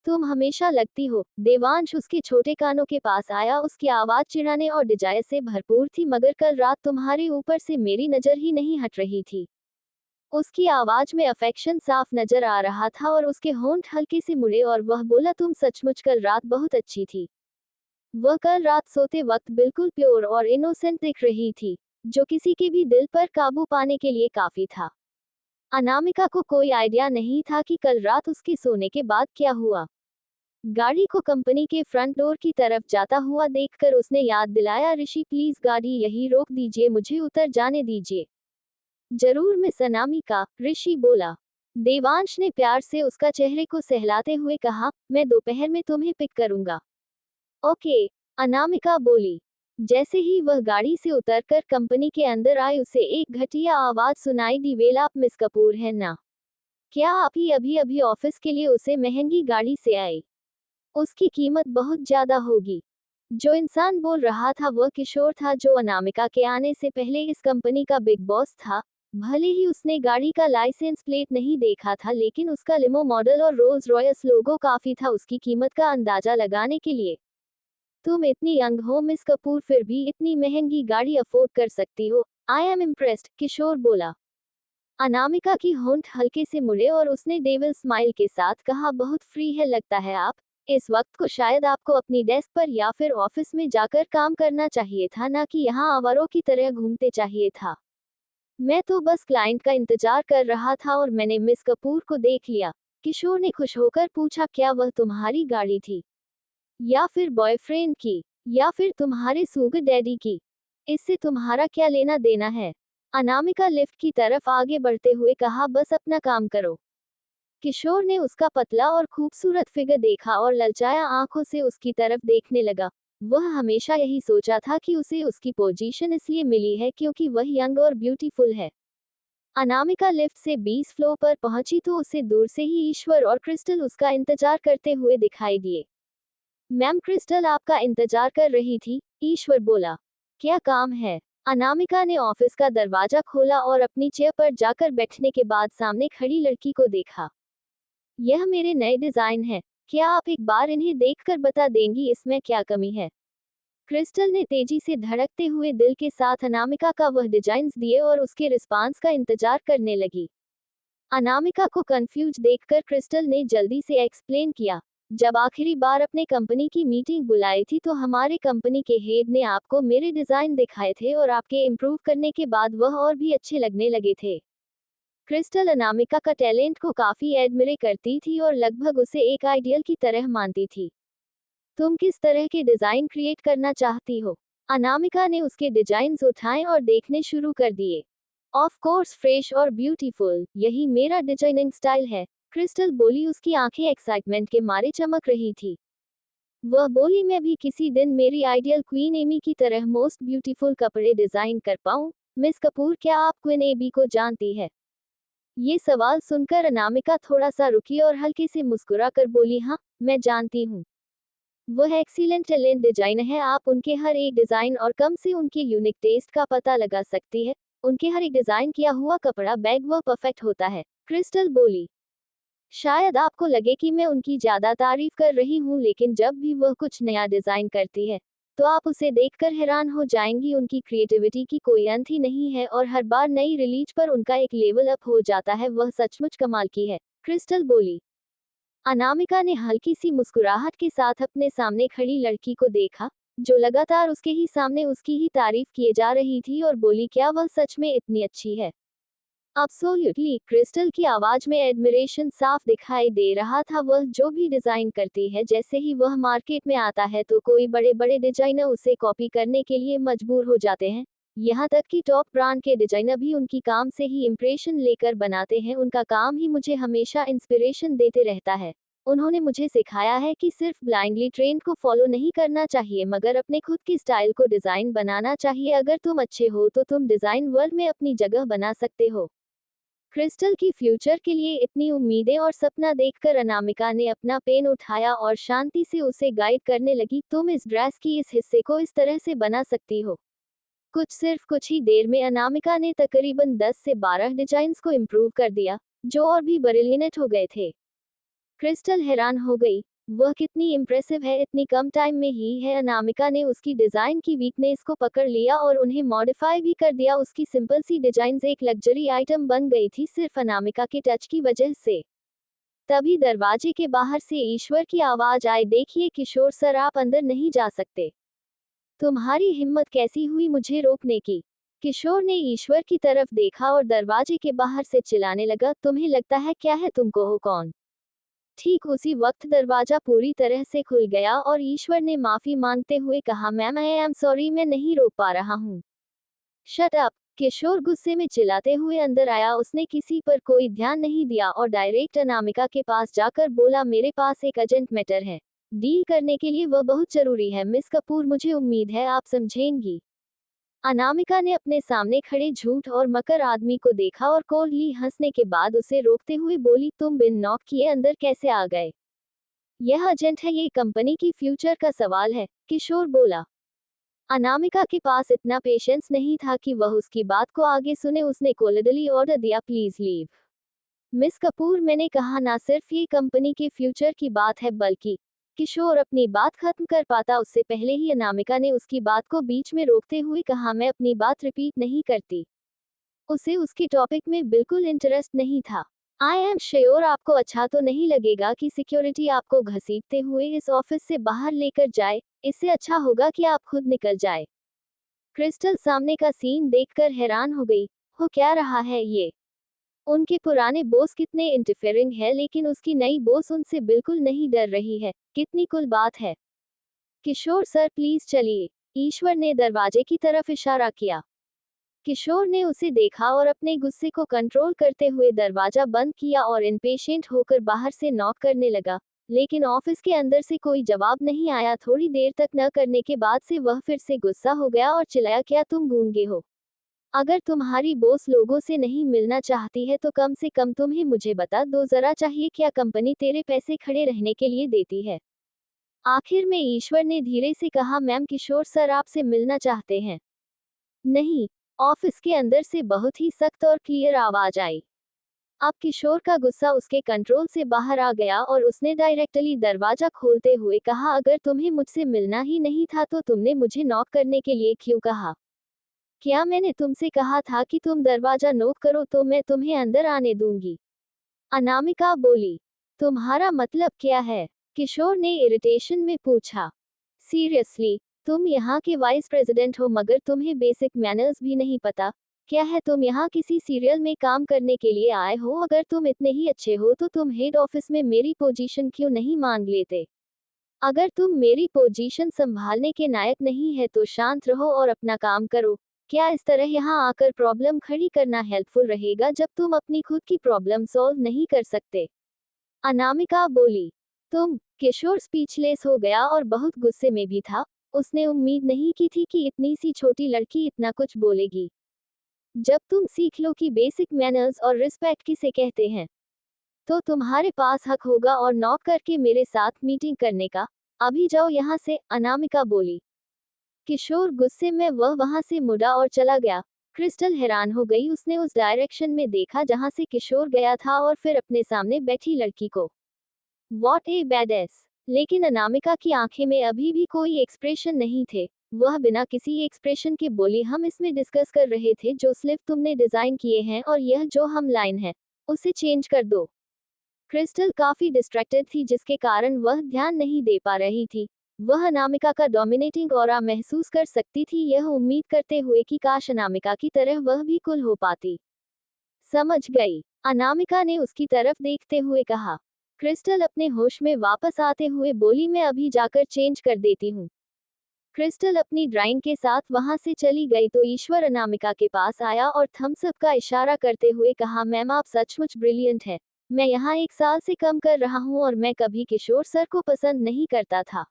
तुम हमेशा लगती हो। देवांश उसके छोटे कानों के पास आया। उसकी आवाज चिढ़ाने और डिजायर से भरपूर थी, मगर कल रात तुम्हारे ऊपर से मेरी नजर ही नहीं हट रही थी। उसकी आवाज में अफेक्शन साफ नजर आ रहा था और उसके होंठ हल्के से मुड़े और वह बोला, तुम सचमुच कल रात बहुत अच्छी थी। वह कल रात सोते वक्त बिल्कुल प्योर और इनोसेंट दिख रही थी, जो किसी के भी दिल पर काबू पाने के लिए काफी था। अनामिका को कोई आइडिया नहीं था कि कल रात उसके सोने के बाद क्या हुआ। गाड़ी को कंपनी के फ्रंट डोर की तरफ जाता हुआ देखकर उसने याद दिलाया, ऋषि प्लीज गाड़ी यहीं रोक दीजिए, मुझे उतर जाने दीजिए। जरूर मिस अनामिका, ऋषि बोला। देवांश ने प्यार से उसका चेहरे को सहलाते हुए कहा, मैं दोपहर में तुम्हें पिक करूंगा। ओके, अनामिका बोली। जैसे ही वह गाड़ी से उतरकर कंपनी के अंदर आई उसे एक घटिया आवाज सुनाई दी, वेल आप मिस कपूर हैं ना? क्या आप ही अभी अभी ऑफिस के लिए उसे महंगी गाड़ी से आए? उसकी कीमत बहुत ज्यादा होगी। जो इंसान बोल रहा था वह किशोर था, जो अनामिका के आने से पहले इस कंपनी का बिग बॉस था। भले ही उसने गाड़ी का लाइसेंस प्लेट नहीं देखा था, लेकिन उसका लिमो मॉडल और रोल्स रॉयस लोगो काफी था उसकी कीमत का अंदाजा लगाने के लिए। तुम इतनी यंग हो मिस कपूर, फिर भी इतनी महंगी गाड़ी अफोर्ड कर सकती हो। आई एम इम्प्रेस्ड, किशोर बोला। अनामिका की होंठ हल्के से मुड़े और उसने डेविल स्माइल के साथ कहा, बहुत फ्री है लगता है आप। इस वक्त को शायद आपको अपनी डेस्क पर या फिर ऑफिस में जाकर काम करना चाहिए था, ना कि यहाँ आवारों की तरह घूमते चाहिए था। मैं तो बस क्लाइंट का इंतजार कर रहा था और मैंने मिस कपूर को देख लिया। किशोर ने खुश होकर पूछा, क्या वह तुम्हारी गाड़ी थी? या फिर बॉयफ्रेंड की? या फिर तुम्हारे सुगर डैडी की? इससे तुम्हारा क्या लेना देना है? अनामिका लिफ्ट की तरफ आगे बढ़ते हुए कहा, बस अपना काम करो। किशोर ने उसका पतला और खूबसूरत फिगर देखा और ललचाया आंखों से उसकी तरफ देखने लगा। वह हमेशा यही सोचा था कि उसे उसकी पोजीशन इसलिए मिली है क्योंकि वह यंग और ब्यूटीफुल है। अनामिका लिफ्ट से 20 फ्लोर पर पहुंची तो उसे दूर से ही ईश्वर और क्रिस्टल उसका इंतजार करते हुए दिखाई दिए। मैम, क्रिस्टल आपका इंतजार कर रही थी, ईश्वर बोला। क्या काम है? अनामिका ने ऑफिस का दरवाजा खोला और अपनी चेयर पर जाकर बैठने के बाद सामने खड़ी लड़की को देखा। यह मेरे नए डिजाइन है, क्या आप एक बार इन्हें देखकर बता देंगी इसमें क्या कमी है? क्रिस्टल ने तेजी से धड़कते हुए दिल के साथ अनामिका का वह डिजाइन्स दिए और उसके रिस्पांस का इंतजार करने लगी। अनामिका को कंफ्यूज देखकर क्रिस्टल ने जल्दी से एक्सप्लेन किया, जब आखिरी बार अपने कंपनी की मीटिंग बुलाई थी तो हमारे कंपनी के हेड ने आपको मेरे डिजाइन दिखाए थे और आपके इम्प्रूव करने के बाद वह और भी अच्छे लगने लगे थे। क्रिस्टल अनामिका का टैलेंट को काफी एडमिरे करती थी और लगभग उसे एक आइडियल की तरह मानती थी। तुम किस तरह के डिजाइन क्रिएट करना चाहती हो? अनामिका ने उसके डिजाइन्स उठाए और देखने शुरू कर दिए। ऑफ कोर्स फ्रेश और ब्यूटीफुल, यही मेरा डिजाइनिंग स्टाइल है, क्रिस्टल बोली, उसकी आंखें एक्साइटमेंट के मारे चमक रही थी। वह बोली, मैं भी किसी दिन मेरी आइडियल क्वीन एमी की तरह मोस्ट ब्यूटीफुल कपड़े डिजाइन कर पाऊं। मिस कपूर, क्या आप क्वीन एमी को जानती है? ये सवाल सुनकर अनामिका थोड़ा सा रुकी और हल्के से मुस्कुरा कर बोली, हाँ, मैं जानती हूँ। वह एक्सीलेंट टैलेंट डिजाइनर है, आप उनके हर एक डिजाइन और कम से उनके यूनिक टेस्ट का पता लगा सकती है। उनके हर एक डिजाइन किया हुआ कपड़ा बैग वह परफेक्ट होता है, क्रिस्टल बोली। शायद आपको लगे कि मैं उनकी ज्यादा तारीफ कर रही हूँ, लेकिन जब भी वह कुछ नया डिजाइन करती है तो आप उसे देखकर हैरान हो जाएंगी। उनकी क्रिएटिविटी की कोई अंत ही नहीं है और हर बार नई रिलीज पर उनका एक लेवल अप हो जाता है। वह सचमुच कमाल की है, क्रिस्टल बोली। अनामिका ने हल्की सी मुस्कुराहट के साथ अपने सामने खड़ी लड़की को देखा, जो लगातार उसके ही सामने उसकी ही तारीफ किए जा रही थी, और बोली, क्या वह सच में इतनी अच्छी है? अब्सोल्युटली, क्रिस्टल की आवाज में एडमिरेशन साफ दिखाई दे रहा था। वह जो भी डिजाइन करती है, जैसे ही वह मार्केट में आता है तो कोई बड़े बड़े डिजाइनर उसे कॉपी करने के लिए मजबूर हो जाते हैं। यहाँ तक कि टॉप ब्रांड के डिजाइनर भी उनकी काम से ही इंप्रेशन लेकर बनाते हैं। उनका काम ही मुझे हमेशा इंस्पिरेशन देते रहता है। उन्होंने मुझे सिखाया है कि सिर्फ ब्लाइंडली ट्रेंड को फॉलो नहीं करना चाहिए, मगर अपने खुद की स्टाइल को डिजाइन बनाना चाहिए। अगर तुम अच्छे हो तो तुम डिजाइन वर्ल्ड में अपनी जगह बना सकते हो। क्रिस्टल की फ्यूचर के लिए इतनी उम्मीदें और सपना देखकर अनामिका ने अपना पेन उठाया और शांति से उसे गाइड करने लगी। तुम इस ड्रेस की इस हिस्से को इस तरह से बना सकती हो। सिर्फ कुछ ही देर में अनामिका ने तकरीबन 10 से 12 डिजाइन्स को इम्प्रूव कर दिया, जो और भी ब्रिलियंट हो गए थे। क्रिस्टल हैरान हो गई, वह कितनी इम्प्रेसिव है, इतनी कम टाइम में ही है। अनामिका ने उसकी डिजाइन की वीकनेस को पकड़ लिया और उन्हें मॉडिफाई भी कर दिया। उसकी सिंपल सी डिजाइन्स एक लग्जरी आइटम बन गई थी, सिर्फ अनामिका के टच की वजह से। तभी दरवाजे के बाहर से ईश्वर की आवाज आई, देखिए किशोर सर, आप अंदर नहीं जा सकते। तुम्हारी हिम्मत कैसी हुई मुझे रोकने की? किशोर ने ईश्वर की तरफ देखा और दरवाजे के बाहर से चिल्लाने लगा, तुम्हें लगता है क्या है तुमको हो कौन? ठीक उसी वक्त दरवाजा पूरी तरह से खुल गया और ईश्वर ने माफी मांगते हुए कहा, मैम आई एम सॉरी, मैं नहीं रोक पा रहा हूँ। Shut up! किशोर गुस्से में चिल्लाते हुए अंदर आया। उसने किसी पर कोई ध्यान नहीं दिया और डायरेक्ट अनामिका के पास जाकर बोला, मेरे पास एक अर्जेंट मैटर है, डील करने के लिए वह बहुत जरूरी है। मिस कपूर, मुझे उम्मीद है आप समझेंगी। अनामिका ने अपने सामने खड़े झूठ और मकर आदमी को देखा और कोल्डली हंसने के बाद उसे रोकते हुए बोली, तुम बिन नॉक किए अंदर कैसे आ गए? यह अर्जेंट है, ये कंपनी की फ्यूचर का सवाल है, किशोर बोला। अनामिका के पास इतना पेशेंस नहीं था कि वह उसकी बात को आगे सुने। उसने कोल्डली ऑर्डर दिया, प्लीज लीव। मिस कपूर, मैंने कहा ना सिर्फ ये कंपनी के फ्यूचर की बात है, बल्कि किशोर अपनी बात खत्म कर पाता उससे पहले ही अनामिका ने उसकी बात को बीच में रोकते हुए कहा, मैं अपनी बात रिपीट नहीं करती। उसे उसके टॉपिक में बिल्कुल इंटरेस्ट नहीं था। आई एम श्योर आपको अच्छा तो नहीं लगेगा कि सिक्योरिटी आपको घसीटते हुए इस ऑफिस से बाहर लेकर जाए। इससे अच्छा होगा कि आप खुद निकल जाए। क्रिस्टल सामने का सीन देखकर हैरान हो गई। हो क्या रहा है ये? उनके पुराने बॉस कितने इंटरफेयरिंग है, लेकिन उसकी नई बॉस उनसे बिल्कुल नहीं डर रही है। कितनी कुल बात है। किशोर सर, प्लीज चलिए। ईश्वर ने दरवाजे की तरफ इशारा किया। किशोर ने उसे देखा और अपने गुस्से को कंट्रोल करते हुए दरवाजा बंद किया और इम्पेशेंट होकर बाहर से नॉक करने लगा, लेकिन ऑफिस के अंदर से कोई जवाब नहीं आया। थोड़ी देर तक न करने के बाद से वह फिर से गुस्सा हो गया और चिल्लाया, क्या तुम गूंगे हो? अगर तुम्हारी बॉस लोगों से नहीं मिलना चाहती है तो कम से कम तुम्हें मुझे बता दो जरा, चाहिए क्या कंपनी तेरे पैसे खड़े रहने के लिए देती है? आखिर में ईश्वर ने धीरे से कहा, मैम किशोर सर आपसे मिलना चाहते हैं। नहीं। ऑफिस के अंदर से बहुत ही सख्त और क्लियर आवाज आई। अब किशोर का गुस्सा उसके कंट्रोल से बाहर आ गया और उसने डायरेक्टली दरवाजा खोलते हुए कहा, अगर तुम्हें मुझसे मिलना ही नहीं था तो तुमने मुझे नॉक करने के लिए क्यों कहा? क्या मैंने तुमसे कहा था कि तुम दरवाजा नॉक करो तो मैं तुम्हें अंदर आने दूंगी? अनामिका बोली। तुम्हारा मतलब क्या है? किशोर ने इरिटेशन में पूछा। सीरियसली, तुम यहाँ के वाइस प्रेसिडेंट हो मगर तुम्हें बेसिक मैनर्स भी नहीं पता? क्या है तुम यहाँ किसी सीरियल में काम करने के लिए आए हो? अगर तुम इतने ही अच्छे हो तो तुम हेड ऑफिस में मेरी पोजीशन क्यों नहीं मांग लेते? अगर तुम मेरी पोजीशन संभालने के लायक नहीं है तो शांत रहो और अपना काम करो। क्या इस तरह यहाँ आकर प्रॉब्लम खड़ी करना हेल्पफुल रहेगा जब तुम अपनी खुद की प्रॉब्लम सॉल्व नहीं कर सकते? अनामिका बोली। किशोर स्पीचलेस हो गया और बहुत गुस्से में भी था। उसने उम्मीद नहीं की थी कि इतनी सी छोटी लड़की इतना कुछ बोलेगी। जब तुम सीख लो कि बेसिक मैनर्स और रिस्पेक्ट किसे कहते हैं, तो तुम्हारे पास हक होगा और नॉक करके मेरे साथ मीटिंग करने का। अभी जाओ यहाँ से, अनामिका बोली। किशोर गुस्से में वहां से मुड़ा और चला गया। क्रिस्टल हैरान हो गई। उसने उस डायरेक्शन में देखा जहां से किशोर गया था और फिर अपने सामने बैठी लड़की को। वॉट ए बैडेस! लेकिन अनामिका की आंखें में अभी भी कोई एक्सप्रेशन नहीं थे। वह बिना किसी एक्सप्रेशन के बोली, हम इसमें डिस्कस कर रहे थे जो स्लिप तुमने डिजाइन किए हैं और यह जो हम लाइन है उसे चेंज कर दो। क्रिस्टल काफी डिस्ट्रैक्टेड थी जिसके कारण वह ध्यान नहीं दे पा रही थी। वह अनामिका का डोमिनेटिंग ऑरा महसूस कर सकती थी, यह उम्मीद करते हुए कि काश अनामिका की तरह वह भी कूल हो पाती। समझ गई, अनामिका ने उसकी तरफ देखते हुए कहा। क्रिस्टल अपने होश में वापस आते हुए बोली, मैं अभी जाकर चेंज कर देती हूँ। क्रिस्टल अपनी ड्राइंग के साथ वहां से चली गई तो ईश्वर अनामिका के पास आया और थम्स अप का इशारा करते हुए कहा, मैम आप सचमुच ब्रिलियंट है। मैं यहाँ 1 साल से कम कर रहा हूँ और मैं कभी किशोर सर को पसंद नहीं करता था।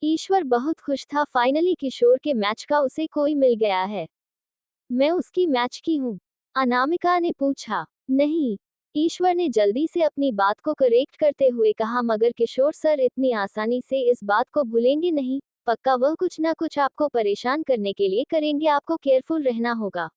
ईश्वर बहुत खुश था, फाइनली किशोर के मैच का उसे कोई मिल गया है। मैं उसकी मैच की हूँ? अनामिका ने पूछा। नहीं, ईश्वर ने जल्दी से अपनी बात को करेक्ट करते हुए कहा, मगर किशोर सर इतनी आसानी से इस बात को भूलेंगे नहीं। पक्का वह कुछ ना कुछ आपको परेशान करने के लिए करेंगे, आपको केयरफुल रहना होगा।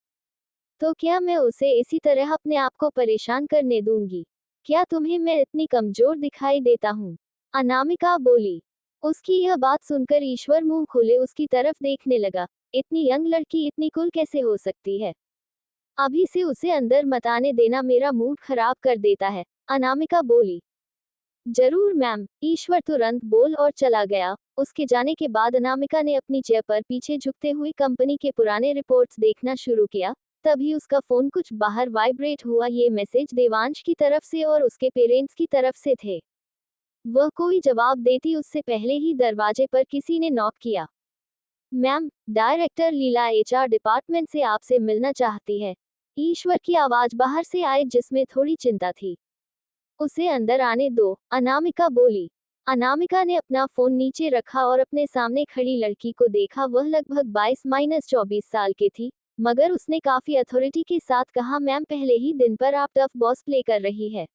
तो क्या मैं उसे इसी तरह अपने आप को परेशान करने दूंगी? क्या तुम्हें मैं इतनी कमजोर दिखाई देता हूँ? अनामिका बोली। उसकी यह बात सुनकर ईश्वर मुंह खोले उसकी तरफ देखने लगा। इतनी यंग लड़की इतनी कूल कैसे हो सकती है? अभी से उसे अंदर मत आने देना, मेरा मूड खराब कर देता है, अनामिका बोली। जरूर मैम, ईश्वर तुरंत बोल और चला गया। उसके जाने के बाद अनामिका ने अपनी चेयर पर पीछे झुकते हुए कंपनी के पुराने रिपोर्ट्स देखना शुरू किया। तभी उसका फोन कुछ बाहर वाइब्रेट हुआ। ये मैसेज देवांश की तरफ से और उसके पेरेंट्स की तरफ से थे। वह कोई जवाब देती उससे पहले ही दरवाजे पर किसी ने नॉक किया। मैम, डायरेक्टर लीला एचआर डिपार्टमेंट से आपसे मिलना चाहती है। ईश्वर की आवाज बाहर से आई जिसमें थोड़ी चिंता थी। उसे अंदर आने दो, अनामिका बोली। अनामिका ने अपना फोन नीचे रखा और अपने सामने खड़ी लड़की को देखा। वह लगभग 22-24 साल की थी, मगर उसने काफी अथॉरिटी के साथ कहा, मैम पहले ही दिन पर आप टफ बॉस प्ले कर रही है।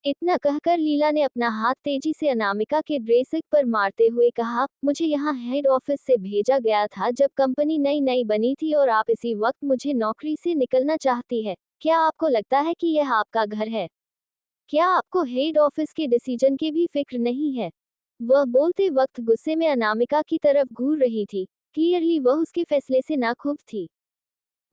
इतना कहकर लीला ने अपना हाथ तेजी से अनामिका के ड्रेसिंग पर मारते हुए कहा, मुझे यहाँ हेड ऑफिस से भेजा गया था जब कंपनी नई नई बनी थी और आप इसी वक्त मुझे नौकरी से निकलना चाहती है। क्या आपको लगता है कि यह आपका घर है? क्या आपको हेड ऑफिस के डिसीजन की भी फिक्र नहीं है? वह बोलते वक्त गुस्से में अनामिका की तरफ घूर रही थी। क्लियरली वह उसके फैसले से नाखुश थी।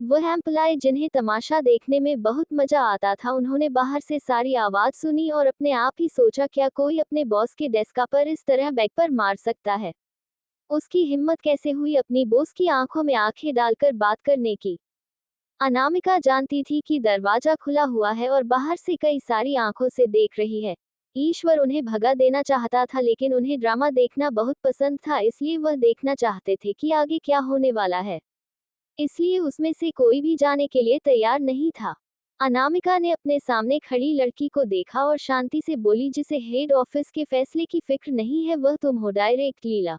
वह एम्प्लॉय जिन्हें तमाशा देखने में बहुत मजा आता था, उन्होंने बाहर से सारी आवाज सुनी और अपने आप ही सोचा, क्या कोई अपने बॉस के डेस्क पर इस तरह बैक पर मार सकता है? उसकी हिम्मत कैसे हुई अपनी बॉस की आंखों में आंखें डालकर बात करने की? अनामिका जानती थी कि दरवाजा खुला हुआ है और बाहर से कई सारी आंखों से देख रही है। ईश्वर उन्हें भगा देना चाहता था, लेकिन उन्हें ड्रामा देखना बहुत पसंद था, इसलिए वह देखना चाहते थे कि आगे क्या होने वाला है। इसलिए उसमें से कोई भी जाने के लिए तैयार नहीं था। अनामिका ने अपने सामने खड़ी लड़की को देखा और शांति से बोली, जिसे हेड ऑफिस के फैसले की फिक्र नहीं है वह तुम हो डायरेक्ट लीला।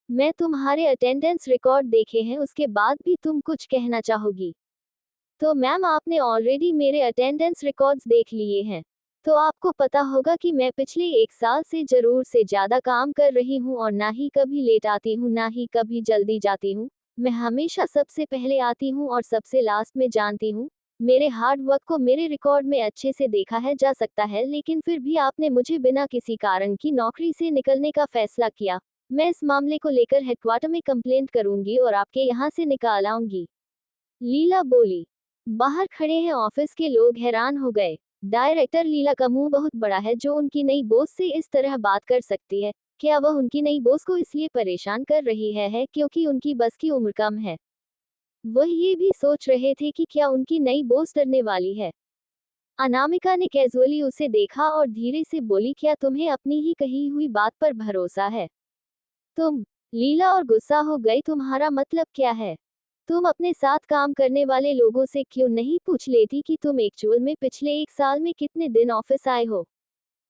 मैं तुम्हारे अटेंडेंस रिकॉर्ड देखे हैं, उसके बाद भी तुम कुछ कहना चाहोगी? तो मैम, आपने ऑलरेडी मेरे अटेंडेंस रिकॉर्ड्स देख लिए हैं, तो आपको पता होगा कि मैं पिछले 1 साल से जरूर से ज्यादा काम कर रही हूँ और ना ही कभी लेट आती हूँ, ना ही कभी जल्दी जाती हूँ। मैं हमेशा सबसे पहले आती हूँ और सबसे लास्ट में जानती हूँ। मेरे हार्ड वर्क को मेरे रिकॉर्ड में अच्छे से देखा है जा सकता है, लेकिन फिर भी आपने मुझे बिना किसी कारण की नौकरी से निकलने का फैसला किया। मैं इस मामले को लेकर हेडक्वार्टर में कंप्लेंट करूंगी और आपके यहाँ से निकाल आऊंगी, लीला बोली। बाहर खड़े हैं ऑफिस के लोग हैरान हो गए। डायरेक्टर लीला का मुंह बहुत बड़ा है जो उनकी नई बॉस से इस तरह बात कर सकती है। क्या वह उनकी नई बॉस को इसलिए परेशान कर रही है क्योंकि उनकी बस की उम्र कम है? वह ये भी सोच रहे थे कि क्या उनकी नई बॉस डरने वाली है। अनामिका ने कैजुअली उसे देखा और धीरे से बोली, क्या तुम्हें अपनी ही कही हुई बात पर भरोसा है? तुम लीला और गुस्सा हो गई, तुम्हारा मतलब क्या है? तुम अपने साथ काम करने वाले लोगों से क्यों नहीं पूछ लेती कि तुम एक्चुअल में पिछले 1 साल में कितने दिन ऑफिस आए हो?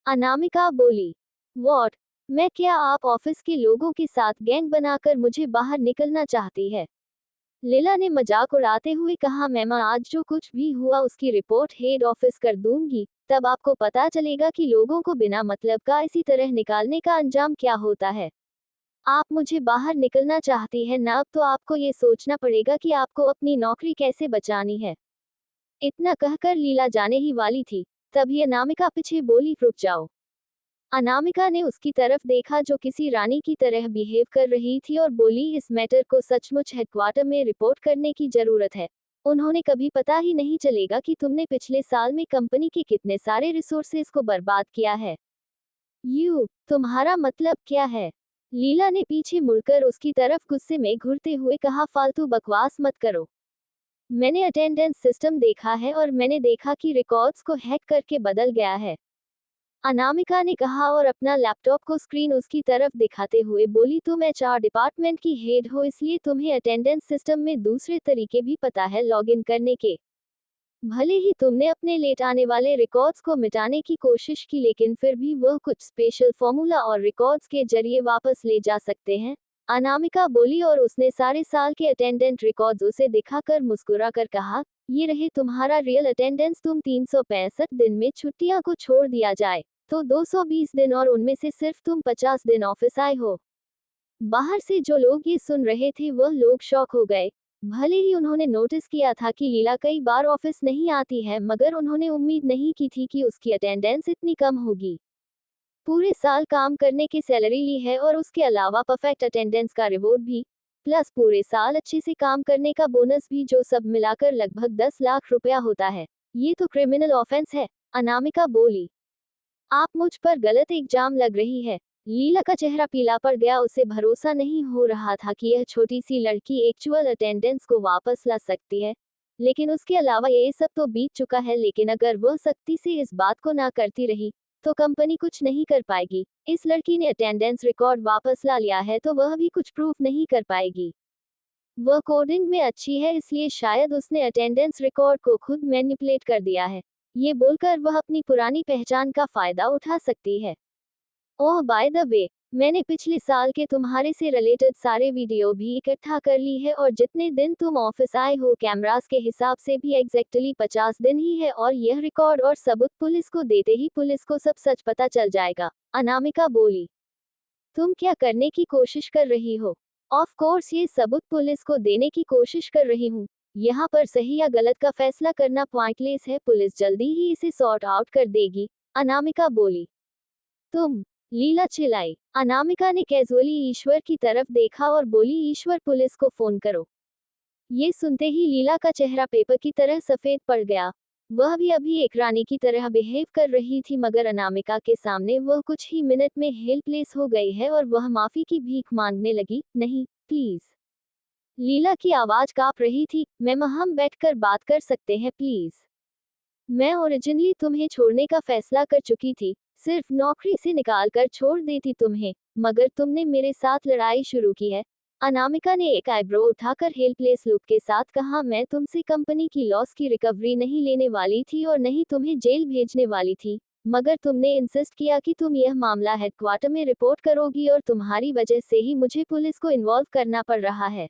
अनामिका बोली। वॉट? मैं क्या आप ऑफिस के लोगों के साथ गैंग बनाकर मुझे बाहर निकलना चाहती है? लीला ने मजाक उड़ाते हुए कहा, मैम आज जो कुछ भी हुआ उसकी रिपोर्ट हेड ऑफिस कर दूंगी, तब आपको पता चलेगा कि लोगों को बिना मतलब का इसी तरह निकालने का अंजाम क्या होता है। आप मुझे बाहर निकलना चाहती है ना? अब तो आपको ये सोचना पड़ेगा कि आपको अपनी नौकरी कैसे बचानी है। इतना कहकर लीला जाने ही वाली थी, तभी अनामिका पीछे बोली, रुक जाओ। अनामिका ने उसकी तरफ देखा जो किसी रानी की तरह बिहेव कर रही थी और बोली, इस मैटर को सचमुच हेडक्वार्टर में रिपोर्ट करने की जरूरत है। उन्होंने कभी पता ही नहीं चलेगा कि तुमने पिछले साल में कंपनी के कितने सारे रिसोर्सेज को बर्बाद किया है। तुम्हारा मतलब क्या है? लीला ने पीछे मुड़कर उसकी तरफ गुस्से में घूरते हुए कहा, फालतू बकवास मत करो। मैंने अटेंडेंस सिस्टम देखा है और मैंने देखा कि रिकॉर्ड्स को हैक करके बदल गया है। अनामिका ने कहा और अपना लैपटॉप को स्क्रीन उसकी तरफ दिखाते हुए बोली, तुम एचआर डिपार्टमेंट की हेड हो इसलिए तुम्हें अटेंडेंस सिस्टम में दूसरे तरीके भी पता है लॉगिन करने के। भले ही तुमने अपने लेट आने वाले रिकॉर्ड्स को मिटाने की कोशिश की, लेकिन फिर भी वह कुछ स्पेशल फॉर्मूला और रिकॉर्ड्स के जरिए वापस ले जा सकते हैं। अनामिका बोली और उसने सारे साल के अटेंडेंट रिकॉर्ड्स उसे दिखाकर मुस्कुरा कर कहा, ये रहे तुम्हारा रियल अटेंडेंस। तुम 365 दिन में छुट्टियां को छोड़ दिया जाए तो 220 दिन और उनमें से सिर्फ तुम 50 दिन ऑफिस आए हो। बाहर से जो लोग ये सुन रहे थे वह लोग शॉक हो गए। भले ही उन्होंने नोटिस किया था कि लीला कई बार ऑफिस नहीं आती है, मगर उन्होंने उम्मीद नहीं की थी कि उसकी अटेंडेंस इतनी कम होगी। पूरे साल काम करने की सैलरी ली है और उसके अलावा परफेक्ट अटेंडेंस का रिवॉर्ड भी, प्लस पूरे साल अच्छे से काम करने का बोनस भी, जो सब मिलाकर लगभग 10 लाख रुपया होता है। ये तो क्रिमिनल ऑफेंस है। अनामिका बोली। आप मुझ पर गलत इल्जाम लग रही है। लीला का चेहरा पीला पड़ गया, उसे भरोसा नहीं हो रहा था कि यह छोटी सी लड़की एक्चुअल अटेंडेंस को वापस ला सकती है। लेकिन उसके अलावा ये सब तो बीत चुका है, लेकिन अगर वह सख्ती से इस बात को ना करती रही तो कंपनी कुछ नहीं कर पाएगी। इस लड़की ने अटेंडेंस रिकॉर्ड वापस ला लिया है तो वह भी कुछ प्रूफ नहीं कर पाएगी। वह कोडिंग में अच्छी है इसलिए शायद उसने अटेंडेंस रिकॉर्ड को खुद मैनिपुलेट कर दिया है। ये बोलकर वह अपनी पुरानी पहचान का फायदा उठा सकती है। ओह बाय द वे, मैंने पिछले साल के तुम्हारे से रिलेटेड सारे वीडियो भी इकट्ठा कर ली है और जितने दिन तुम ऑफिस आए हो कैमरास के हिसाब से भी एग्जैक्टली 50 दिन ही है, और यह रिकॉर्ड और सबूत पुलिस को देते ही पुलिस को सब सच पता चल जाएगा। अनामिका बोली। तुम क्या करने की कोशिश कर रही हो? ऑफ कोर्स ये सबूत पुलिस को देने की कोशिश कर रही हूँ। यहाँ पर सही या गलत का फैसला करना पॉइंटलेस है, पुलिस जल्दी ही इसे सॉर्ट आउट कर देगी। अनामिका बोली। तुम लीला चिल्लाई। अनामिका ने कैजुअली ईश्वर की तरफ देखा और बोली, ईश्वर पुलिस को फोन करो। ये सुनते ही लीला का चेहरा पेपर की तरह सफेद पड़ गया। वह भी अभी एक रानी की तरह बिहेव कर रही थी, मगर अनामिका के सामने वह कुछ ही मिनट में हेल्पलेस हो गई है और वह माफी की भीख मांगने लगी। नहीं प्लीज। लीला की आवाज कांप रही थी। मैम हम बैठकर बात कर सकते हैं प्लीज। मैं ओरिजिनली तुम्हें छोड़ने का फैसला कर चुकी थी, सिर्फ नौकरी से निकाल कर छोड़ देती तुम्हें, मगर तुमने मेरे साथ लड़ाई शुरू की है। अनामिका ने एक आईब्रो उठाकर हेल्पलेस लुक के साथ कहा, मैं तुमसे कंपनी की लॉस की रिकवरी नहीं लेने वाली थी और नहीं तुम्हें जेल भेजने वाली थी, मगर तुमने इंसिस्ट किया कि तुम यह मामला हेडक्वार्टर में रिपोर्ट करोगी और तुम्हारी वजह से ही मुझे पुलिस को इन्वॉल्व करना पड़ रहा है।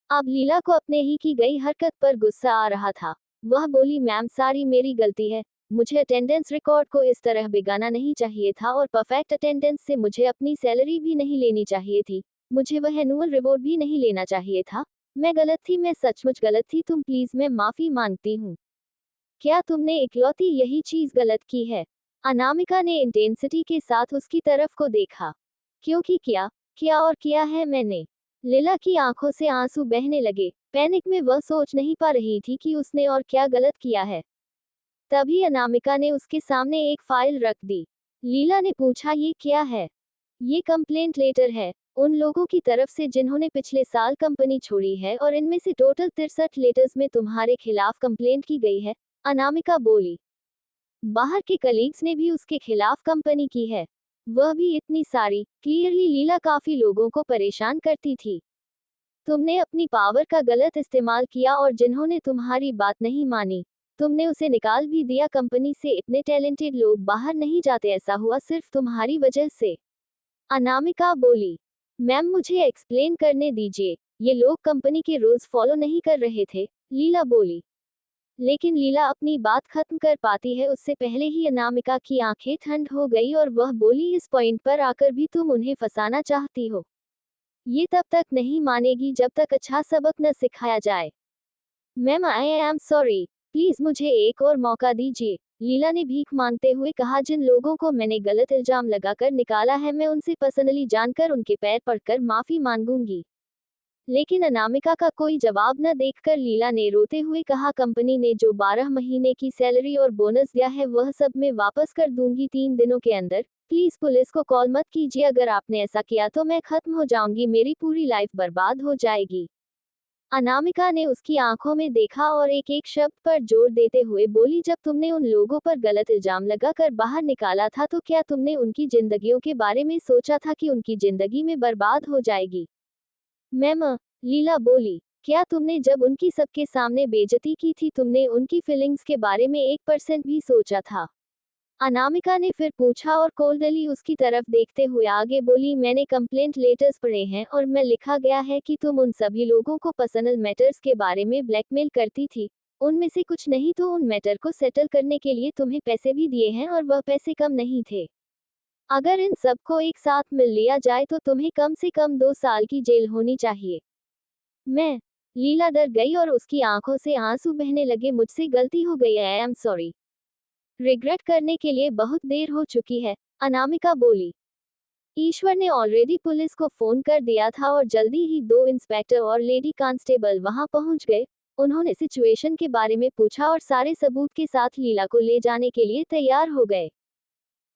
अब लीला को अपने ही की गई हरकत पर गुस्सा आ रहा था। वह बोली, मैम सारी मेरी गलती है, मुझे अटेंडेंस रिकॉर्ड को इस तरह बिगाना नहीं चाहिए था और परफेक्ट अटेंडेंस से मुझे अपनी सैलरी भी नहीं लेनी चाहिए थी, मुझे वह एनुअल रिवॉर्ड भी नहीं लेना चाहिए था। मैं गलत थी, मैं सचमुच गलत थी। तुम प्लीज, मैं माफी मांगती हूँ। क्या तुमने इकलौती यही चीज गलत की है? अनामिका ने इंटेंसिटी के साथ उसकी तरफ को देखा। क्योंकि क्या क्या और किया है मैंने? लीला की आंखों से आंसू बहने लगे। पैनिक में वह सोच नहीं पा रही थी कि उसने और क्या गलत किया है। तभी अनामिका ने उसके सामने एक फाइल रख दी। लीला ने पूछा, ये क्या है? ये कंप्लेंट लेटर है उन लोगों की तरफ से जिन्होंने पिछले साल कंपनी छोड़ी है, और इनमें से टोटल 63 लेटर्स में तुम्हारे खिलाफ कंप्लेंट की गई है, अनामिका बोली। बाहर के कलीग्स ने भी उसके खिलाफ कंपनी की है, वह भी इतनी सारी। क्लियरली लीला काफी लोगों को परेशान करती थी। तुमने अपनी पावर का गलत इस्तेमाल किया और जिन्होंने तुम्हारी बात नहीं मानी, तुमने उसे निकाल भी दिया कंपनी से। इतने टैलेंटेड लोग बाहर नहीं जाते, ऐसा हुआ सिर्फ तुम्हारी वजह से, अनामिका बोली। मैम, मुझे एक्सप्लेन करने दीजिए, ये लोग कंपनी के रूल्स फॉलो नहीं कर रहे थे, लीला बोली। लेकिन लीला अपनी बात खत्म कर पाती है उससे पहले ही अनामिका की आंखें ठंड हो गई और वह बोली, इस पॉइंट पर आकर भी तुम उन्हें फंसाना चाहती हो? ये तब तक नहीं मानेगी जब तक अच्छा सबक न सिखाया जाए। Ma'am, I am sorry, please मुझे एक और मौका दीजिए, लीला ने भीख मांगते हुए कहा। जिन लोगों को मैंने गलत इल्जाम लगाकर निकाला है, मैं उनसे पर्सनली जानकर उनके पैर पड़कर माफी मांगूंगी। लेकिन अनामिका का कोई जवाब न देखकर लीला ने रोते हुए कहा, कंपनी ने जो 12 महीने की सैलरी और बोनस दिया है वह सब मैं वापस कर दूंगी 3 दिनों के अंदर। प्लीज पुलिस को कॉल मत कीजिए, अगर आपने ऐसा किया तो मैं खत्म हो जाऊंगी, मेरी पूरी लाइफ बर्बाद हो जाएगी। अनामिका ने उसकी आंखों में देखा और एक एक शब्द पर जोर देते हुए बोली, जब तुमने उन लोगों पर गलत इल्जाम लगाकर बाहर निकाला था तो क्या तुमने उनकी जिंदगियों के बारे में सोचा था कि उनकी जिंदगी में बर्बाद हो जाएगी? मैम, लीला बोली, क्या तुमने जब उनकी सबके सामने बेइज्जती की थी तुमने उनकी फीलिंग्स के बारे में 1% भी सोचा था? अनामिका ने फिर पूछा और कोल्डली उसकी तरफ देखते हुए आगे बोली, मैंने कंप्लेंट लेटर्स पढ़े हैं और मैं लिखा गया है कि तुम उन सभी लोगों को पर्सनल मैटर्स के बारे में ब्लैकमेल करती थी। उनमें से कुछ नहीं तो उन मैटर को सेटल करने के लिए तुम्हें पैसे भी दिए हैं और वह पैसे कम नहीं थे। अगर इन सबको एक साथ मिल लिया जाए तो तुम्हें कम से कम 2 साल की जेल होनी चाहिए। मैं लीला डर गई और उसकी आंखों से आंसू बहने लगे। मुझसे गलती हो गई, आई एम सॉरी। रिग्रेट करने के लिए बहुत देर हो चुकी है, अनामिका बोली। ईश्वर ने ऑलरेडी पुलिस को फोन कर दिया था और जल्दी ही 2 इंस्पेक्टर और लेडी कांस्टेबल वहां पहुंच गए। उन्होंने सिचुएशन के बारे में पूछा और सारे सबूत के साथ लीला को ले जाने के लिए तैयार हो गए।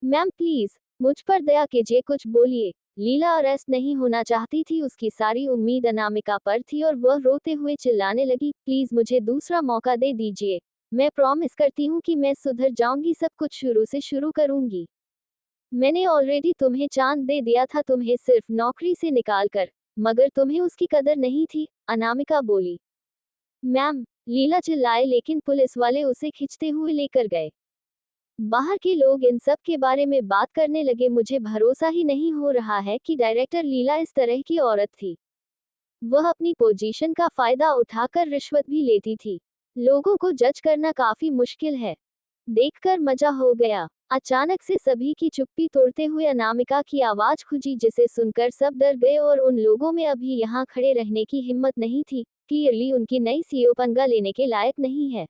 मैम प्लीज मुझ पर दया कीजिए, कुछ बोलिए। लीला अरेस्ट नहीं होना चाहती थी, उसकी सारी उम्मीद अनामिका पर थी और वह रोते हुए चिल्लाने लगी, प्लीज मुझे दूसरा मौका दे दीजिए, मैं प्रॉमिस करती हूँ कि मैं सुधर जाऊंगी, सब कुछ शुरू से शुरू करूंगी। मैंने ऑलरेडी तुम्हें चांद दे दिया था, तुम्हें सिर्फ नौकरी से निकाल कर, मगर तुम्हें उसकी कदर नहीं थी, अनामिका बोली। मैम, लीला चिल्लाए, लेकिन पुलिस वाले उसे खींचते हुए लेकर गए। बाहर के लोग इन सब के बारे में बात करने लगे। मुझे भरोसा ही नहीं हो रहा है कि डायरेक्टर लीला इस तरह की औरत थी। वह अपनी पोजीशन का फायदा उठाकर रिश्वत भी लेती थी। लोगों को जज करना काफी मुश्किल है। देखकर मजा हो गया। अचानक से सभी की चुप्पी तोड़ते हुए अनामिका की आवाज खुजी, जिसे सुनकर सब डर गए और उन लोगों में अभी यहाँ खड़े रहने की हिम्मत नहीं थी। क्लियरली उनकी नई सीईओ पंगा लेने के लायक नहीं है।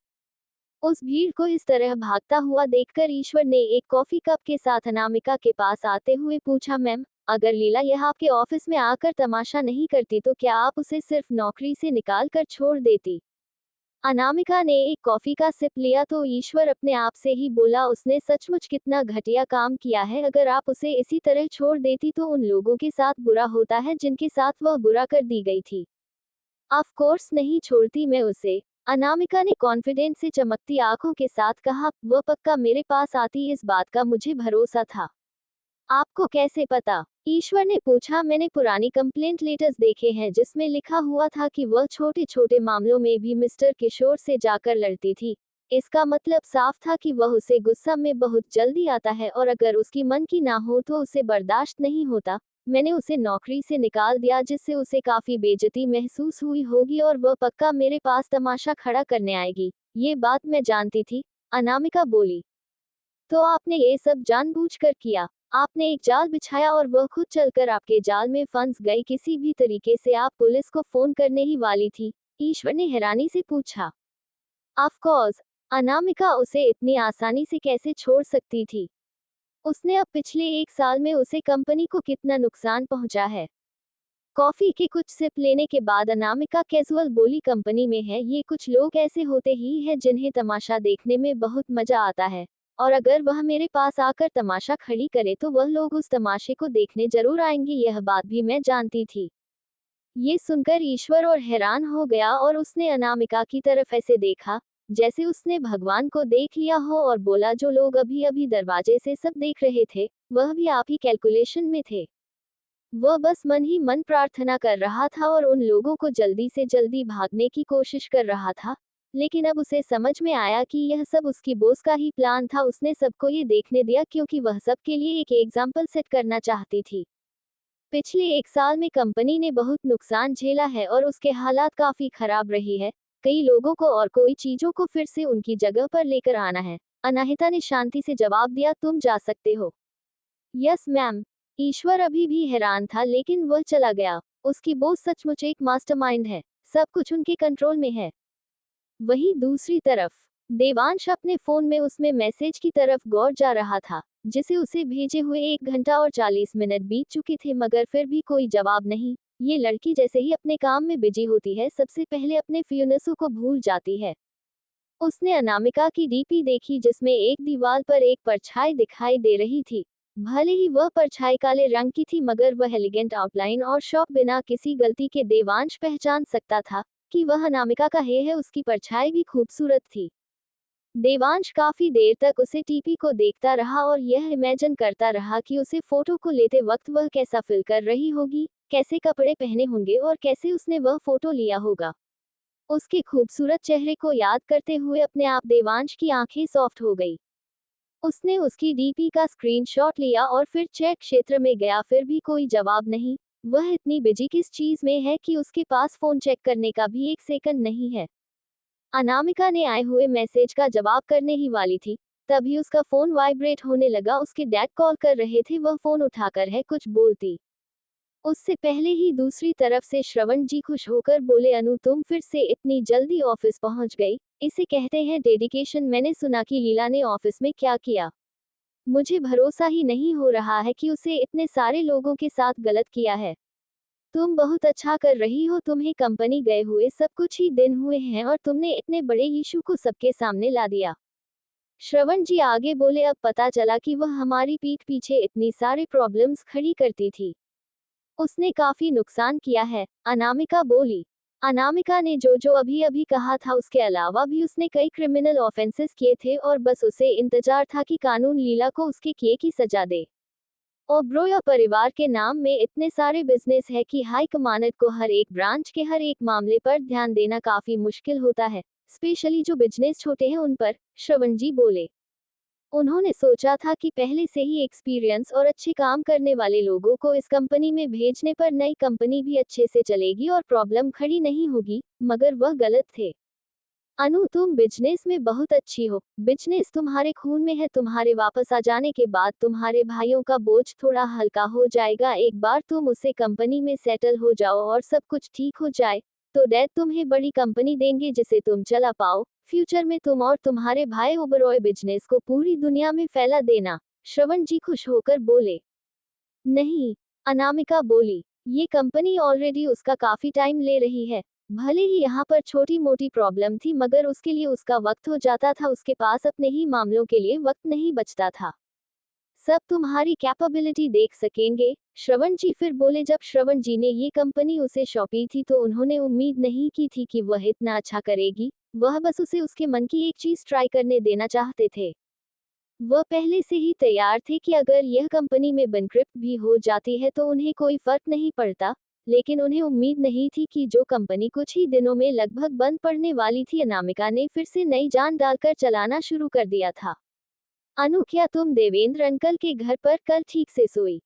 उस भीड़ को इस तरह भागता हुआ देखकर ईश्वर ने एक कॉफी कप के साथ अनामिका के पास आते हुए पूछा, मैम, अगर लीला यह आपके ऑफिस में आकर तमाशा नहीं करती तो क्या आप उसे सिर्फ नौकरी से निकाल कर छोड़ देती? अनामिका ने एक कॉफी का सिप लिया तो ईश्वर अपने आप से ही बोला, उसने सचमुच कितना घटिया काम किया है। अगर आप उसे इसी तरह छोड़ देती तो उन लोगों के साथ बुरा होता है जिनके साथ वह बुरा कर दी गई थी। ऑफ कोर्स नहीं छोड़ती मैं उसे, अनामिका ने कॉन्फिडेंस से चमकती आंखों के साथ कहा, वह पक्का मेरे पास आती, इस बात का मुझे भरोसा था। आपको कैसे पता? ईश्वर ने पूछा। मैंने पुरानी कंप्लेंट लेटर्स देखे हैं जिसमें लिखा हुआ था कि वह छोटे छोटे मामलों में भी मिस्टर किशोर से जाकर लड़ती थी। इसका मतलब साफ था कि वह उसे गुस्सा में बहुत जल्दी आता है और अगर उसकी मन की ना हो तो उसे बर्दाश्त नहीं होता। मैंने उसे नौकरी से निकाल दिया जिससे उसे काफी बेइज्जती महसूस हुई होगी और वह पक्का मेरे पास तमाशा खड़ा करने आएगी। ये बात मैं जानती थी, अनामिका बोली। तो आपने ये सब जानबूझकर किया? आपने एक जाल बिछाया और वह खुद चलकर आपके जाल में फंस गई, किसी भी तरीके से आप पुलिस को फोन करने ही वाली थी? ईश्वर ने हैरानी से पूछा। ऑफ कोर्स, अनामिका उसे इतनी आसानी से कैसे छोड़ सकती थी? उसने अब पिछले 1 साल में उसे कंपनी को कितना नुकसान पहुंचा है। कॉफी के कुछ सिप लेने के बाद अनामिका कैजुअल बोली, कंपनी में है, ये कुछ लोग ऐसे होते ही हैं जिन्हें तमाशा देखने में बहुत मजा आता है, और अगर वह मेरे पास आकर तमाशा खड़ी करे तो वह लोग उस तमाशे को देखने जरूर आएंगे। यह बात भी मैं जानती थी। ये सुनकर ईश्वर और हैरान हो गया और उसने अनामिका की तरफ ऐसे देखा जैसे उसने भगवान को देख लिया हो, और बोला, जो लोग अभी अभी दरवाजे से सब देख रहे थे वह भी आप ही कैलकुलेशन में थे। वह बस मन ही मन प्रार्थना कर रहा था और उन लोगों को जल्दी से जल्दी भागने की कोशिश कर रहा था, लेकिन अब उसे समझ में आया कि यह सब उसकी बॉस का ही प्लान था। उसने सबको ये देखने दिया क्योंकि वह सबके लिए एक एग्जाम्पल सेट करना चाहती थी। पिछले 1 साल में कंपनी ने बहुत नुकसान झेला है और उसके हालात काफी खराब रही है। कई लोगों को और कोई चीजों को फिर से उनकी जगह पर लेकर आना है। अनाहिता ने शांति से जवाब दिया, तुम जा सकते हो। Yes ma'am. ईश्वर अभी भी हैरान था, लेकिन वह चला गया। उसकी बॉस सचमुच एक मास्टरमाइंड है, सब कुछ उनके कंट्रोल में है। वहीं दूसरी तरफ देवांश अपने फोन में उसमें मैसेज की तरफ गौर जा रहा था, जिसे उसे भेजे हुए 1 घंटा और 40 मिनट बीत चुके थे, मगर फिर भी कोई जवाब नहीं। ये लड़की जैसे ही अपने काम में बिजी होती है, सबसे पहले अपने फ्यूनसों को भूल जाती है। उसने अनामिका की डीपी देखी जिसमें एक दीवार पर एक परछाई दिखाई दे रही थी। भले ही वह परछाई काले रंग की थी, मगर वह एलिगेंट आउटलाइन और शॉप बिना किसी गलती के देवांश पहचान सकता था कि वह अनामिका का है। उसकी परछाई भी खूबसूरत थी। देवांश काफी देर तक उसे टीपी को देखता रहा और यह इमेजिन करता रहा कि उसे फोटो को लेते वक्त वह कैसा फील कर रही होगी, कैसे कपड़े पहने होंगे और कैसे उसने वह फोटो लिया होगा। उसके खूबसूरत चेहरे को याद करते हुए अपने आप देवांश की आंखें सॉफ्ट हो गई। उसने उसकी डीपी का स्क्रीनशॉट लिया और फिर चैट क्षेत्र में गया, फिर भी कोई जवाब नहीं। वह इतनी बिजी किस चीज में है कि उसके पास फोन चेक करने का भी 1 सेकंड नहीं है। अनामिका ने आए हुए मैसेज का जवाब करने ही वाली थी, तभी उसका फोन वाइब्रेट होने लगा। उसके डैड कॉल कर रहे थे। वह फोन उठाकर है कुछ बोलती उससे पहले ही दूसरी तरफ से श्रवण जी खुश होकर बोले, अनु तुम फिर से इतनी जल्दी ऑफिस पहुंच गई, इसे कहते हैं डेडिकेशन। मैंने सुना कि लीला ने ऑफिस में क्या किया। मुझे भरोसा ही नहीं हो रहा है कि उसे इतने सारे लोगों के साथ गलत किया है। तुम बहुत अच्छा कर रही हो। तुम्हें कंपनी गए हुए सब कुछ ही दिन हुए हैं और तुमने इतने बड़े इशू को सबके सामने ला दिया। श्रवण जी आगे बोले, अब पता चला कि वह हमारी पीठ पीछे इतनी सारे प्रॉब्लम्स खड़ी करती थी। उसने काफी नुकसान किया है, अनामिका बोली। अनामिका ने जो जो अभी अभी कहा था उसके अलावा भी उसने कई क्रिमिनल ऑफेंसेस किए थे और बस उसे इंतजार था कि कानून लीला को उसके किए की सजा दे। ओब्रोय परिवार के नाम में इतने सारे बिजनेस है कि हाई कमांड को हर एक ब्रांच के हर एक मामले पर ध्यान देना काफी मुश्किल होता है, स्पेशली जो बिजनेस छोटे हैं उन पर। श्रवण जी बोले। उन्होंने सोचा था कि पहले से ही एक्सपीरियंस और अच्छे काम करने वाले लोगों को इस कंपनी में भेजने पर नई कंपनी भी अच्छे से चलेगी और प्रॉब्लम खड़ी नहीं होगी, मगर वह गलत थे। अनु तुम बिजनेस में बहुत अच्छी हो, बिजनेस तुम्हारे खून में है। तुम्हारे वापस आ जाने के बाद तुम्हारे भाइयों का बोझ थोड़ा हल्का हो जाएगा। एक बार तुम उसे कंपनी में सेटल हो जाओ और सब कुछ ठीक हो जाए तो डैड तुम्हें बड़ी कंपनी देंगे जिसे तुम चला पाओ। फ्यूचर में तुम और तुम्हारे भाई ओबरॉय बिजनेस को पूरी दुनिया में फैला देना। श्रवण जी खुश होकर बोले। नहीं, अनामिका बोली, ये कंपनी ऑलरेडी उसका काफी टाइम ले रही है। भले ही यहाँ पर छोटी मोटी प्रॉब्लम थी, मगर उसके लिए उसका वक्त हो जाता था। उसके पास अपने ही मामलों के लिए वक्त नहीं बचता था। सब तुम्हारी कैपेबिलिटी देख सकेंगे। श्रवण जी फिर बोले। जब श्रवण जी ने ये कंपनी उसे सौंपी थी तो उन्होंने उम्मीद नहीं की थी कि वह इतना अच्छा करेगी। वह बस उसे उसके मन की एक चीज ट्राई करने देना चाहते थे। वह पहले से ही तैयार थे कि अगर यह कंपनी में बैंकरप्ट भी हो जाती है तो उन्हें कोई फर्क नहीं पड़ता, लेकिन उन्हें उम्मीद नहीं थी कि जो कंपनी कुछ ही दिनों में लगभग बंद पड़ने वाली थी, अनामिका ने फिर से नई जान डालकर चलाना शुरू कर दिया था। अनु क्या तुम देवेंद्र अंकल के घर पर कल ठीक से सोई?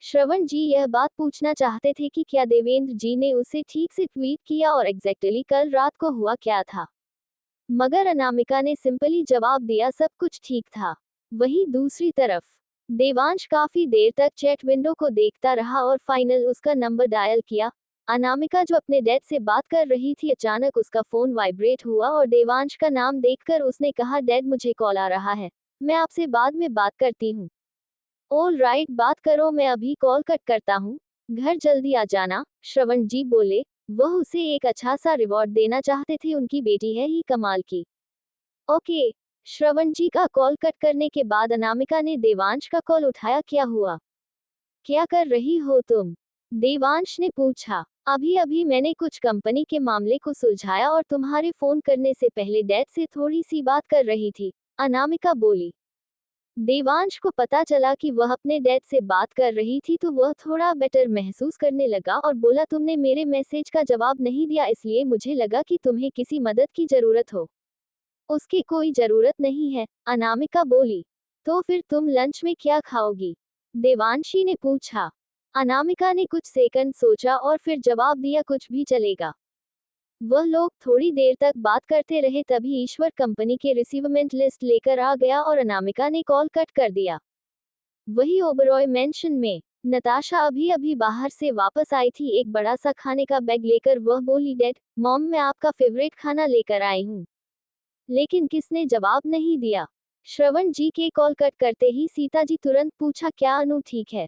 श्रवण जी यह बात पूछना चाहते थे कि क्या देवेंद्र जी ने उसे ठीक से ट्वीट किया और एग्जैक्टली कल रात को हुआ क्या था, मगर अनामिका ने सिंपली जवाब दिया, सब कुछ ठीक था। वहीं दूसरी तरफ देवांश काफी देर तक चैट विंडो को देखता रहा और फाइनल उसका नंबर डायल किया। अनामिका जो अपने डैड से बात कर रही थी, अचानक उसका फोन वाइब्रेट हुआ और देवांश का नाम देखकर उसने कहा, डैड मुझे कॉल आ रहा है, मैं आपसे बाद में बात करती हूँ। ऑल राइट, बात करो, मैं अभी कॉल कट करता हूँ। घर जल्दी आ जाना, श्रवण जी बोले। वह उसे एक अच्छा सा रिवॉर्ड देना चाहते थे, उनकी बेटी है ही कमाल की। ओके। श्रवण जी का कॉल कट करने के बाद अनामिका ने देवांश का कॉल उठाया। क्या हुआ? क्या कर रही हो तुम? देवांश ने पूछा। अभी अभी मैंने कुछ कंपनी के मामले को सुलझाया और तुम्हारे फोन करने से पहले डैड से थोड़ी सी बात कर रही थी, अनामिका बोली। देवांश को पता चला कि वह अपने डैड से बात कर रही थी तो वह थोड़ा बेटर महसूस करने लगा और बोला, तुमने मेरे मैसेज का जवाब नहीं दिया इसलिए मुझे लगा कि तुम्हें किसी मदद की जरूरत हो। उसकी कोई जरूरत नहीं है, अनामिका बोली। तो फिर तुम लंच में क्या खाओगी? देवांशी ने पूछा। अनामिका ने कुछ सेकंड सोचा और फिर जवाब दिया, कुछ भी चलेगा। वह लोग थोड़ी देर तक बात करते रहे, तभी ईश्वर कंपनी के रिसीवमेंट लिस्ट लेकर आ गया और अनामिका ने कॉल कट कर दिया। वही ओबरॉय मेंशन में नताशा अभी अभी बाहर से वापस आई थी, एक बड़ा सा खाने का बैग लेकर। वह बोली, डैड, मॉम, मैं आपका फेवरेट खाना लेकर आई हूँ। लेकिन किसने जवाब नहीं दिया। श्रवण जी के कॉल कट करते ही सीता जी तुरंत पूछा, क्या अनु ठीक है?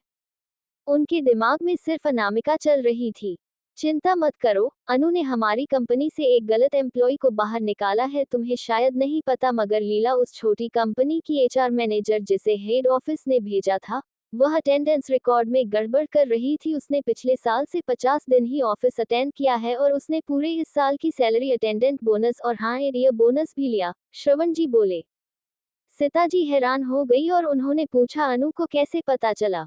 उनके दिमाग में सिर्फ अनामिका चल रही थी। चिंता मत करो, अनु ने हमारी कंपनी से एक गलत एम्प्लॉय को बाहर निकाला है। तुम्हें शायद नहीं पता मगर लीला उस छोटी कंपनी की एचआर मैनेजर जिसे हेड ऑफिस ने भेजा था, वह अटेंडेंस रिकॉर्ड में गड़बड़ कर रही थी। उसने पिछले साल से 50 दिन ही ऑफिस अटेंड किया है और उसने पूरे इस साल की सैलरी, अटेंडेंट बोनस और हाँ, एरिया बोनस भी लिया, श्रवण जी बोले। सीता जी हैरान हो गई और उन्होंने पूछा, अनु को कैसे पता चला?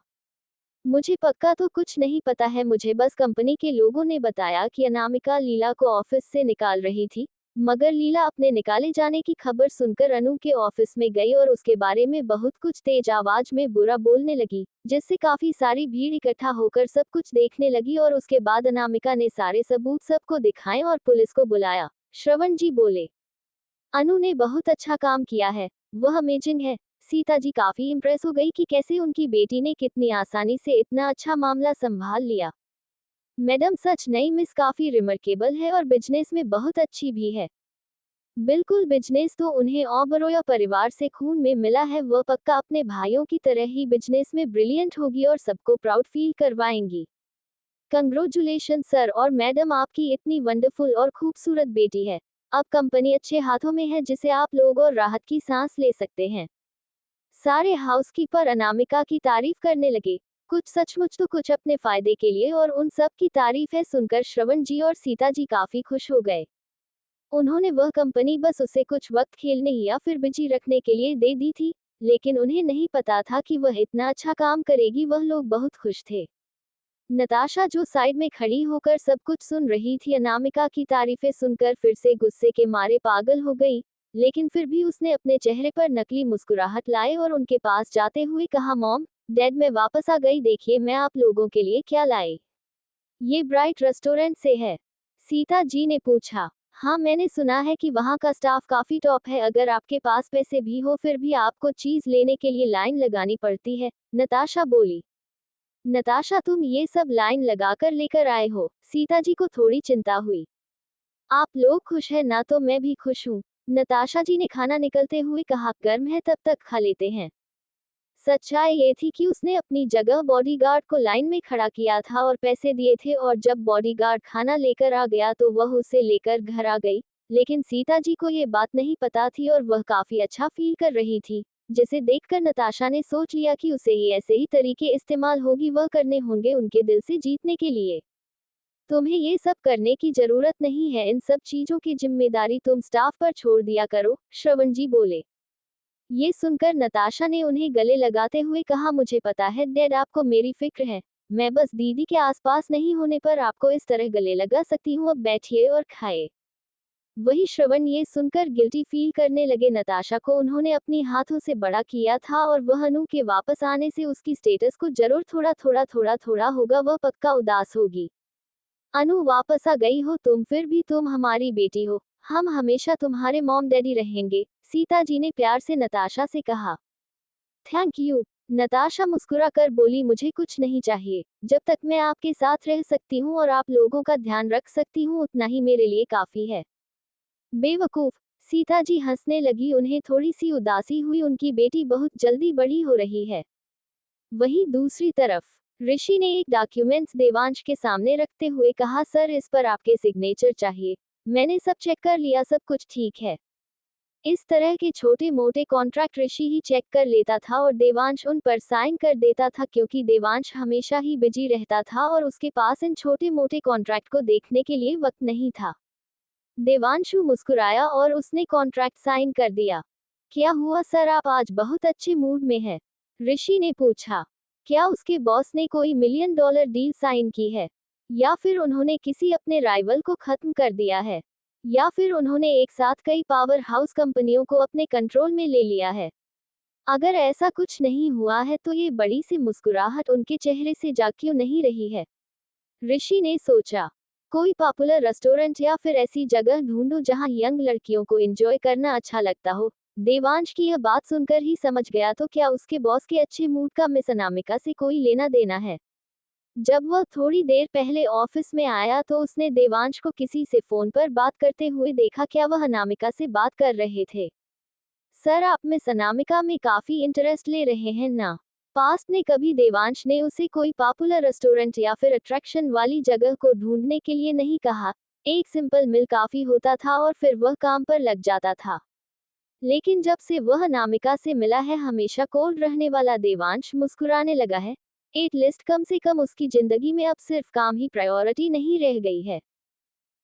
मुझे पक्का तो कुछ नहीं पता है, मुझे बस कंपनी के लोगों ने बताया कि अनामिका लीला को ऑफिस से निकाल रही थी। मगर लीला अपने निकाले जाने की खबर सुनकर अनु के ऑफिस में गई और उसके बारे में बहुत कुछ तेज आवाज में बुरा बोलने लगी, जिससे काफी सारी भीड़ इकट्ठा होकर सब कुछ देखने लगी और उसके बाद अनामिका ने सारे सबूत सबको दिखाए और पुलिस को बुलाया, श्रवण जी बोले। अनु ने बहुत अच्छा काम किया है, वह अमेजिंग है। सीता जी काफी इम्प्रेस हो गई कि कैसे उनकी बेटी ने कितनी आसानी से इतना अच्छा मामला संभाल लिया। मैडम, सच नहीं, मिस काफी रिमार्केबल है और बिजनेस में बहुत अच्छी भी है। बिल्कुल, बिजनेस तो उन्हें ओबरॉय परिवार से खून में मिला है। वह पक्का अपने भाइयों की तरह ही बिजनेस में ब्रिलियंट होगी और सबको प्राउड फील करवाएंगी। कंग्रेचुलेशन सर और मैडम, आपकी इतनी वंडरफुल और खूबसूरत बेटी है। अब कंपनी अच्छे हाथों में है जिसे आप लोग और राहत की सांस ले सकते हैं। सारे हाउसकीपर अनामिका की तारीफ करने लगे, कुछ सचमुच तो कुछ अपने फायदे के लिए, और उन सब की तारीफें सुनकर श्रवण जी और सीता जी काफी खुश हो गए। उन्होंने वह कंपनी बस उसे कुछ वक्त खेलने या फिर बिजी रखने के लिए दे दी थी, लेकिन उन्हें नहीं पता था कि वह इतना अच्छा काम करेगी। वह लोग बहुत खुश थे। नताशा जो साइड में खड़ी होकर सब कुछ सुन रही थी, अनामिका की तारीफें सुनकर फिर से गुस्से के मारे पागल हो गई, लेकिन फिर भी उसने अपने चेहरे पर नकली मुस्कुराहट लाए और उनके पास जाते हुए कहा, मॉम, डैड, मैं वापस आ गई, देखिए मैं आप लोगों के लिए क्या लाई। ये ब्राइट रेस्टोरेंट से है। सीता जी ने पूछा। हाँ, मैंने सुना है कि वहाँ का स्टाफ काफी टॉप है। अगर आपके पास पैसे भी हो फिर भी आपको चीज लेने के लिए लाइन लगानी पड़ती है, नताशा बोली। नताशा, तुम ये सब लाइन लगाकर लेकर आए हो? सीता जी को थोड़ी चिंता हुई। आप लोग खुश हैं ना, तो मैं भी खुश हूँ, नताशा जी ने खाना निकलते हुए कहा। गर्म है, तब तक खा लेते हैं। सच्चाई ये थी कि उसने अपनी जगह बॉडीगार्ड को लाइन में खड़ा किया था और पैसे दिए थे, और जब बॉडीगार्ड खाना लेकर आ गया तो वह उसे लेकर घर आ गई। लेकिन सीता जी को ये बात नहीं पता थी और वह काफी अच्छा फील कर रही थी, जिसे देखकर नताशा ने सोच लिया कि उसे ही ऐसे ही तरीके इस्तेमाल होगी वह करने होंगे उनके दिल से जीतने के लिए। तुम्हें ये सब करने की जरूरत नहीं है, इन सब चीजों की जिम्मेदारी तुम स्टाफ पर छोड़ दिया करो, श्रवण जी बोले। ये सुनकर नताशा ने उन्हें गले लगाते हुए कहा, मुझे पता है डैड, आपको मेरी फिक्र है। मैं बस दीदी के आसपास नहीं होने पर आपको इस तरह गले लगा सकती हूँ। अब बैठिए और खाए। वही श्रवण ये सुनकर गिल्टी फील करने लगे। नताशा को उन्होंने अपनी हाथों से बड़ा किया था और वह अनु के वापस आने से उसकी स्टेटस को जरूर थोड़ा होगा, वह पक्का उदास होगी। अनु, वापस आ गई हो तुम, फिर भी तुम हमारी बेटी हो, हम हमेशा तुम्हारे मॉम डैडी रहेंगे, सीता जी ने प्यार से नताशा से कहा। थैंक यू, नताशा मुस्कुराकर बोली, मुझे कुछ नहीं चाहिए, जब तक मैं आपके साथ रह सकती हूँ और आप लोगों का ध्यान रख सकती हूँ उतना ही मेरे लिए काफी है। बेवकूफ, सीता जी हंसने लगी। उन्हें थोड़ी सी उदासी हुई, उनकी बेटी बहुत जल्दी बड़ी हो रही है। वहीं दूसरी तरफ ऋषि ने एक डॉक्यूमेंट्स देवांश के सामने रखते हुए कहा, सर इस पर आपके सिग्नेचर चाहिए। मैंने सब चेक कर लिया, सब कुछ ठीक है। इस तरह के छोटे मोटे कॉन्ट्रैक्ट ऋषि ही चेक कर लेता था और देवांश उन पर साइन कर देता था, क्योंकि देवांश हमेशा ही बिजी रहता था और उसके पास इन छोटे मोटे कॉन्ट्रैक्ट को देखने के लिए वक्त नहीं था। देवांशु मुस्कुराया और उसने कॉन्ट्रैक्ट साइन कर दिया। क्या हुआ सर, आप आज बहुत अच्छे मूड में हैं? ऋषि ने पूछा। क्या उसके बॉस ने कोई $1 मिलियन डील साइन की है? या फिर उन्होंने किसी अपने राइवल को खत्म कर दिया है? या फिर उन्होंने एक साथ कई पावर हाउस कंपनियों को अपने कंट्रोल में ले लिया है? अगर ऐसा कुछ नहीं हुआ है तो ये बड़ी सी मुस्कुराहट उनके चेहरे से जा क्यों नहीं रही है? ऋषि ने सोचा। कोई पॉपुलर रेस्टोरेंट या फिर ऐसी जगह ढूंढूं जहां यंग लड़कियों को एंजॉय करना अच्छा लगता हो। देवांश की यह बात सुनकर ही समझ गया, तो क्या उसके बॉस के अच्छे मूड का मिस अनामिका से कोई लेना देना है? जब वह थोड़ी देर पहले ऑफिस में आया तो उसने देवांश को किसी से फोन पर बात करते हुए देखा। क्या वह अनामिका से बात कर रहे थे? सर आप मिस अनामिका में काफी इंटरेस्ट ले रहे हैं ना? पास्ट में कभी देवांश ने उसे कोई पॉपुलर रेस्टोरेंट या फिर अट्रैक्शन वाली जगह को ढूंढने के लिए नहीं कहा। एक सिंपल मिल काफी होता था और फिर वह काम पर लग जाता था। लेकिन जब से वह अनामिका से मिला है, हमेशा कोल्ड रहने वाला देवांश मुस्कुराने लगा है। एट लिस्ट कम से कम उसकी जिंदगी में अब सिर्फ काम ही प्रायोरिटी नहीं रह गई है।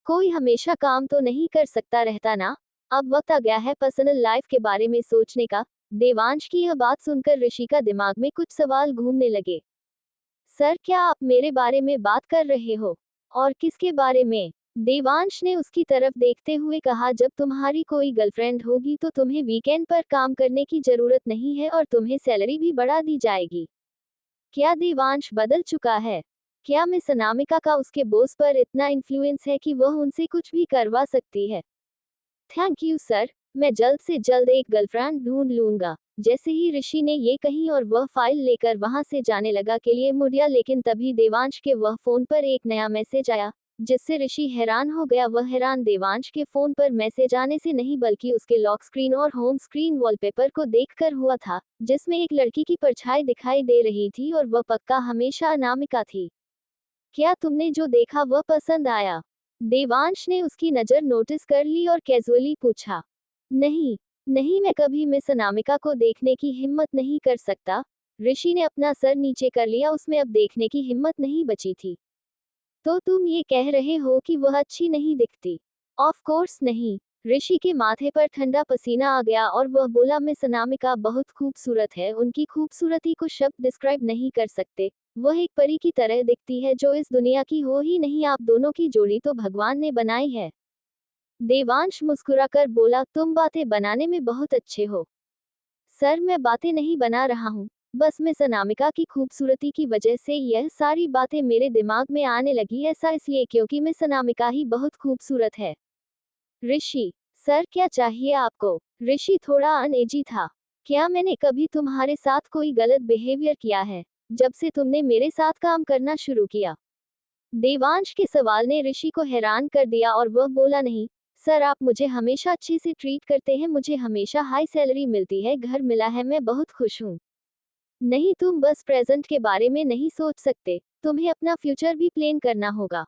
कोई हमेशा काम तो नहीं कर सकता रहता ना। अब वक्त आ गया है पर्सनल लाइफ के बारे में सोचने का। देवांश की यह बात सुनकर ऋषि का दिमाग में कुछ सवाल घूमने लगे। सर क्या आप मेरे बारे में बात कर रहे हो? और किसके बारे में? देवांश ने उसकी तरफ देखते हुए कहा, जब तुम्हारी कोई गर्लफ्रेंड होगी तो तुम्हें वीकेंड पर काम करने की जरूरत नहीं है और तुम्हें सैलरी भी बढ़ा दी जाएगी। क्या देवांश बदल चुका है? क्या मिस अनामिका का उसके बॉस पर इतना इन्फ्लुएंस है कि वह उनसे कुछ भी करवा सकती है? थैंक यू सर, मैं जल्द से जल्द एक गर्लफ्रेंड ढूंढ लूंगा। जैसे ही ऋषि ने ये कही और वह फाइल लेकर वहां से जाने लगा के लिए मुड़िया, लेकिन तभी देवांश के वह फोन पर एक नया मैसेज आया, जिससे ऋषि हैरान हो गया। वह हैरान देवांश के फोन पर मैसेज आने से नहीं, बल्कि उसके लॉक स्क्रीन और होम स्क्रीन वॉलपेपर को देखकर हुआ था, जिसमें एक लड़की की परछाई दिखाई दे रही थी और वह पक्का हमेशा अनामिका थी। क्या तुमने जो देखा वह पसंद आया? देवांश ने उसकी नज़र नोटिस कर ली और कैजुअली पूछा। नहीं, नहीं, मैं कभी मिस अनामिका को देखने की हिम्मत नहीं कर सकता। ऋषि ने अपना सर नीचे कर लिया, उसमें अब देखने की हिम्मत नहीं बची थी। तो तुम ये कह रहे हो कि वह अच्छी नहीं दिखती? ऑफ कोर्स नहीं। ऋषि के माथे पर ठंडा पसीना आ गया और वह बोला, मिस अनामिका बहुत खूबसूरत है, उनकी खूबसूरती को शब्द डिस्क्राइब नहीं कर सकते। वह एक परी की तरह दिखती है जो इस दुनिया की हो ही नहीं। आप दोनों की जोड़ी तो भगवान ने बनाई है। देवांश मुस्कुराकर बोला, तुम बातें बनाने में बहुत अच्छे हो। सर मैं बातें नहीं बना रहा हूँ, बस मिस अनामिका की खूबसूरती की वजह से यह सारी बातें मेरे दिमाग में आने लगी। ऐसा इसलिए क्योंकि मिस अनामिका ही बहुत खूबसूरत है। ऋषि, सर क्या चाहिए आपको? ऋषि थोड़ा अनएजी था। क्या मैंने कभी तुम्हारे साथ कोई गलत बिहेवियर किया है जब से तुमने मेरे साथ काम करना शुरू किया? देवांश के सवाल ने ऋषि को हैरान कर दिया और वह बोला, नहीं सर, आप मुझे हमेशा अच्छे से ट्रीट करते हैं, मुझे हमेशा हाई सैलरी मिलती है, घर मिला है, मैं बहुत खुश हूँ। नहीं, तुम बस प्रेजेंट के बारे में नहीं सोच सकते, तुम्हें अपना फ्यूचर भी प्लान करना होगा।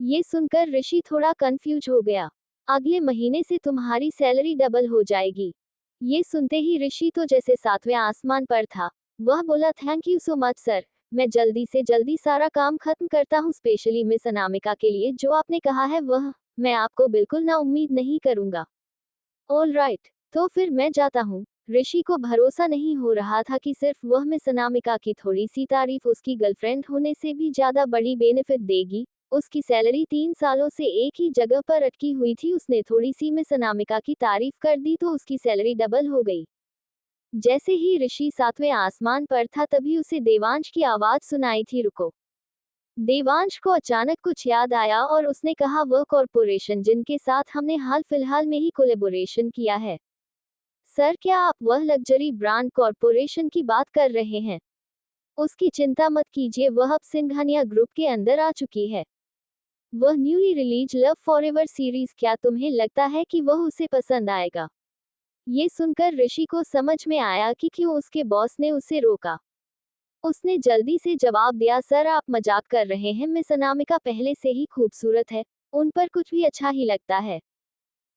ये सुनकर ऋषि थोड़ा कंफ्यूज हो गया। अगले महीने से तुम्हारी सैलरी डबल हो जाएगी। ये सुनते ही ऋषि तो जैसे सातवें आसमान पर था। वह बोला, thank you so much sir, मैं जल्दी से जल्दी सारा काम खत्म करता हूँ, स्पेशली मिस अनामिका के लिए। जो आपने कहा है वह मैं आपको बिल्कुल ना उम्मीद नहीं करूंगा। ऑल राइट, तो फिर मैं जाता हूँ। ऋषि को भरोसा नहीं हो रहा था कि सिर्फ वह मिस अनामिका की थोड़ी सी तारीफ उसकी गर्लफ्रेंड होने से भी ज्यादा बड़ी बेनिफिट देगी। उसकी सैलरी 3 सालों से एक ही जगह पर अटकी हुई थी, उसने थोड़ी सी मिस अनामिका की तारीफ कर दी तो उसकी सैलरी डबल हो गई। जैसे ही ऋषि सातवें आसमान पर था तभी उसे देवांश की आवाज सुनाई थी, रुको। देवांश को अचानक कुछ याद आया और उसने कहा, वह कॉरपोरेशन जिनके साथ हमने हाल फिलहाल में ही कोलेबोरेशन किया है। सर क्या आप वह लग्जरी ब्रांड कॉरपोरेशन की बात कर रहे हैं? उसकी चिंता मत कीजिए, वह अब सिंघानिया ग्रुप के अंदर आ चुकी है। वह newly release love forever series, क्या तुम्हें लगता है कि वह उसे पसंद आएगा? ये सुनकर ऋषि को समझ में आया कि क्यों उसके बॉस ने उसे रोका। उसने जल्दी से जवाब दिया, सर आप मजाक कर रहे हैं, मिस अनामिका पहले से ही खूबसूरत है, उन पर कुछ भी अच्छा ही लगता है।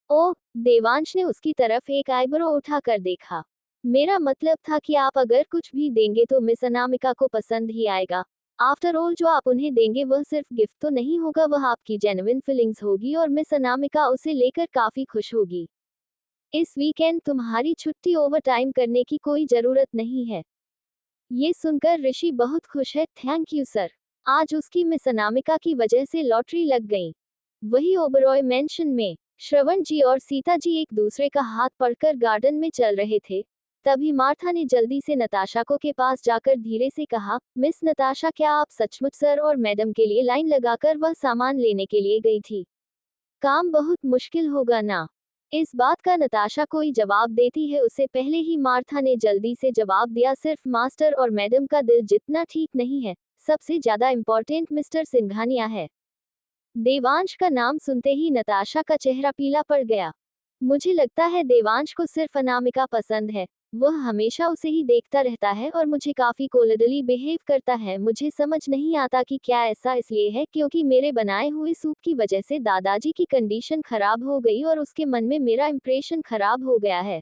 ओह, देवांश ने उसकी तरफ एक आईब्रो उठाकर देखा। मेरा मतलब था कि आप अगर कुछ भी देंगे तो मिस अनामिका को पसंद ही आएगा। आफ्टर ऑल जो आप उन्हें देंगे वह सिर्फ गिफ्ट तो नहीं होगा, वह आपकी जेन्युइन फीलिंग्स होगी और मिस अनामिका उसे लेकर काफी खुश होगी। इस वीकेंड तुम्हारी छुट्टी ओवर टाइम करने की कोई जरूरत नहीं है। ये सुनकर ऋषि बहुत खुश है, थैंक यू सर। आज उसकी मिस अनामिका की वजह से लॉटरी लग गई। वही ओबरॉय मैंशन में श्रवण जी और सीता जी एक दूसरे का हाथ पकड़कर गार्डन में चल रहे थे। तभी मार्था ने जल्दी से नताशा को के पास जाकर धीरे से कहा, मिस नताशा क्या आप सचमुच सर और मैडम के लिए लाइन लगाकर वह सामान लेने के लिए गई थी? काम बहुत मुश्किल होगा ना? इस बात का नताशा कोई जवाब देती है उससे पहले ही मार्था ने जल्दी से जवाब दिया, सिर्फ मास्टर और मैडम का दिल जितना ठीक नहीं है, सबसे ज्यादा इम्पोर्टेंट मिस्टर सिंघानिया है। देवांश का नाम सुनते ही नताशा का चेहरा पीला पड़ गया। मुझे लगता है देवांश को सिर्फ अनामिका पसंद है। वह हमेशा उसे ही देखता रहता है और मुझे काफी कोल्डली बिहेव करता है। मुझे समझ नहीं आता कि क्या ऐसा इसलिए है क्योंकि मेरे बनाए हुए सूप की वजह से दादाजी की कंडीशन खराब हो गई और उसके मन में मेरा इंप्रेशन खराब हो गया है।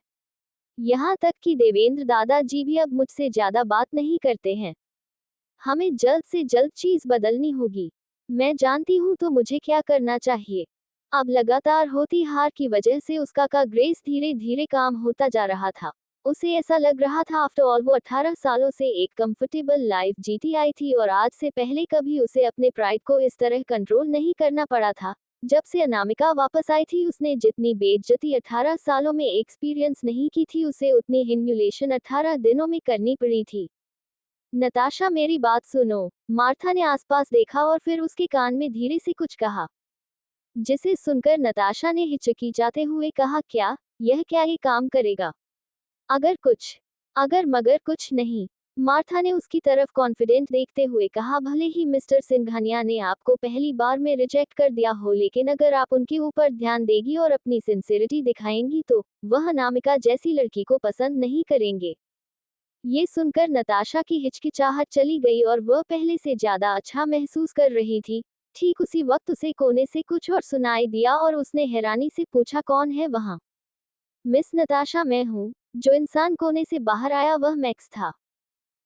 यहाँ तक कि देवेंद्र दादाजी भी अब मुझसे ज्यादा बात नहीं करते हैं। हमें जल्द से जल्द चीज बदलनी होगी। मैं जानती हूँ तो मुझे क्या करना चाहिए। अब लगातार होती हार की वजह से उसका का ग्रेस धीरे धीरे काम होता जा रहा था। उसे ऐसा लग रहा था आफ्टर ऑल वो 18 सालों से एक कंफर्टेबल लाइफ जीती आई थी और आज से पहले कभी उसे अपने प्राइड को इस तरह कंट्रोल नहीं करना पड़ा था। जब से अनामिका वापस आई थी उसने जितनी बेइज्जती 18 सालों में एक्सपीरियंस नहीं की थी उसे उतनी ह्यूमिलिएशन 18 दिनों में करनी पड़ी थी। नताशा मेरी बात सुनो। मार्था ने आसपास देखा और फिर उसके कान में धीरे से कुछ कहा, जिसे सुनकर नताशा ने हिचकिचाते हुए कहा, क्या यह क्या ये काम करेगा? अगर मगर कुछ नहीं। मार्था ने उसकी तरफ कॉन्फिडेंट देखते हुए कहा, भले ही मिस्टर सिंघानिया ने आपको पहली बार में रिजेक्ट कर दिया हो लेकिन अगर आप उनके ऊपर ध्यान देगी और अपनी सिंसियरिटी दिखाएंगी तो वह अनामिका जैसी लड़की को पसंद नहीं करेंगे। ये सुनकर नताशा की हिचकिचाहट चली गई और वह पहले से ज्यादा अच्छा महसूस कर रही थी। ठीक उसी वक्त उसे कोने से कुछ और सुनाई दिया और उसने हैरानी से पूछा, कौन है वहां? मिस नताशा, मैं हूँ। जो इंसान कोने से बाहर आया वह मैक्स था।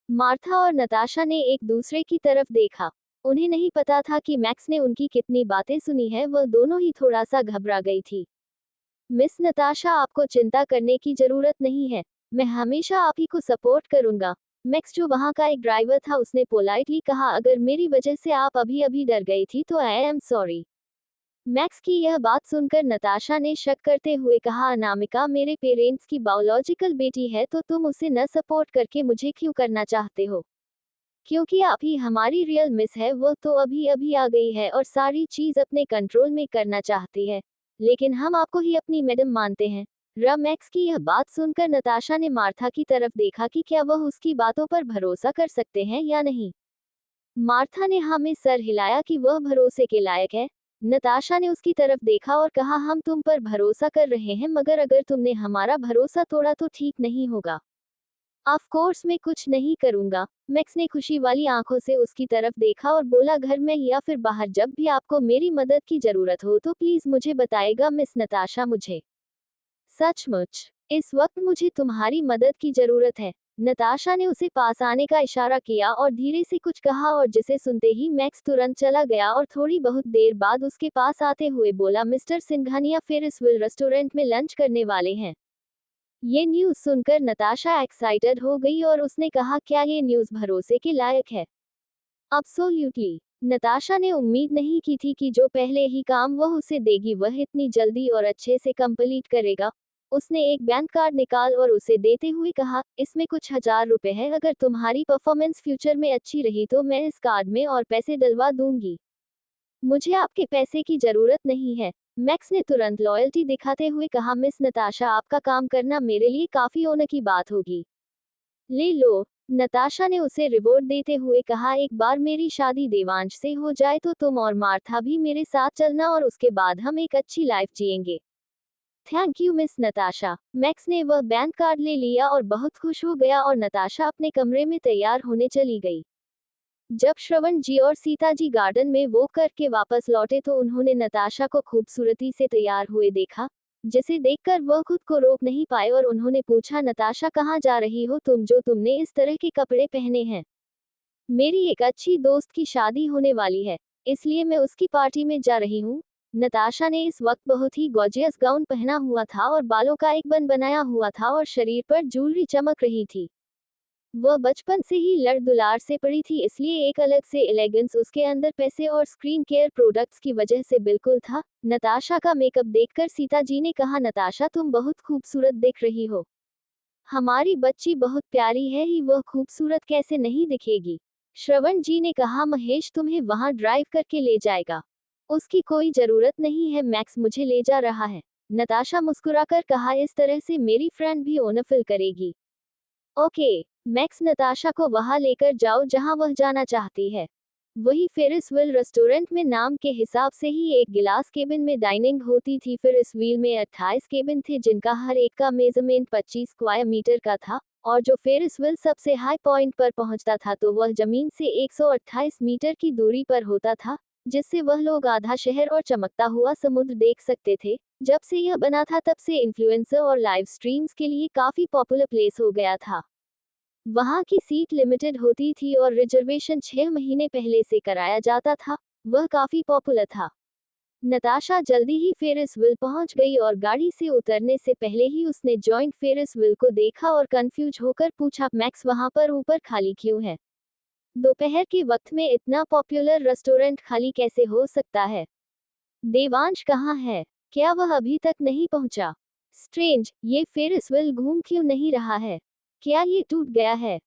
मार्था और नताशा ने एक दूसरे की तरफ देखा। उन्हें नहीं पता था कि मैक्स ने उनकी कितनी बातें सुनी है, वह दोनों ही थोड़ा सा घबरा गई थी। मिस नताशा, आपको चिंता करने की जरूरत नहीं है। मैं हमेशा आप ही को सपोर्ट करूंगा। मैक्स जो वहां का एक ड्राइवर था उसने पोलाइटली कहा, अगर मेरी वजह से आप अभी अभी डर गई थी तो आई एम सॉरी। मैक्स की यह बात सुनकर नताशा ने शक करते हुए कहा, अनामिका मेरे पेरेंट्स की बायोलॉजिकल बेटी है तो तुम उसे न सपोर्ट करके मुझे क्यों करना चाहते हो? क्योंकि आप ही हमारी रियल मिस है, वह तो अभी अभी आ गई है और सारी चीज अपने कंट्रोल में करना चाहती है, लेकिन हम आपको ही अपनी मैडम मानते हैं। मैक्स की यह बात सुनकर नताशा ने मार्था की तरफ देखा कि क्या वह उसकी बातों पर भरोसा कर सकते हैं या नहीं। मार्था ने हाँ में सर हिलाया कि वह भरोसे के लायक है। नताशा ने उसकी तरफ देखा और कहा, हम तुम पर भरोसा कर रहे हैं मगर अगर तुमने हमारा भरोसा तोड़ा तो ठीक नहीं होगा। ऑफ कोर्स मैं कुछ नहीं करूंगा। मैक्स ने खुशी वाली आंखों से उसकी तरफ देखा और बोला, घर में या फिर बाहर जब भी आपको मेरी मदद की जरूरत हो तो प्लीज मुझे बताएगा मिस नताशा, मुझे सचमुच इस वक्त मुझे तुम्हारी मदद की जरूरत है। नताशा ने उसे पास आने का इशारा किया और धीरे से कुछ कहा और जिसे सुनते ही मैक्स तुरंत चला गया और थोड़ी बहुत देर बाद उसके पास आते हुए बोला, mister Singhania Ferris wheel restaurant में लंच करने वाले हैं। ये न्यूज़ सुनकर नताशा एक्साइटेड हो गई और उसने कहा, क्या ये न्यूज़ भरोसे के लायक है? अब्सोल्युटली। नताशा ने उम्मीद नहीं की थी कि जो पहले ही काम वह उसे देगी वह इतनी जल्दी और अच्छे से कंप्लीट करेगा। उसने एक बैंक कार्ड निकाल और उसे देते हुए कहा, इसमें कुछ 1000 रुपए है, अगर तुम्हारी परफॉर्मेंस फ्यूचर में अच्छी रही तो मैं इस कार्ड में और पैसे डलवा दूंगी। मुझे आपके पैसे की जरूरत नहीं है। मैक्स ने तुरंत लॉयल्टी दिखाते हुए कहा, मिस नताशा आपका काम करना मेरे लिए काफी ऑनर की बात होगी। ले लो। नताशा ने उसे रिवॉर्ड देते हुए कहा, एक बार मेरी शादी देवांश से हो जाए तो तुम और मार्था भी मेरे साथ चलना और उसके बाद हम एक अच्छी लाइफ जिएंगे। Thank you miss Natasha. Max ने वह बैंक कार्ड ले लिया और बहुत खुश हो गया और नताशा अपने कमरे में तैयार होने चली गई। जब श्रवण जी और सीता जी गार्डन में वॉक करके वापस लौटे तो उन्होंने नताशा को खूबसूरती से तैयार हुए देखा, जिसे देखकर वह खुद को रोक नहीं पाए और उन्होंने पूछा, नताशा कहाँ जा रही हो तुम जो तुमने इस तरह के कपड़े पहने हैं? मेरी एक अच्छी दोस्त की शादी होने वाली है, इसलिए मैं उसकी पार्टी में जा रही हूँ। नताशा ने इस वक्त बहुत ही गॉर्जियस गाउन पहना हुआ था और बालों का एक बन बनाया हुआ था और शरीर पर ज्वेलरी चमक रही थी। वह बचपन से ही लड़ दुलार से पड़ी थी, इसलिए एक अलग से एलेगेंस उसके अंदर पैसे और स्क्रीन केयर प्रोडक्ट्स की वजह से बिल्कुल था। नताशा का मेकअप देखकर सीता जी ने कहा, नताशा तुम बहुत खूबसूरत दिख रही हो। हमारी बच्ची बहुत प्यारी है ही, वह खूबसूरत कैसे नहीं दिखेगी? श्रवण जी ने कहा, महेश तुम्हें वहां ड्राइव करके ले जाएगा। उसकी कोई जरूरत नहीं है, मैक्स मुझे ले जा रहा है। नताशा मुस्कुराकर कहा, इस तरह से मेरी फ्रेंड भी ओनफिल करेगी। ओके, मैक्स नताशा को वहां लेकर जाओ जहां वह जाना चाहती है। वही फेरिस व्हील रेस्टोरेंट में नाम के हिसाब से ही एक गिलास केबिन में डाइनिंग होती थी। फेरिस व्हील में 28 केबिन थे जिनका हर एक का मेजरमेंट 25 स्क्वायर मीटर का था, और जो फेरिस व्हील सबसे हाई पॉइंट पर पहुंचता था तो वह जमीन से 128 मीटर की दूरी पर होता था, जिससे वह लोग आधा शहर और चमकता हुआ समुद्र देख सकते थे। जब से यह बना था तब से इन्फ्लुएंसर और लाइव स्ट्रीम्स के लिए काफी पॉपुलर प्लेस हो गया था। वहां की सीट लिमिटेड होती थी और रिजर्वेशन 6 महीने पहले से कराया जाता था। वह काफी पॉपुलर था। नताशा जल्दी ही फेरिस व्हील पहुंच गई और गाड़ी से उतरने से पहले ही उसने जॉइंट फेरिस व्हील को देखा और कंफ्यूज होकर पूछा, मैक्स वहां पर ऊपर खाली क्यों है? दोपहर के वक्त में इतना पॉपुलर रेस्टोरेंट खाली कैसे हो सकता है? देवांश कहाँ है? क्या वह अभी तक नहीं पहुंचा? स्ट्रेंज, ये फेरिस व्हील घूम क्यों नहीं रहा है? क्या ये टूट गया है?